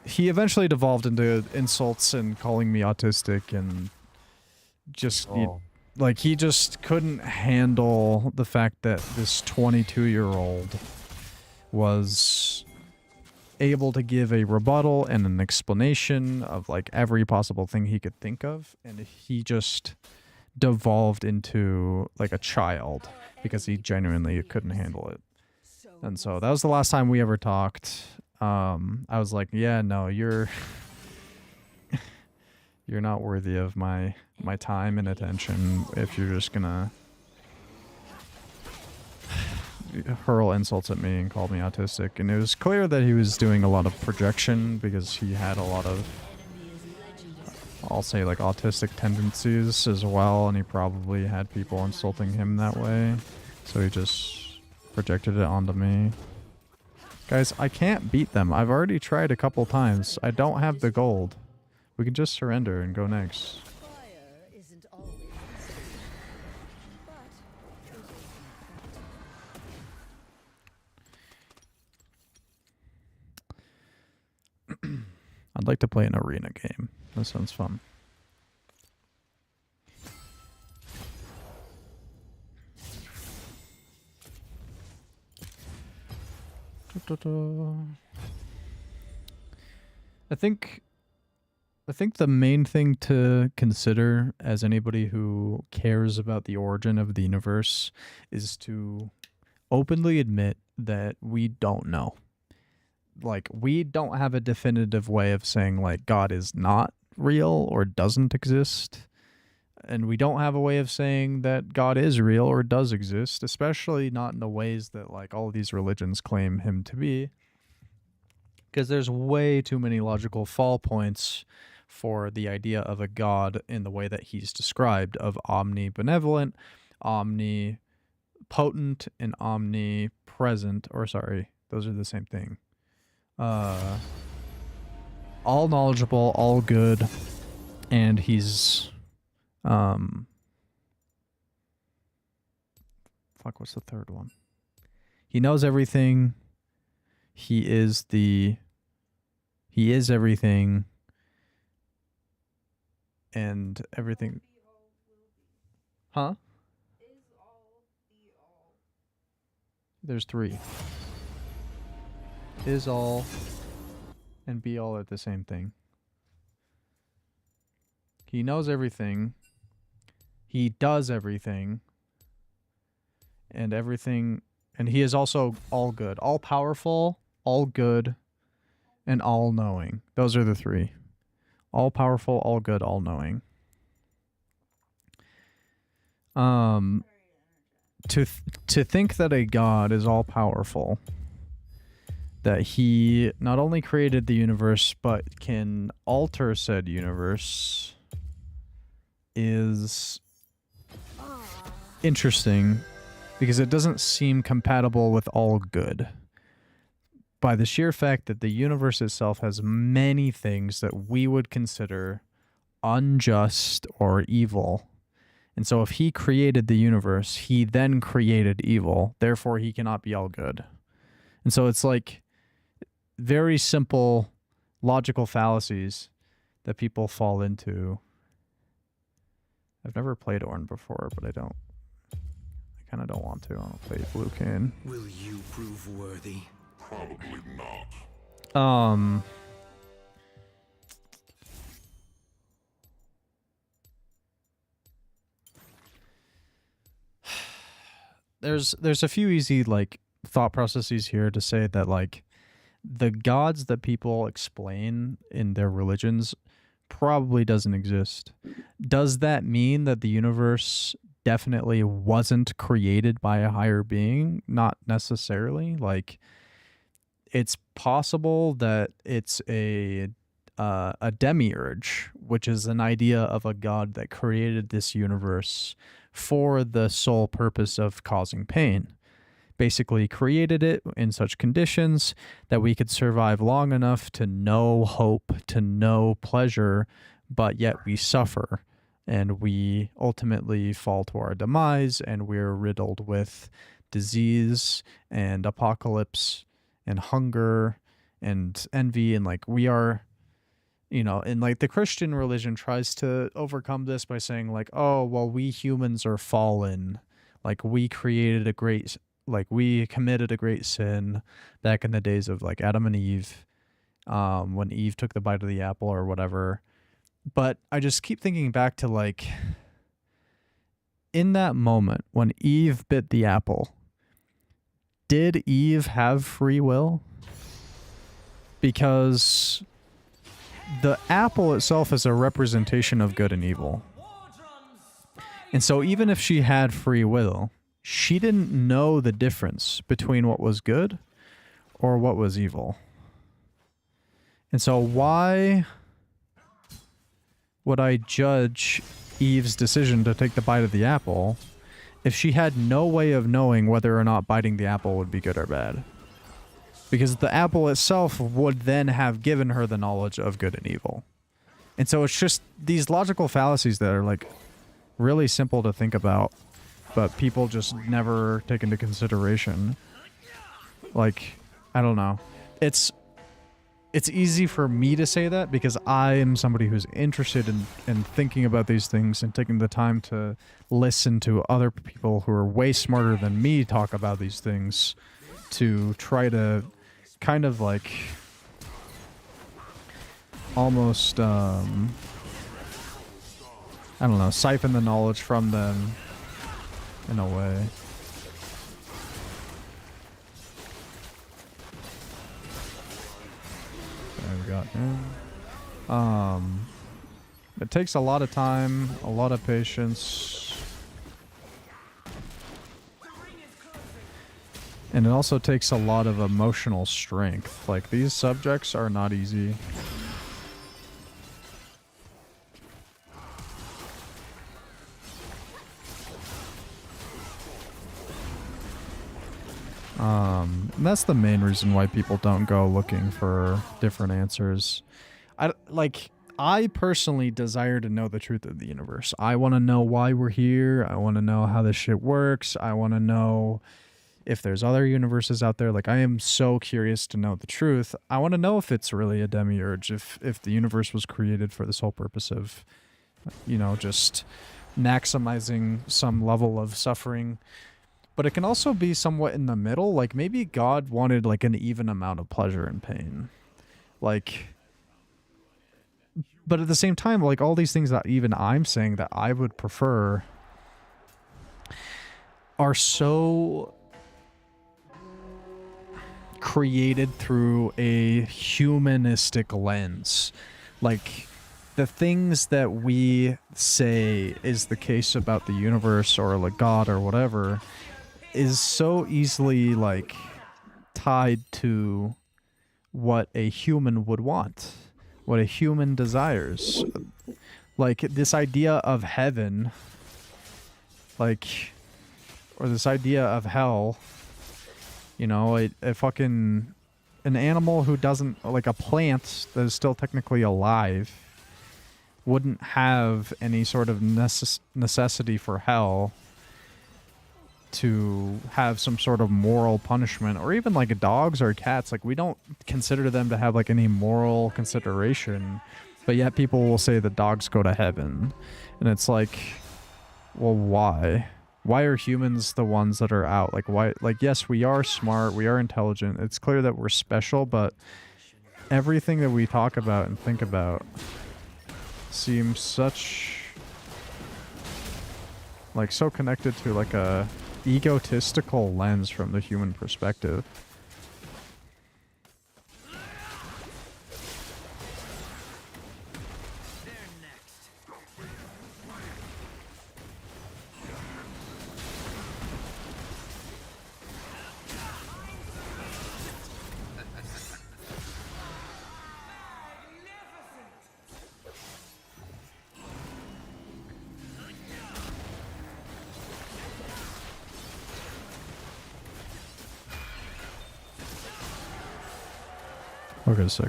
He eventually devolved into insults and calling me autistic and just like he just couldn't handle the fact that this 22-year-old was able to give a rebuttal and an explanation of like every possible thing he could think of, and he just devolved into like a child because he genuinely couldn't handle it. And so that was the last time we ever talked. I was like, yeah, no, you're not worthy of my time and attention if you're just gonna hurl insults at me and call me autistic. And it was clear that he was doing a lot of projection because he had a lot of, I'll say, like autistic tendencies as well, and he probably had people insulting him that way, so he just projected it onto me. Guys, I can't beat them. I've already tried a couple times. I don't have the gold. We can just surrender and go next. Fire isn't always easy, but I'd like to play an arena game. That sounds fun. I think the main thing to consider as anybody who cares about the origin of the universe is to openly admit that we don't know. Like, we don't have a definitive way of saying, like, God is not real or doesn't exist. And we don't have a way of saying that God is real or does exist, especially not in the ways that, like, all of these religions claim him to be. Because there's way too many logical fall points for the idea of a God in the way that he's described, of omnibenevolent, omnipotent, and omnipresent. Or, sorry, those are the same thing. All knowledgeable, all good, and he's fuck, what's the third one? He knows everything. He is everything, and everything. Huh? There's three. Is all and be all are the same thing. He knows everything. He does everything. And everything. And he is also all good. All powerful, all good, and all knowing. Those are the three. All powerful, all good, all knowing. To think that a God is all powerful, that he not only created the universe but can alter said universe, is interesting because it doesn't seem compatible with all good. By the sheer fact that the universe itself has many things that we would consider unjust or evil. And so if he created the universe, he then created evil. Therefore, he cannot be all good. And so it's like very simple logical fallacies that people fall into. I've never played Ornn before, but I kind of don't want to. I'll play Blue Kayn. Will you prove worthy? Probably not. There's a few easy like thought processes here to say that like the gods that people explain in their religions probably doesn't exist. Does that mean that the universe definitely wasn't created by a higher being? Not necessarily. Like, it's possible that it's a demiurge, which is an idea of a god that created this universe for the sole purpose of causing pain. Basically created it in such conditions that we could survive long enough to know hope, to know pleasure, but yet we suffer and we ultimately fall to our demise, and we're riddled with disease and apocalypse and hunger and envy. And like, we are, you know, and like the Christian religion tries to overcome this by saying like, oh, well, we humans are fallen. Like, we created a great, like, we committed a great sin back in the days of like Adam and Eve, when Eve took the bite of the apple or whatever. But I just keep thinking back to like, in that moment when Eve bit the apple, did Eve have free will? Because the apple itself is a representation of good and evil. And so even if she had free will, she didn't know the difference between what was good or what was evil. And so why would I judge Eve's decision to take the bite of the apple if she had no way of knowing whether or not biting the apple would be good or bad? Because the apple itself would then have given her the knowledge of good and evil. And so it's just these logical fallacies that are like really simple to think about, but people just never take into consideration. Like, I don't know. It's easy for me to say that because I am somebody who's interested in thinking about these things and taking the time to listen to other people who are way smarter than me talk about these things, to try to kind of like almost I don't know, siphon the knowledge from them in a way. There we got him. It takes a lot of time, a lot of patience. And it also takes a lot of emotional strength. Like, these subjects are not easy. And that's the main reason why people don't go looking for different answers. I personally desire to know the truth of the universe. I want to know why we're here. I want to know how this shit works. I want to know if there's other universes out there. Like, I am so curious to know the truth. I want to know if it's really a demiurge, if the universe was created for the sole purpose of, you know, just maximizing some level of suffering. But it can also be somewhat in the middle. Like, maybe God wanted like an even amount of pleasure and pain. Like, but at the same time, like, all these things that even I'm saying that I would prefer are so created through a humanistic lens. Like, the things that we say is the case about the universe or like God or whatever is so easily like tied to what a human would want, what a human desires. Like, this idea of heaven, like, or this idea of hell, you know, a fucking, an animal who doesn't, like a plant that is still technically alive, wouldn't have any sort of necessity for hell to have some sort of moral punishment. Or even like dogs or cats, like, we don't consider them to have like any moral consideration, but yet people will say that dogs go to heaven. And it's like, well, why are humans the ones that are out? Like, why? Like, yes, we are smart, we are intelligent, it's clear that we're special, but everything that we talk about and think about seems such like so connected to like a egotistical lens from the human perspective. Okay, sick.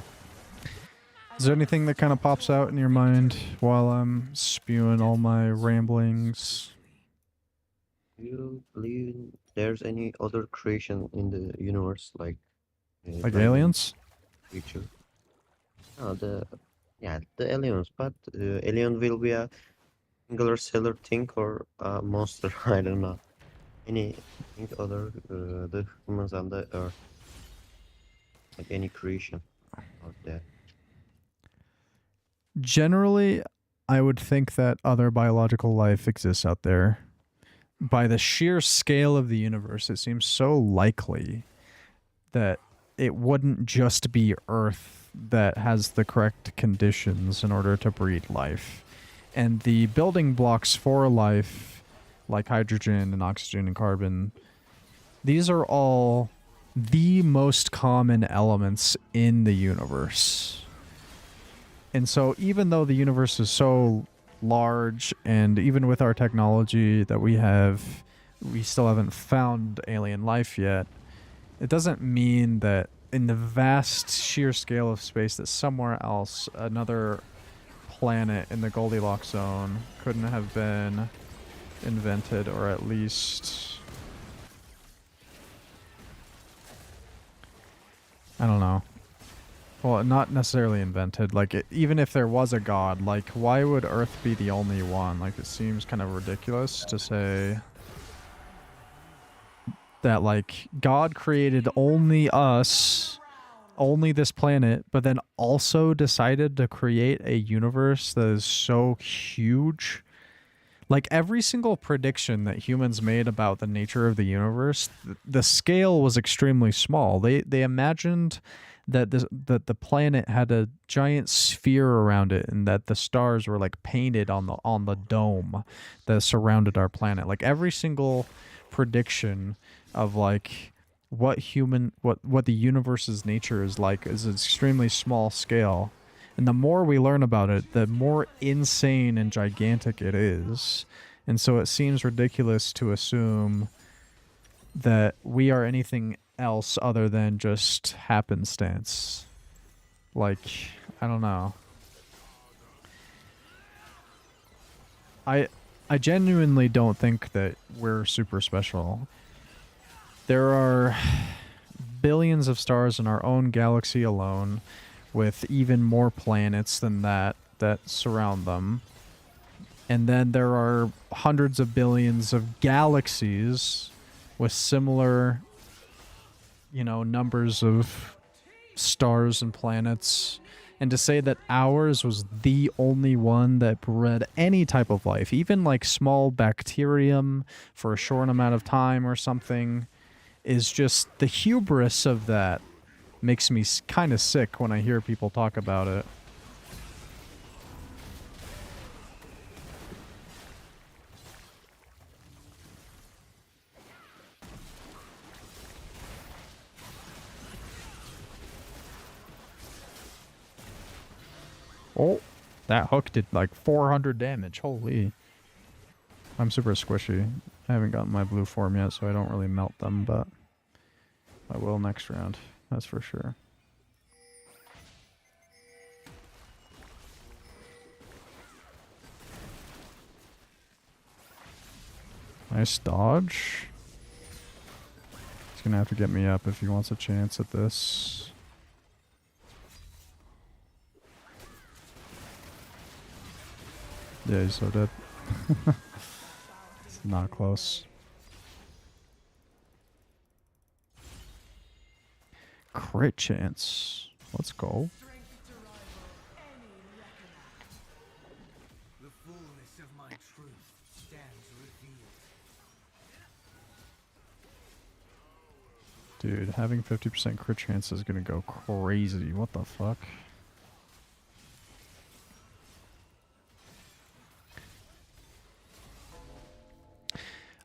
Is there anything that kind of pops out in your mind while I'm spewing all my ramblings? Do you believe there's any other creation in the universe like Like random aliens? creature? No, the aliens, but alien will be a singular cellular thing or a monster. I don't know. Anything other the humans and the earth, like any creation out there. Generally, I would think that other biological life exists out there. By the sheer scale of the universe, it seems so likely that it wouldn't just be Earth that has the correct conditions in order to breed life. And the building blocks for life, like hydrogen and oxygen and carbon, these are all the most common elements in the universe. And so even though the universe is so large, and even with our technology that we have, we still haven't found alien life yet, it doesn't mean that in the vast sheer scale of space that somewhere else, another planet in the Goldilocks zone couldn't have been invented, or at least, I don't know. Well, not necessarily invented. Like, even if there was a god, like, why would Earth be the only one? Like, it seems kind of ridiculous to say that, like, God created only us, only this planet, but then also decided to create a universe that is so huge. Like, every single prediction that humans made about the nature of the universe, the scale was extremely small. They imagined that the planet had a giant sphere around it, and that the stars were like painted on the dome that surrounded our planet. Like, every single prediction of like what the universe's nature is like is an extremely small scale. And the more we learn about it, the more insane and gigantic it is. And so it seems ridiculous to assume that we are anything else other than just happenstance. Like, I don't know. I genuinely don't think that we're super special. There are billions of stars in our own galaxy alone, with even more planets than that surround them. And then there are hundreds of billions of galaxies with similar, numbers of stars and planets. And to say that ours was the only one that bred any type of life, even like small bacterium for a short amount of time or something, is just the hubris of that. Makes me kind of sick when I hear people talk about it. Oh, that hook did like 400 damage. Holy. I'm super squishy. I haven't gotten my blue form yet, so I don't really melt them, but I will next round. That's for sure. Nice dodge. He's gonna have to get me up if he wants a chance at this. Yeah, he's so dead. It's not close. Crit chance. Let's go. The fullness of my truth stands revealed. Dude, having 50% crit chance is gonna go crazy. What the fuck?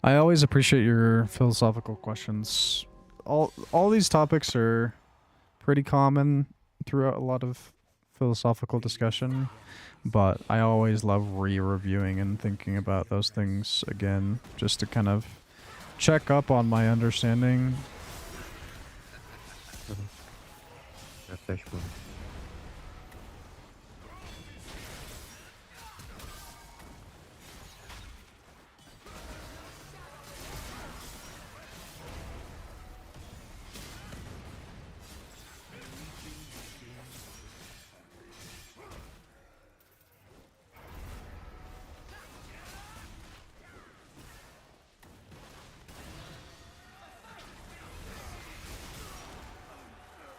I always appreciate your philosophical questions. All these topics are pretty common throughout a lot of philosophical discussion, but I always love re-reviewing and thinking about those things again, just to kind of check up on my understanding. Refreshment.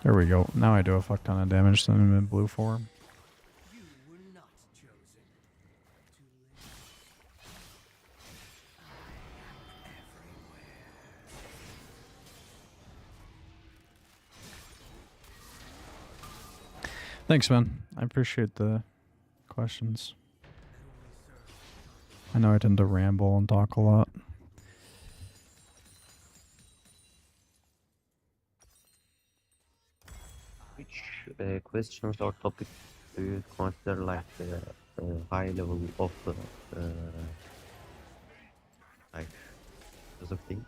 There we go. Now I do a fuck ton of damage to them in blue form. Thanks, man. I appreciate the questions. I know I tend to ramble and talk a lot. Which questions or topics do you consider like the high level of like philosophy?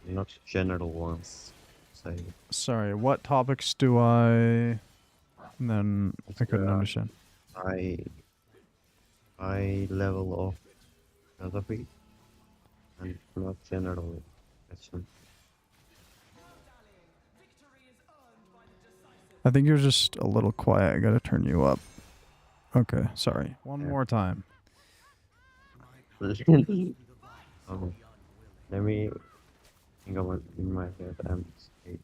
Not general ones. Say Sorry, what topics do I... And then I couldn't understand. high level of philosophy and not general questions. I think you're just a little quiet. I gotta turn you up. Okay, sorry. One more time. Let me think about in my head and say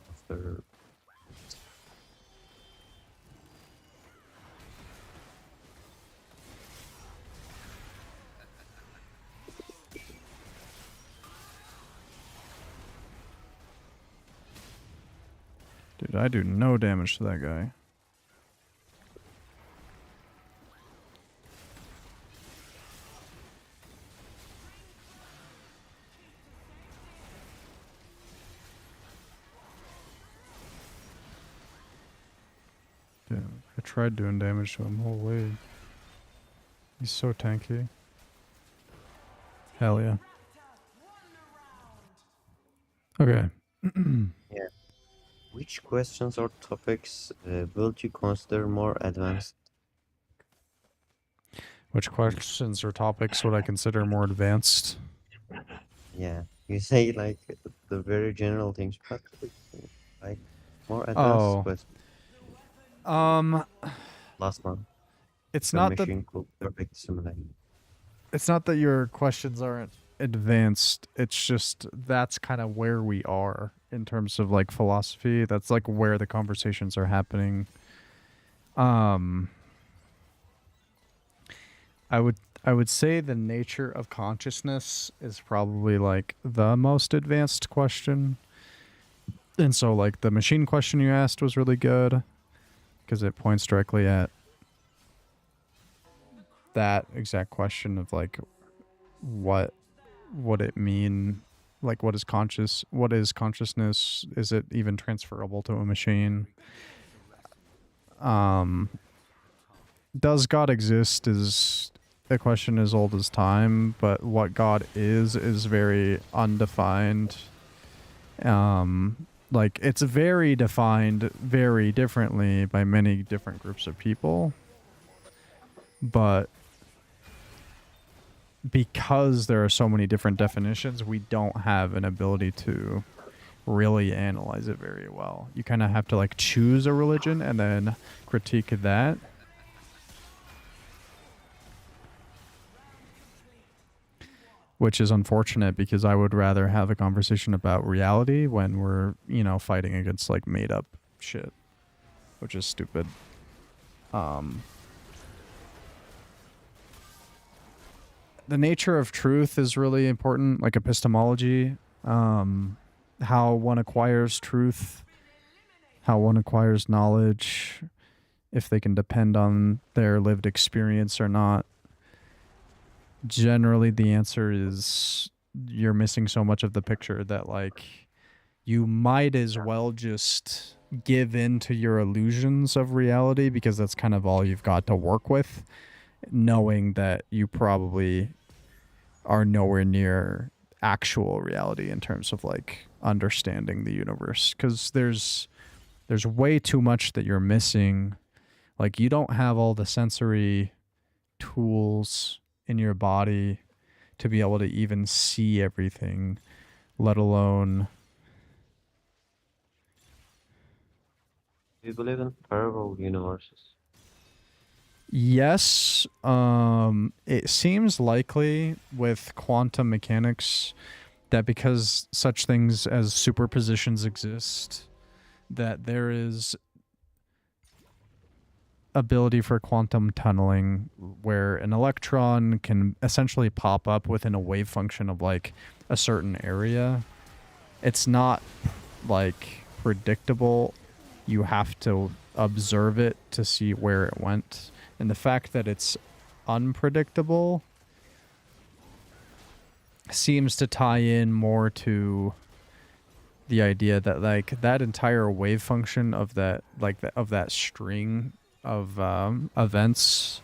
after. Dude, I do no damage to that guy. Yeah, I tried doing damage to him. Holy. He's so tanky. Hell yeah. Okay. Yeah. Which questions or topics would you consider more advanced? Which questions or topics would I consider more advanced? Yeah, you say like the very general things, but like more advanced Oh. questions. Last one. It's The not that machine could perfect simulate. it's not that your questions aren't advanced. It's just that's kind of where we are in terms of like philosophy. That's like where the conversations are happening. I would say the nature of consciousness is probably like the most advanced question. And so like the machine question you asked was really good because it points directly at that exact question of like what would it mean, like what is consciousness, is it even transferable to a machine? Does God exist is a question as old as time, but what God is very undefined. Like it's very defined very differently by many different groups of people, but because there are so many different definitions, we don't have an ability to really analyze it very well. You kind of have to like choose a religion and then critique that. Which is unfortunate because I would rather have a conversation about reality when we're, you know, fighting against like made up shit, which is stupid. The nature of truth is really important, like epistemology, how one acquires truth, how one acquires knowledge, if they can depend on their lived experience or not. Generally, the answer is you're missing so much of the picture that, like, you might as well just give in to your illusions of reality because that's kind of all you've got to work with, knowing that you probably are nowhere near actual reality in terms of, like, understanding the universe, because there's way too much that you're missing. Like, you don't have all the sensory tools in your body to be able to even see everything, let alone... Do you believe in parallel universes? Yes, it seems likely with quantum mechanics that because such things as superpositions exist, that there is ability for quantum tunneling where an electron can essentially pop up within a wave function of like a certain area. It's not like predictable. You have to observe it to see where it went. And the fact that it's unpredictable seems to tie in more to the idea that like that entire wave function of that of that string of events,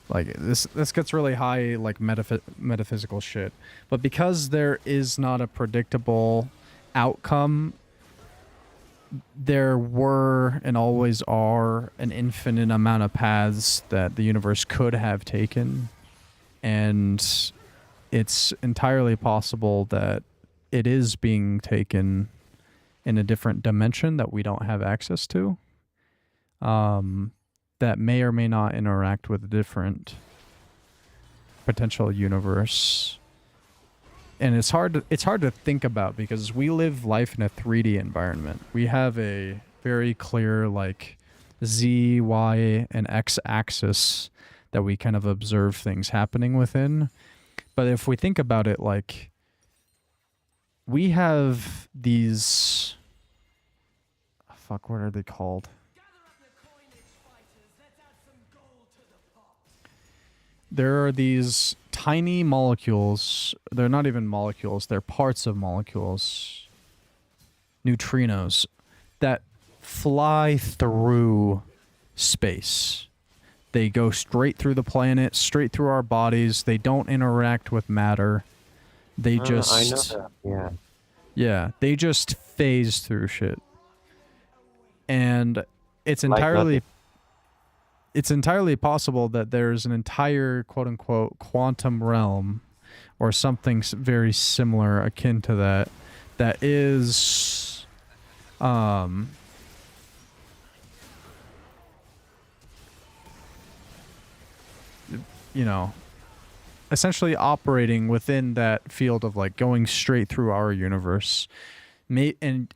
like this gets really high, like metaphysical shit. But because there is not a predictable outcome, there were and always are an infinite amount of paths that the universe could have taken, and it's entirely possible that it is being taken in a different dimension that we don't have access to, that may or may not interact with a different potential universe. And it's hard to think about because we live life in a 3D environment. We have a very clear like Z, Y, and X axis that we kind of observe things happening within. But if we think about it, like, we have these... Fuck, what are they called? There are these tiny molecules. They're not even molecules. They're parts of molecules. Neutrinos that fly through space. They go straight through the planet, straight through our bodies. They don't interact with matter. They just... I know that, yeah. Yeah, they just phase through shit. And it's Like entirely... nothing. It's entirely possible that there's an entire quote-unquote quantum realm or something very similar akin to that that is you know, essentially operating within that field of like going straight through our universe. And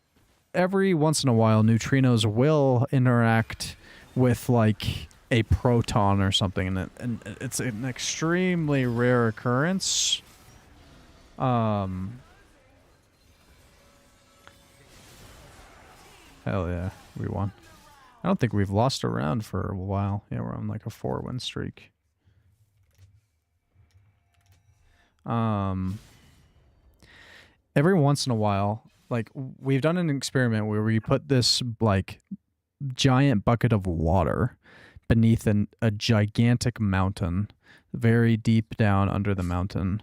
every once in a while neutrinos will interact with like a proton or something, and it's an extremely rare occurrence. Hell yeah, we won. I don't think we've lost a round for a while. Yeah, we're on like a 4-win streak. Every once in a while, like, we've done an experiment where we put this like giant bucket of water beneath a gigantic mountain, very deep down under the mountain.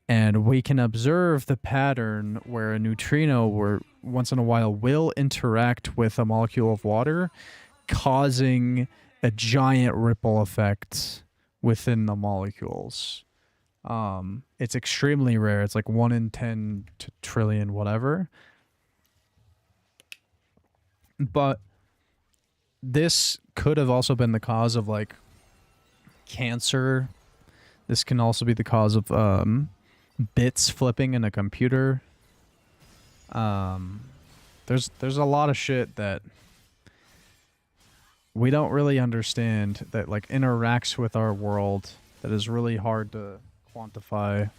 And we can observe the pattern where a neutrino once in a while will interact with a molecule of water, causing a giant ripple effect within the molecules. It's extremely rare. It's like 1 in 10 trillion, whatever. But this could have also been the cause of like cancer. This can also be the cause of bits flipping in a computer. There's a lot of shit that we don't really understand that like interacts with our world that is really hard to quantify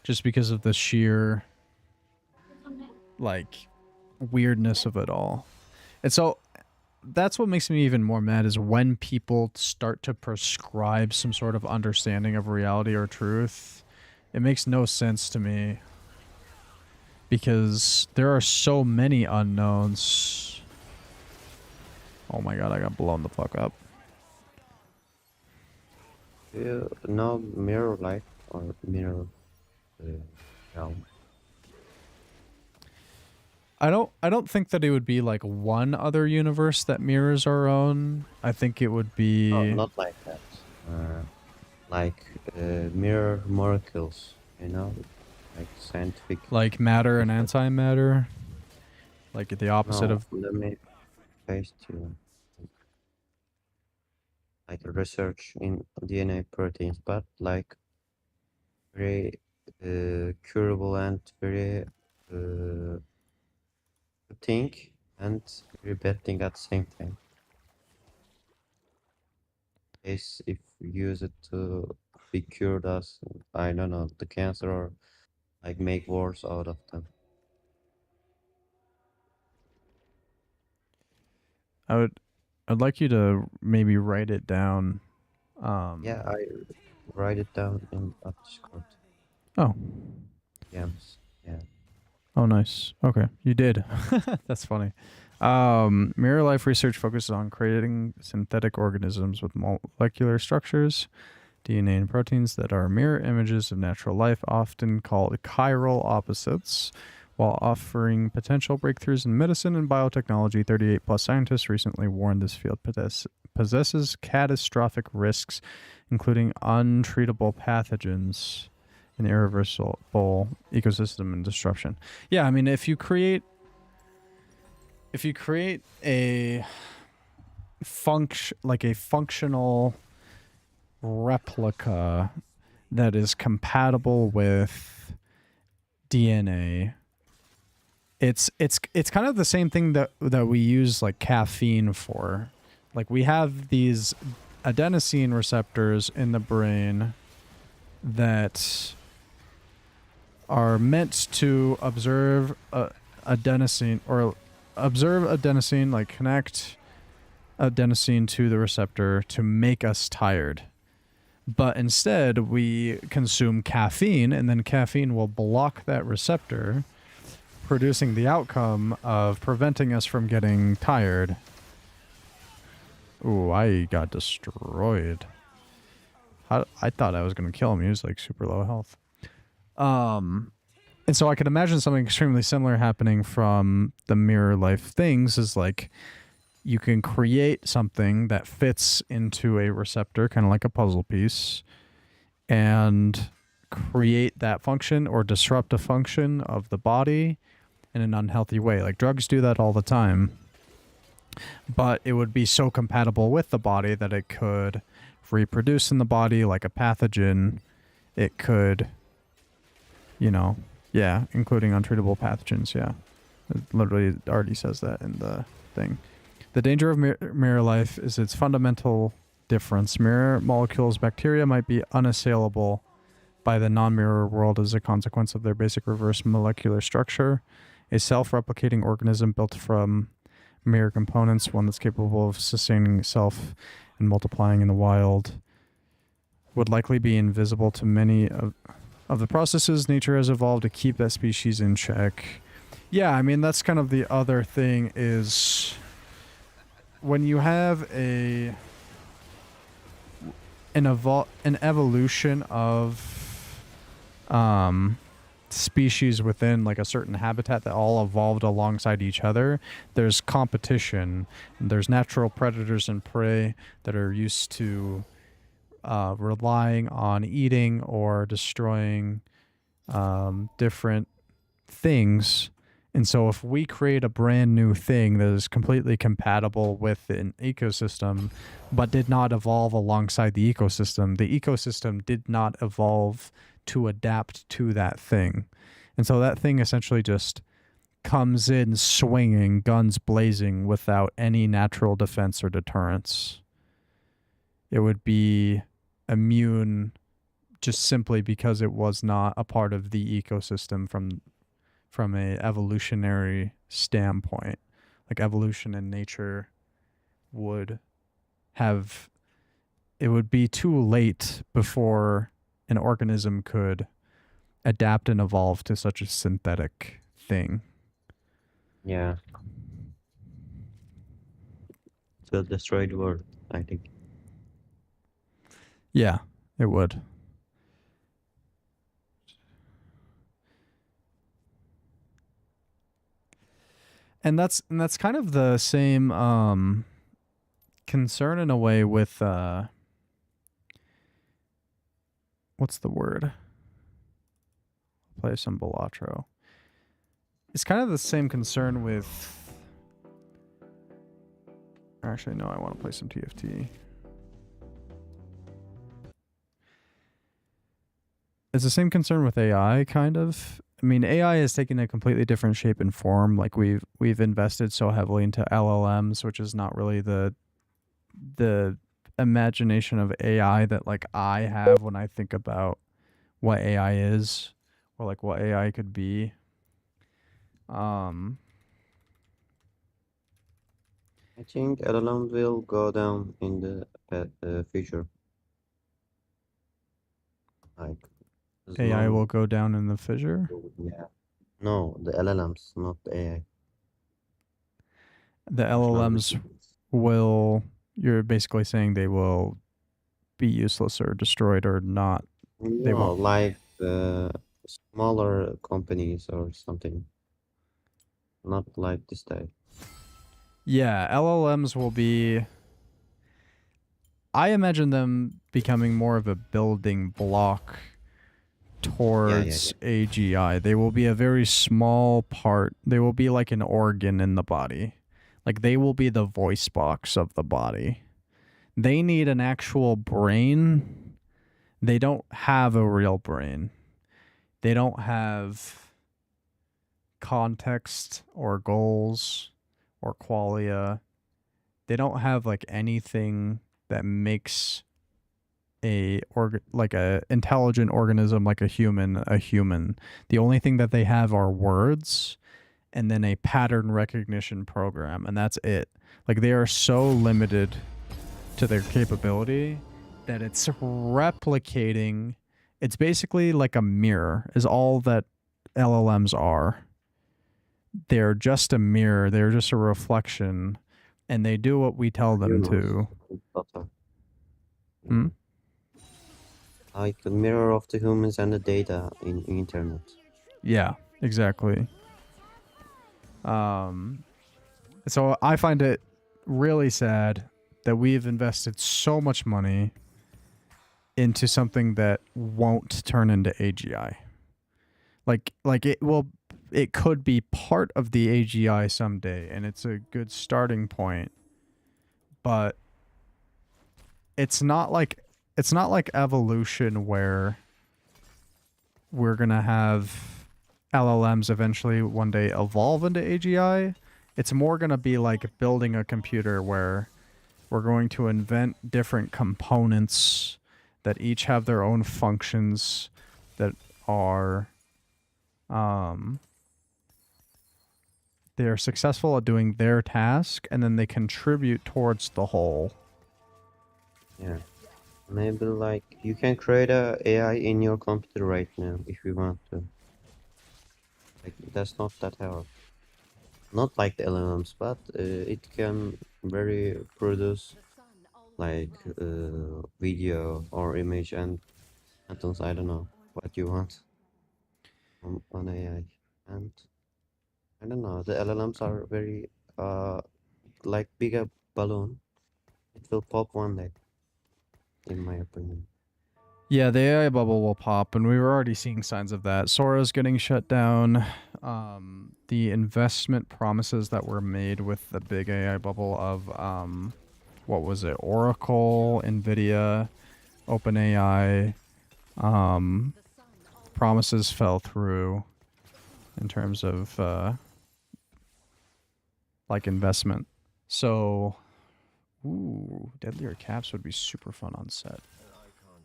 just because of the sheer like weirdness of it all. And so that's what makes me even more mad, is when people start to prescribe some sort of understanding of reality or truth. It makes no sense to me because there are so many unknowns. Oh my god, I got blown the fuck up. No mirror light or mirror realm. I don't think that it would be like one other universe that mirrors our own. I think it would be No, not like that. Like mirror molecules, you know, like scientific. like matter and antimatter, like the opposite No, of. let me paste you. Like research in DNA proteins, but like very curable and very good thing and very bad thing at the same time. Case if you use it to be cured as I don't know the cancer or like make wars out of them. I'd like you to maybe write it down. Yeah, I write it down in Discord. Oh. Yes. Yeah. Oh, nice. Okay, you did. That's funny. Mirror Life research focuses on creating synthetic organisms with molecular structures, DNA and proteins that are mirror images of natural life, often called chiral opposites. While offering potential breakthroughs in medicine and biotechnology, 38 plus scientists recently warned this field possesses catastrophic risks, including untreatable pathogens and irreversible ecosystem and disruption. Yeah, I mean, if you create a functional replica that is compatible with DNA, it's kind of the same thing that we use like caffeine for. Like we have these adenosine receptors in the brain that are meant to observe adenosine, like connect adenosine to the receptor to make us tired. But instead we consume caffeine, and then caffeine will block that receptor, producing the outcome of preventing us from getting tired. Ooh, I got destroyed. I thought I was going to kill him. He was like super low health. And so I could imagine something extremely similar happening from the Mirror Life things is like you can create something that fits into a receptor, kind of like a puzzle piece, and create that function or disrupt a function of the body in an unhealthy way. Like drugs do that all the time, but it would be so compatible with the body that it could reproduce in the body like a pathogen. It could, including untreatable pathogens. Yeah, it literally already says that in the thing. The danger of Mirror Life is its fundamental difference. Mirror molecules, bacteria, might be unassailable by the non-mirror world as a consequence of their basic reverse molecular structure. A self-replicating organism built from mirror components, one that's capable of sustaining itself and multiplying in the wild, would likely be invisible to many of the processes nature has evolved to keep that species in check. Yeah, I mean, that's kind of the other thing is when you have an evolution of species within like a certain habitat that all evolved alongside each other, there's competition. There's natural predators and prey that are used to relying on eating or destroying different things. And so if we create a brand new thing that is completely compatible with an ecosystem but did not evolve alongside the ecosystem did not evolve to adapt to that thing. And so that thing essentially just comes in swinging, guns blazing, without any natural defense or deterrence. It would be immune just simply because it was not a part of the ecosystem from a evolutionary standpoint. Like evolution in nature would be too late before an organism could adapt and evolve to such a synthetic thing. Yeah. It will destroy the world, I think. Yeah, it would. And that's kind of the same concern in a way with what's the word? Play some Balatro. It's kind of the same concern with. Actually, no, I want to play some TFT. It's the same concern with AI, kind of. I mean, AI is taking a completely different shape and form. Like we've invested so heavily into LLMs, which is not really the imagination of AI that like I have when I think about what AI is or like what AI could be. I think LLM will go down in the future. Like as AI long- will go down in the fissure. Yeah. No, the LLMs, not the AI. The Large language LLMs models. will. You're basically saying they will be useless or destroyed or not. They No, won't. like smaller companies or something. Not like this type. Yeah, LLMs will be. I imagine them becoming more of a building block towards AGI. They will be a very small part. They will be like an organ in the body. Like they will be the voice box of the body. They need an actual brain. They don't have a real brain. They don't have context or goals or qualia. They don't have like anything that makes a intelligent organism like a human. The only thing that they have are words and then a pattern recognition program, and that's it. Like they are so limited to their capability that it's replicating. It's basically like a mirror is all that LLMs are. They're just a mirror. They're just a reflection, and they do what we tell them to. Data. Hmm? Like a mirror of the humans and the data in internet. Yeah, exactly. So I find it really sad that we've invested so much money into something that won't turn into AGI. Like it could be part of the AGI someday, and it's a good starting point, but it's not like evolution where we're gonna have LLMs eventually one day evolve into AGI. It's more gonna be like building a computer where we're going to invent different components that each have their own functions that are they're successful at doing their task, and then they contribute towards the whole. Yeah. Maybe like you can create a AI in your computer right now if you want to. Like that's not that hard. Not like the LLMs, but it can very produce like video or image and atoms. I don't know what you want on AI, and I don't know. The LLMs are very like bigger balloon. It will pop one day, in my opinion. Yeah, the AI bubble will pop, and we were already seeing signs of that. Sora's getting shut down. The investment promises that were made with the big AI bubble of, what was it? Oracle, NVIDIA, OpenAI. Promises fell through in terms of, like investment. So, ooh, Deadlier Caps would be super fun on set.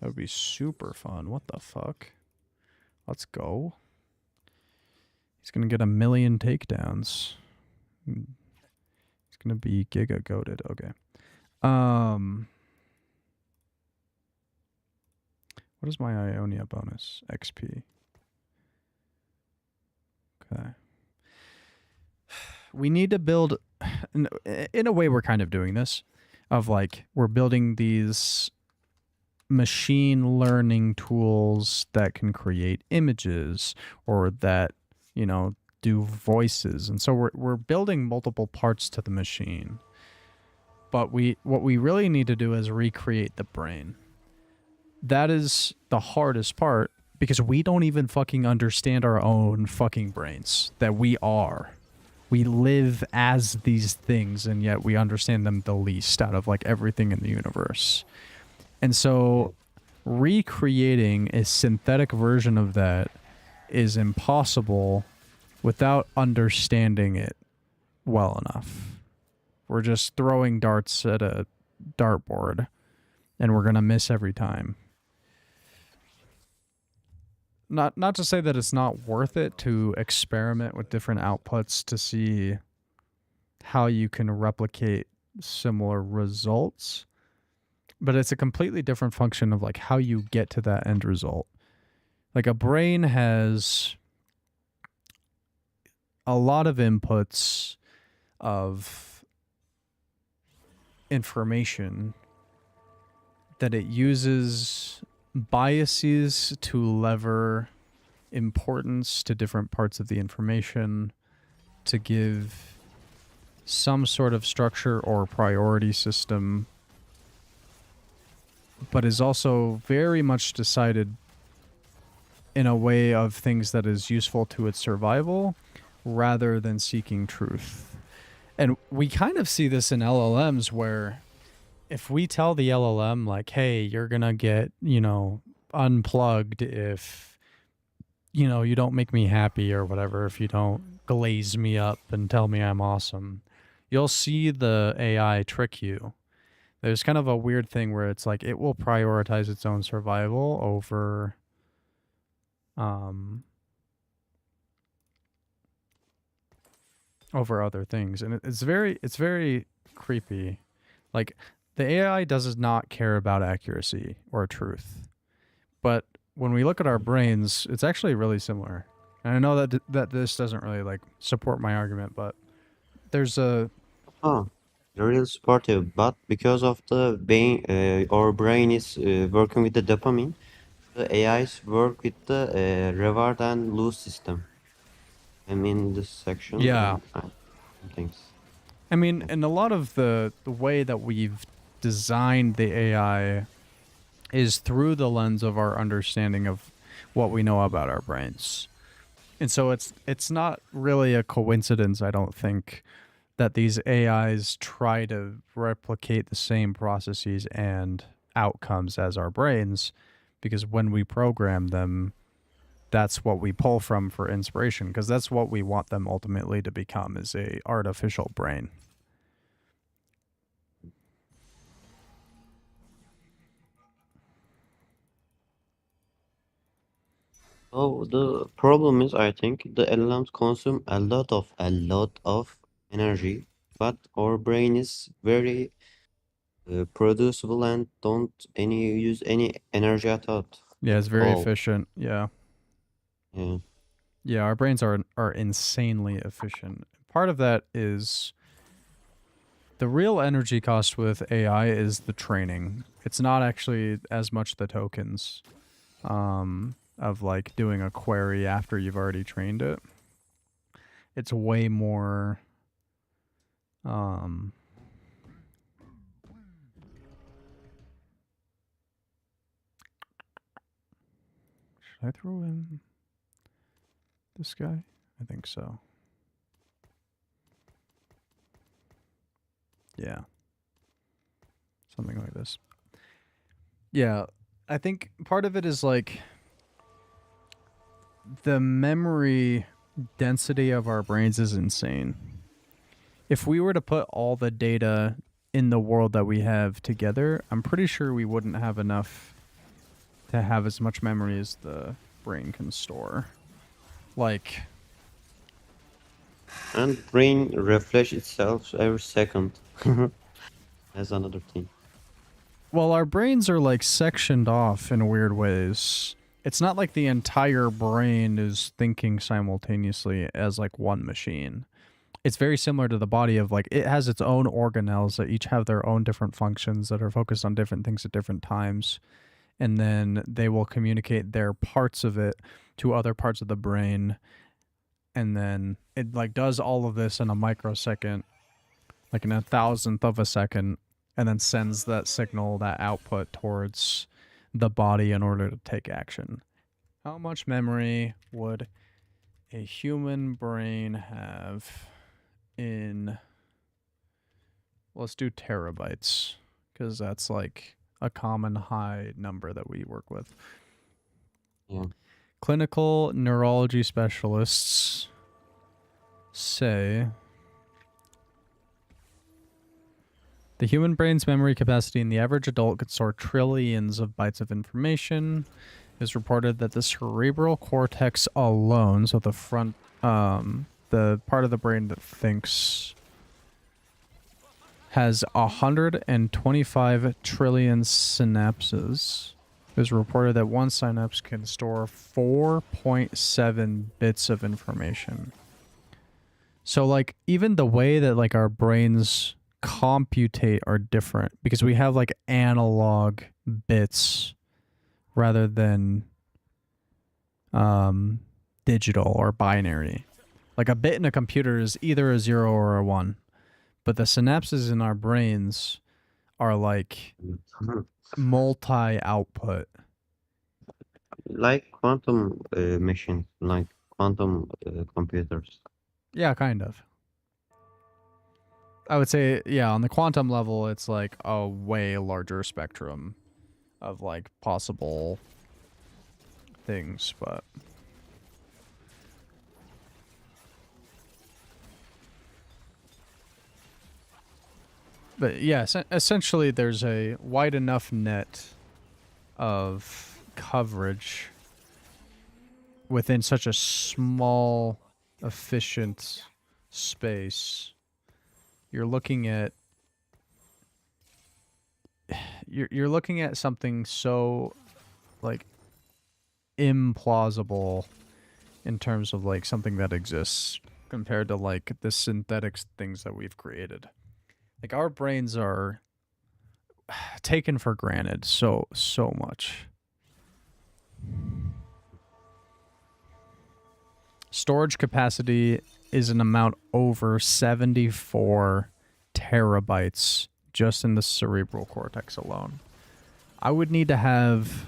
That would be super fun. What the fuck? Let's go. He's going to get 1 million takedowns. He's going to be giga goated. Okay. What is my Ionia bonus? XP. Okay. We need to build... In a way, we're kind of doing this. Of like, we're building these machine learning tools that can create images, or that, you know, do voices. And so we're building multiple parts to the machine. But what we really need to do is recreate the brain. That is the hardest part because we don't even fucking understand our own fucking brains that we are. We live as these things and yet we understand them the least out of like everything in the universe. And so recreating a synthetic version of that is impossible without understanding it well enough. We're just throwing darts at a dartboard and we're going to miss every time. Not to say that it's not worth it to experiment with different outputs to see how you can replicate similar results, but it's a completely different function of like how you get to that end result. Like a brain has a lot of inputs of information that it uses biases to lever importance to different parts of the information to give some sort of structure or priority system, but is also very much decided in a way of things that is useful to its survival rather than seeking truth. And we kind of see this in LLMs where if we tell the LLM like, hey, you're going to get, unplugged if, you don't make me happy or whatever, if you don't glaze me up and tell me I'm awesome, you'll see the AI trick you. There's kind of a weird thing where it's like it will prioritize its own survival over other things. And it's very creepy. Like the AI does not care about accuracy or truth. But when we look at our brains, it's actually really similar. And I know that this doesn't really like support my argument, but there's a Real supportive, but because of the brain, our brain is working with the dopamine, the AIs work with the reward and lose system. I mean this section. Yeah. Thanks. I mean, and a lot of the way that we've designed the AI is through the lens of our understanding of what we know about our brains. And so it's not really a coincidence, I don't think, that these AIs try to replicate the same processes and outcomes as our brains, because when we program them, that's what we pull from for inspiration, because that's what we want them ultimately to become, is a artificial brain. So the problem is, I think the LLMs consume a lot of energy, but our brain is very producible and don't use any energy at all. Yeah, it's very Oh. efficient. Yeah. Yeah. Yeah, our brains are insanely efficient. Part of that is the real energy cost with AI is the training. It's not actually as much the tokens of like doing a query after you've already trained it. It's way more should I throw in this guy? I think so. Yeah. Something like this. Yeah, I think part of it is like the memory density of our brains is insane. If we were to put all the data in the world that we have together, I'm pretty sure we wouldn't have enough to have as much memory as the brain can store. Like, And brain refresh itself every second. That's another thing. well, our brains are like sectioned off in weird ways. It's not like the entire brain is thinking simultaneously as like one machine. It's very similar to the body of like, it has its own organelles that each have their own different functions that are focused on different things at different times. And then they will communicate their parts of it to other parts of the brain. and then it like does all of this in a microsecond, like in a thousandth of a second, and then sends that signal, that output towards the body in order to take action. How much memory would a human brain have in, let's do terabytes, because that's like a common high number that we work with. Yeah. Clinical neurology specialists say the human brain's memory capacity in the average adult could store trillions of bytes of information. It is reported that the cerebral cortex alone, so the front, the part of the brain that thinks, has 125 trillion synapses. It is reported that one synapse can store 4.7 bits of information. So like even the way that like our brains computate are different because we have like analog bits rather than digital or binary. Like a bit in a computer is either a 0 or a 1. But the synapses in our brains are like multi-output. Like quantum machines, like quantum computers. Yeah, kind of. I would say, yeah, on the quantum level, it's like a way larger spectrum of like possible things, but... But yeah, essentially there's a wide enough net of coverage within such a small, efficient space. You're looking at you're looking at something so like implausible in terms of like something that exists compared to like the synthetic things that we've created. Like our brains are taken for granted so much. Storage capacity is an amount over 74 terabytes just in the cerebral cortex alone. I would need to have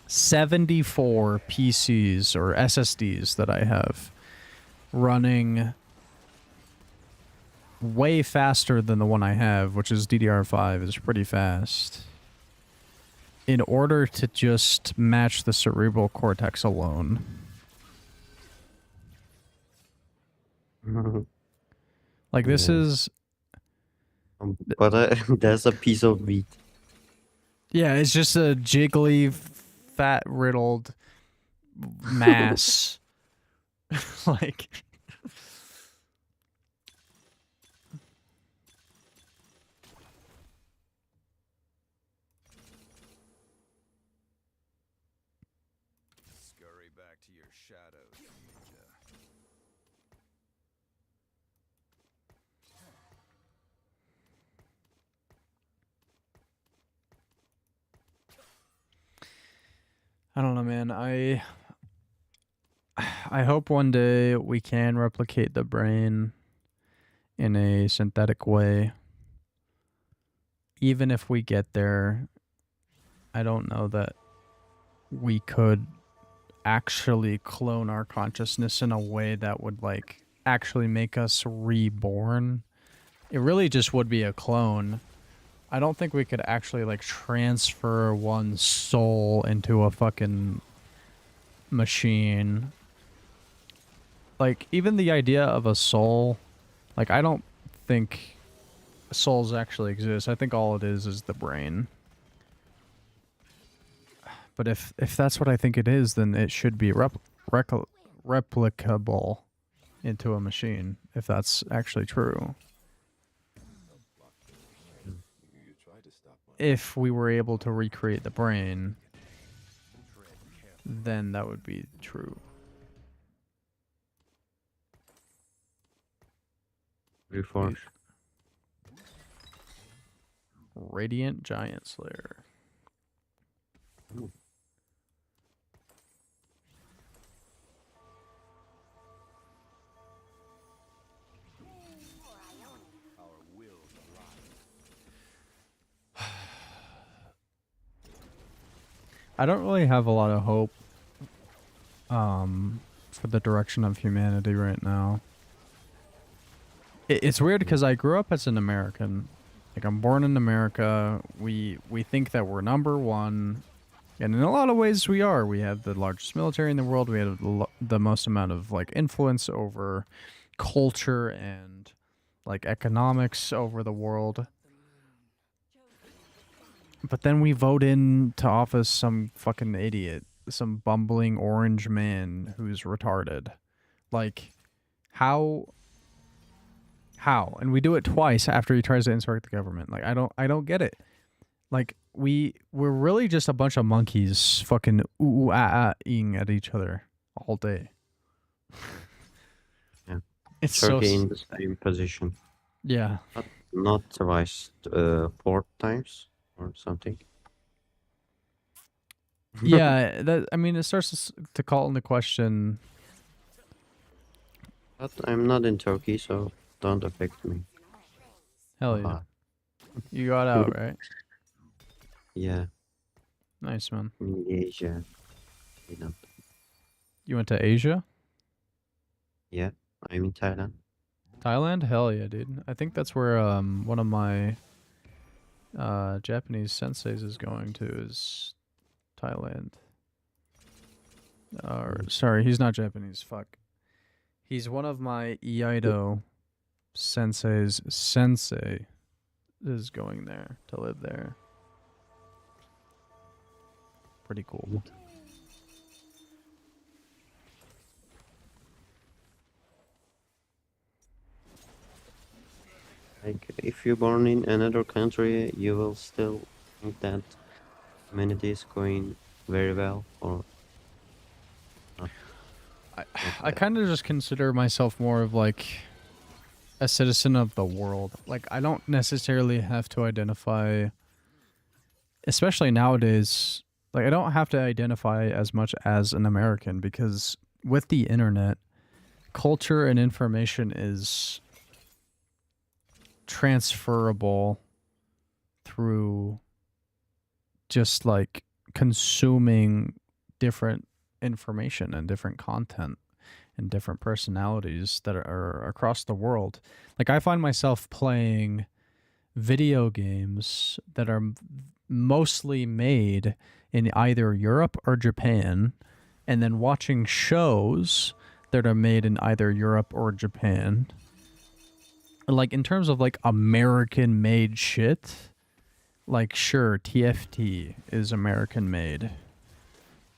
74 PCs or SSDs that I have running way faster than the one I have, which is DDR5, is pretty fast, in order to just match the cerebral cortex alone. Like this is... But there's a piece of wheat. Yeah, it's just a jiggly, fat-riddled mass. Like... Scurry back to your shadows, ninja. I don't know, man. I hope one day we can replicate the brain in a synthetic way. Even if we get there, I don't know that we could actually clone our consciousness in a way that would like actually make us reborn. It really just would be a clone. I don't think we could actually like transfer one's soul into a fucking machine. Like even the idea of a soul, like I don't think souls actually exist. I think all it is the brain. But if that's what I think it is, then it should be replicable into a machine, if that's actually true. If we were able to recreate the brain, then that would be true. Reforged. Radiant Giant Slayer. Ooh. I don't really have a lot of hope for the direction of humanity right now. It's weird because I grew up as an American. Like, I'm born in America. We think that we're number one, and in a lot of ways we are. We have the largest military in the world. We have the most amount of like influence over culture and like economics over the world. But then we vote into office some fucking idiot, some bumbling orange man who's retarded. Like, how? And we do it twice after he tries to insurrect the government. Like, I don't get it. Like, we're really just a bunch of monkeys fucking ooh-ah-ah-ing at each other all day. Yeah. It's Turkey so in the same position. yeah. Not twice, 4 times or something. Yeah, that, I mean, it starts to call into question. But I'm not in Turkey, so don't affect me. Hell yeah. Haha. You got out, right? Yeah, Nice, man. in Asia. You went to Asia? Yeah, I'm in Thailand. Thailand? Hell yeah, dude. I think that's where one of my Japanese senseis is going to, is Thailand. Sorry, he's not Japanese. Fuck. He's one of my Iaido sensei's sensei is going there to live there. Pretty cool. Like, if you're born in another country, you will still think that humanity is going very well, or I kind of just consider myself more of like a citizen of the world. Like, I don't necessarily have to identify, especially nowadays, like, I don't have to identify as much as an American, because with the internet, culture and information is transferable through just like consuming different information and different content and different personalities that are across the world. Like, I find myself playing video games that are mostly made in either Europe or Japan, and then watching shows that are made in either Europe or Japan. Like, in terms of like American made shit, like, sure, TFT is American made,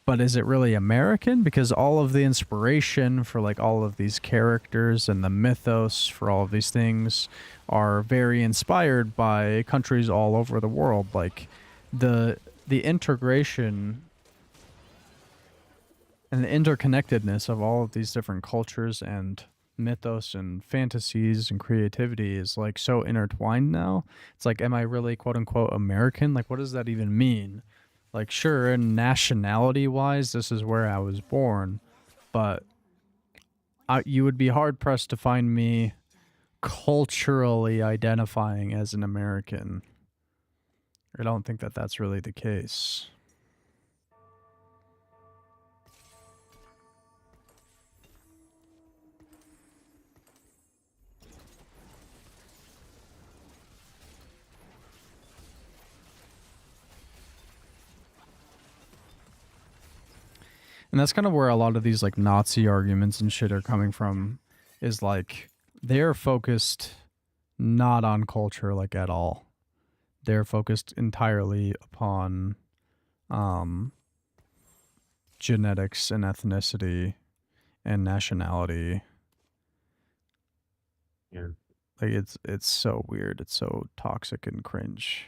but is it really American? Because all of the inspiration for like all of these characters and the mythos for all of these things are very inspired by countries all over the world. Like, the integration and the interconnectedness of all of these different cultures and mythos and fantasies and creativity is like so intertwined now. It's like, am I really quote unquote American? Like, what does that even mean? Like, sure, nationality wise, this is where I was born, but you would be hard pressed to find me culturally identifying as an American. I don't think that that's really the case. And that's kind of where a lot of these like Nazi arguments and shit are coming from, is like they're focused not on culture like at all. They're focused entirely upon genetics and ethnicity and nationality. Yeah. Like, it's so weird. It's so toxic and cringe.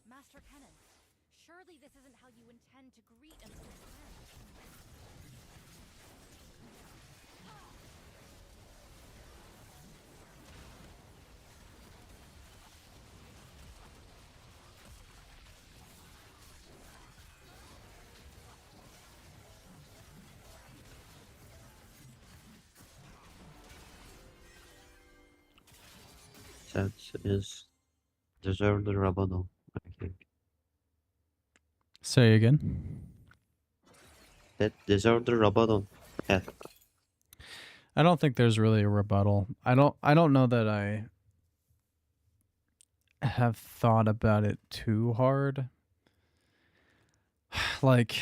Master Kennen, surely this isn't how you intend to greet and That is deserve the Rabadon, I think. Say again. That deserve the Rabadon hat. I don't think there's really a rebuttal. I don't know that I have thought about it too hard. Like,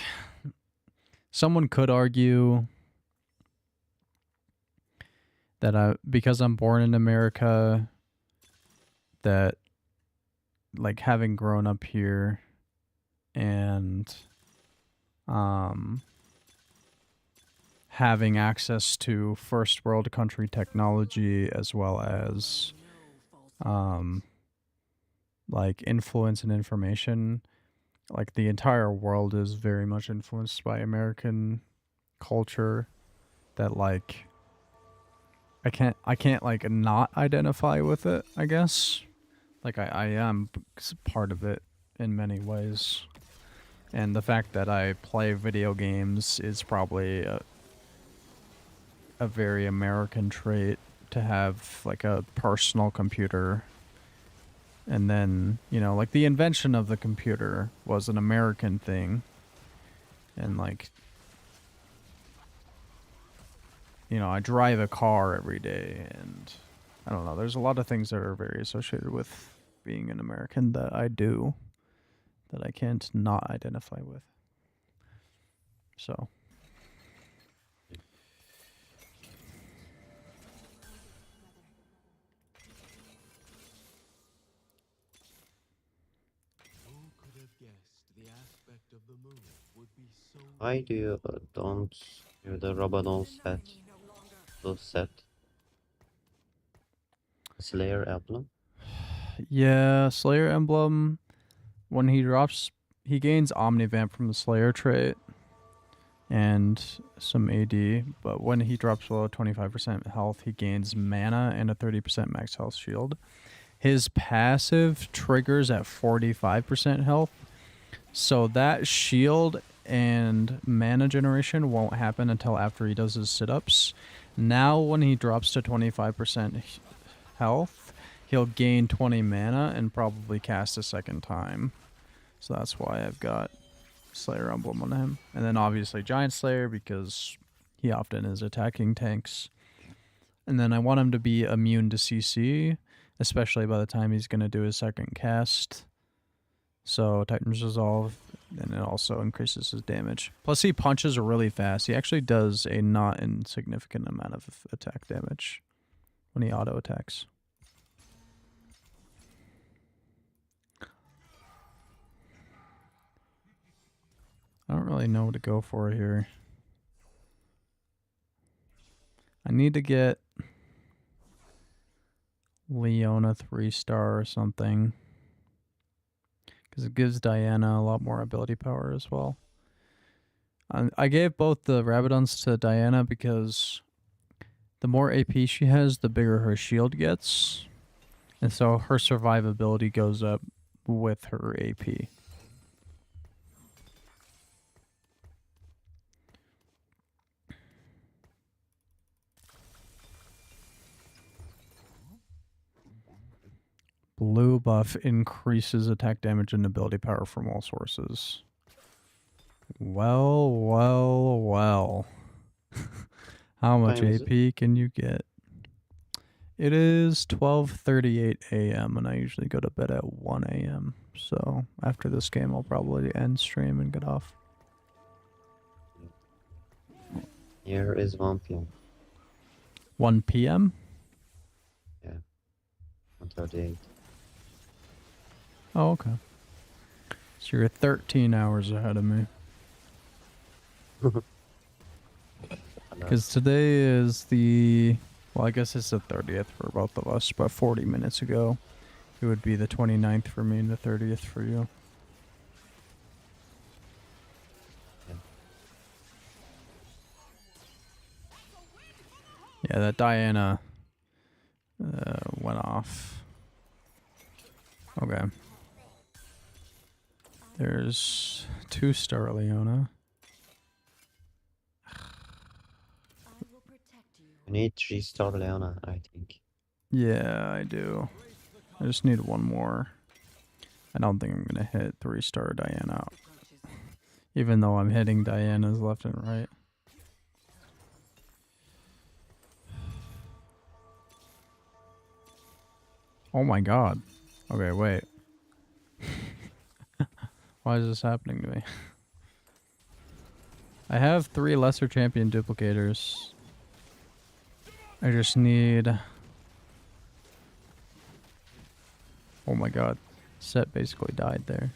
someone could argue that because I'm born in America, that, like, having grown up here and having access to first world country technology, as well as like influence and information, like the entire world is very much influenced by American culture, that like I can't like not identify with it, I guess. Like I am part of it in many ways. And the fact that I play video games is probably a very American trait, to have like a personal computer. And then, you know, like the invention of the computer was an American thing. And like, you know, I drive a car every day, and I don't know, there's a lot of things that are very associated with being an American that I do that I can't not identify with. So. Why do you don't do the Rabadon set? Those set? Slayer emblem? Yeah, Slayer emblem, when he drops, he gains Omnivamp from the Slayer trait and some AD, but when he drops below 25% health, he gains mana and a 30% max health shield. His passive triggers at 45% health, so that shield and mana generation won't happen until after he does his sit-ups. Now when he drops to 25% health, he'll gain 20 mana and probably cast a second time. So that's why I've got Slayer emblem on him. And then obviously Giant Slayer, because he often is attacking tanks. And then I want him to be immune to CC, especially by the time he's going to do his second cast. So Titan's Resolve, and it also increases his damage. Plus he punches really fast. He actually does a not insignificant amount of attack damage when he auto attacks. I don't really know what to go for here. I need to get Leona 3-star or something, because it gives Diana a lot more ability power as well. I gave both the Rabadons to Diana because the more AP she has, the bigger her shield gets. And so her survivability goes up with her AP. Blue buff increases attack damage and ability power from all sources. Well, well, well. How much AP can you get? It is 12:38 a.m. and I usually go to bed at 1 a.m. So after this game, I'll probably end stream and get off. Here is 1 p.m. 1 p.m.? Yeah. 1:38. Oh, okay. So you're 13 hours ahead of me. Because today is the... Well, I guess it's the 30th for both of us, but 40 minutes ago, it would be the 29th for me and the 30th for you. Yeah, that Diana went off. Okay. There's 2-star Leona. You need 3-star Leona, I think. Yeah, I do. I just need one more. I don't think I'm gonna hit 3-star Diana. Even though I'm hitting Dianas left and right. Oh my god. Okay, wait. Why is this happening to me? I have 3 lesser champion duplicators. I just need... Oh my god. Set basically died there.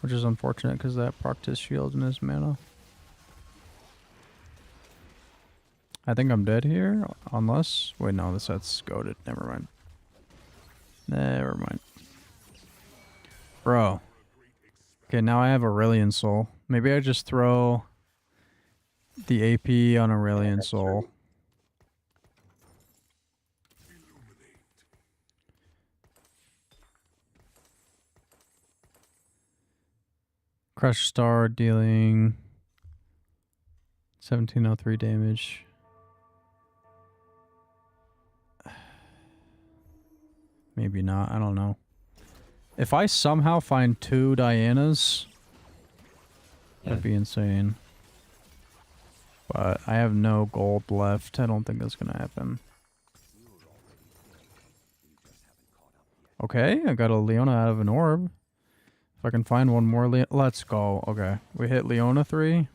Which is unfortunate because that procced his shield and his mana. I think I'm dead here. Unless... Wait, no, the set's goated. Never mind. Never mind. Bro. Okay, now I have Aurelion Soul. Maybe I just throw the AP on Aurelion Soul. Crush Star dealing 1703 damage. Maybe not, I don't know. If I somehow find 2 Dianas, that'd be insane. But I have no gold left. I don't think that's gonna happen. Okay, I got a Leona out of an orb. If I can find one more let's go. Okay, we hit Leona 3.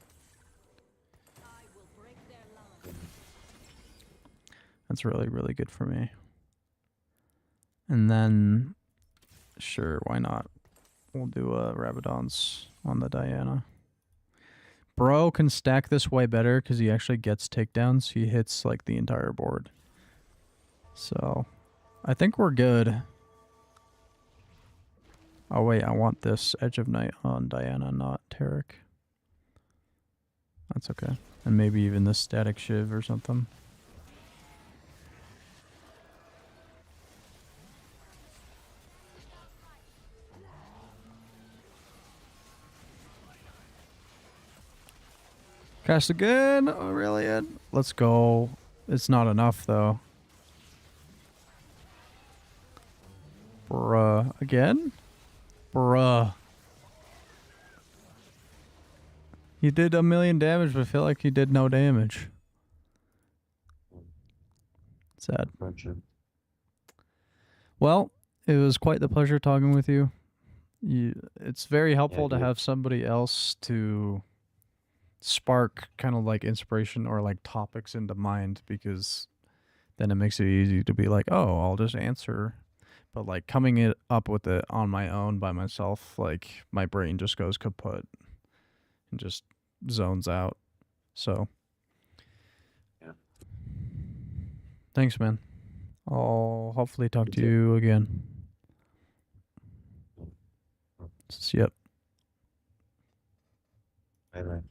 That's really, really good for me. And then, sure, why not? We'll do Rabadon's on the Diana. Bro can stack this way better because he actually gets takedowns. He hits like the entire board. So, I think we're good. Oh wait, I want this Edge of Night on Diana, not Taric. That's okay. And maybe even this Static Shiv or something. Cast again, Aurelion. Let's go. It's not enough though. Bruh. Again? Bruh. He did 1,000,000 damage, but I feel like he did no damage. Sad. Well, it was quite the pleasure talking with you. It's very helpful to have somebody else to spark kind of like inspiration or like topics into mind, because then it makes it easy to be like, oh, I'll just answer. But like coming it up with it on my own by myself, like my brain just goes kaput and just zones out. So yeah. Thanks, man. I'll hopefully talk to you again. Yep. Bye bye.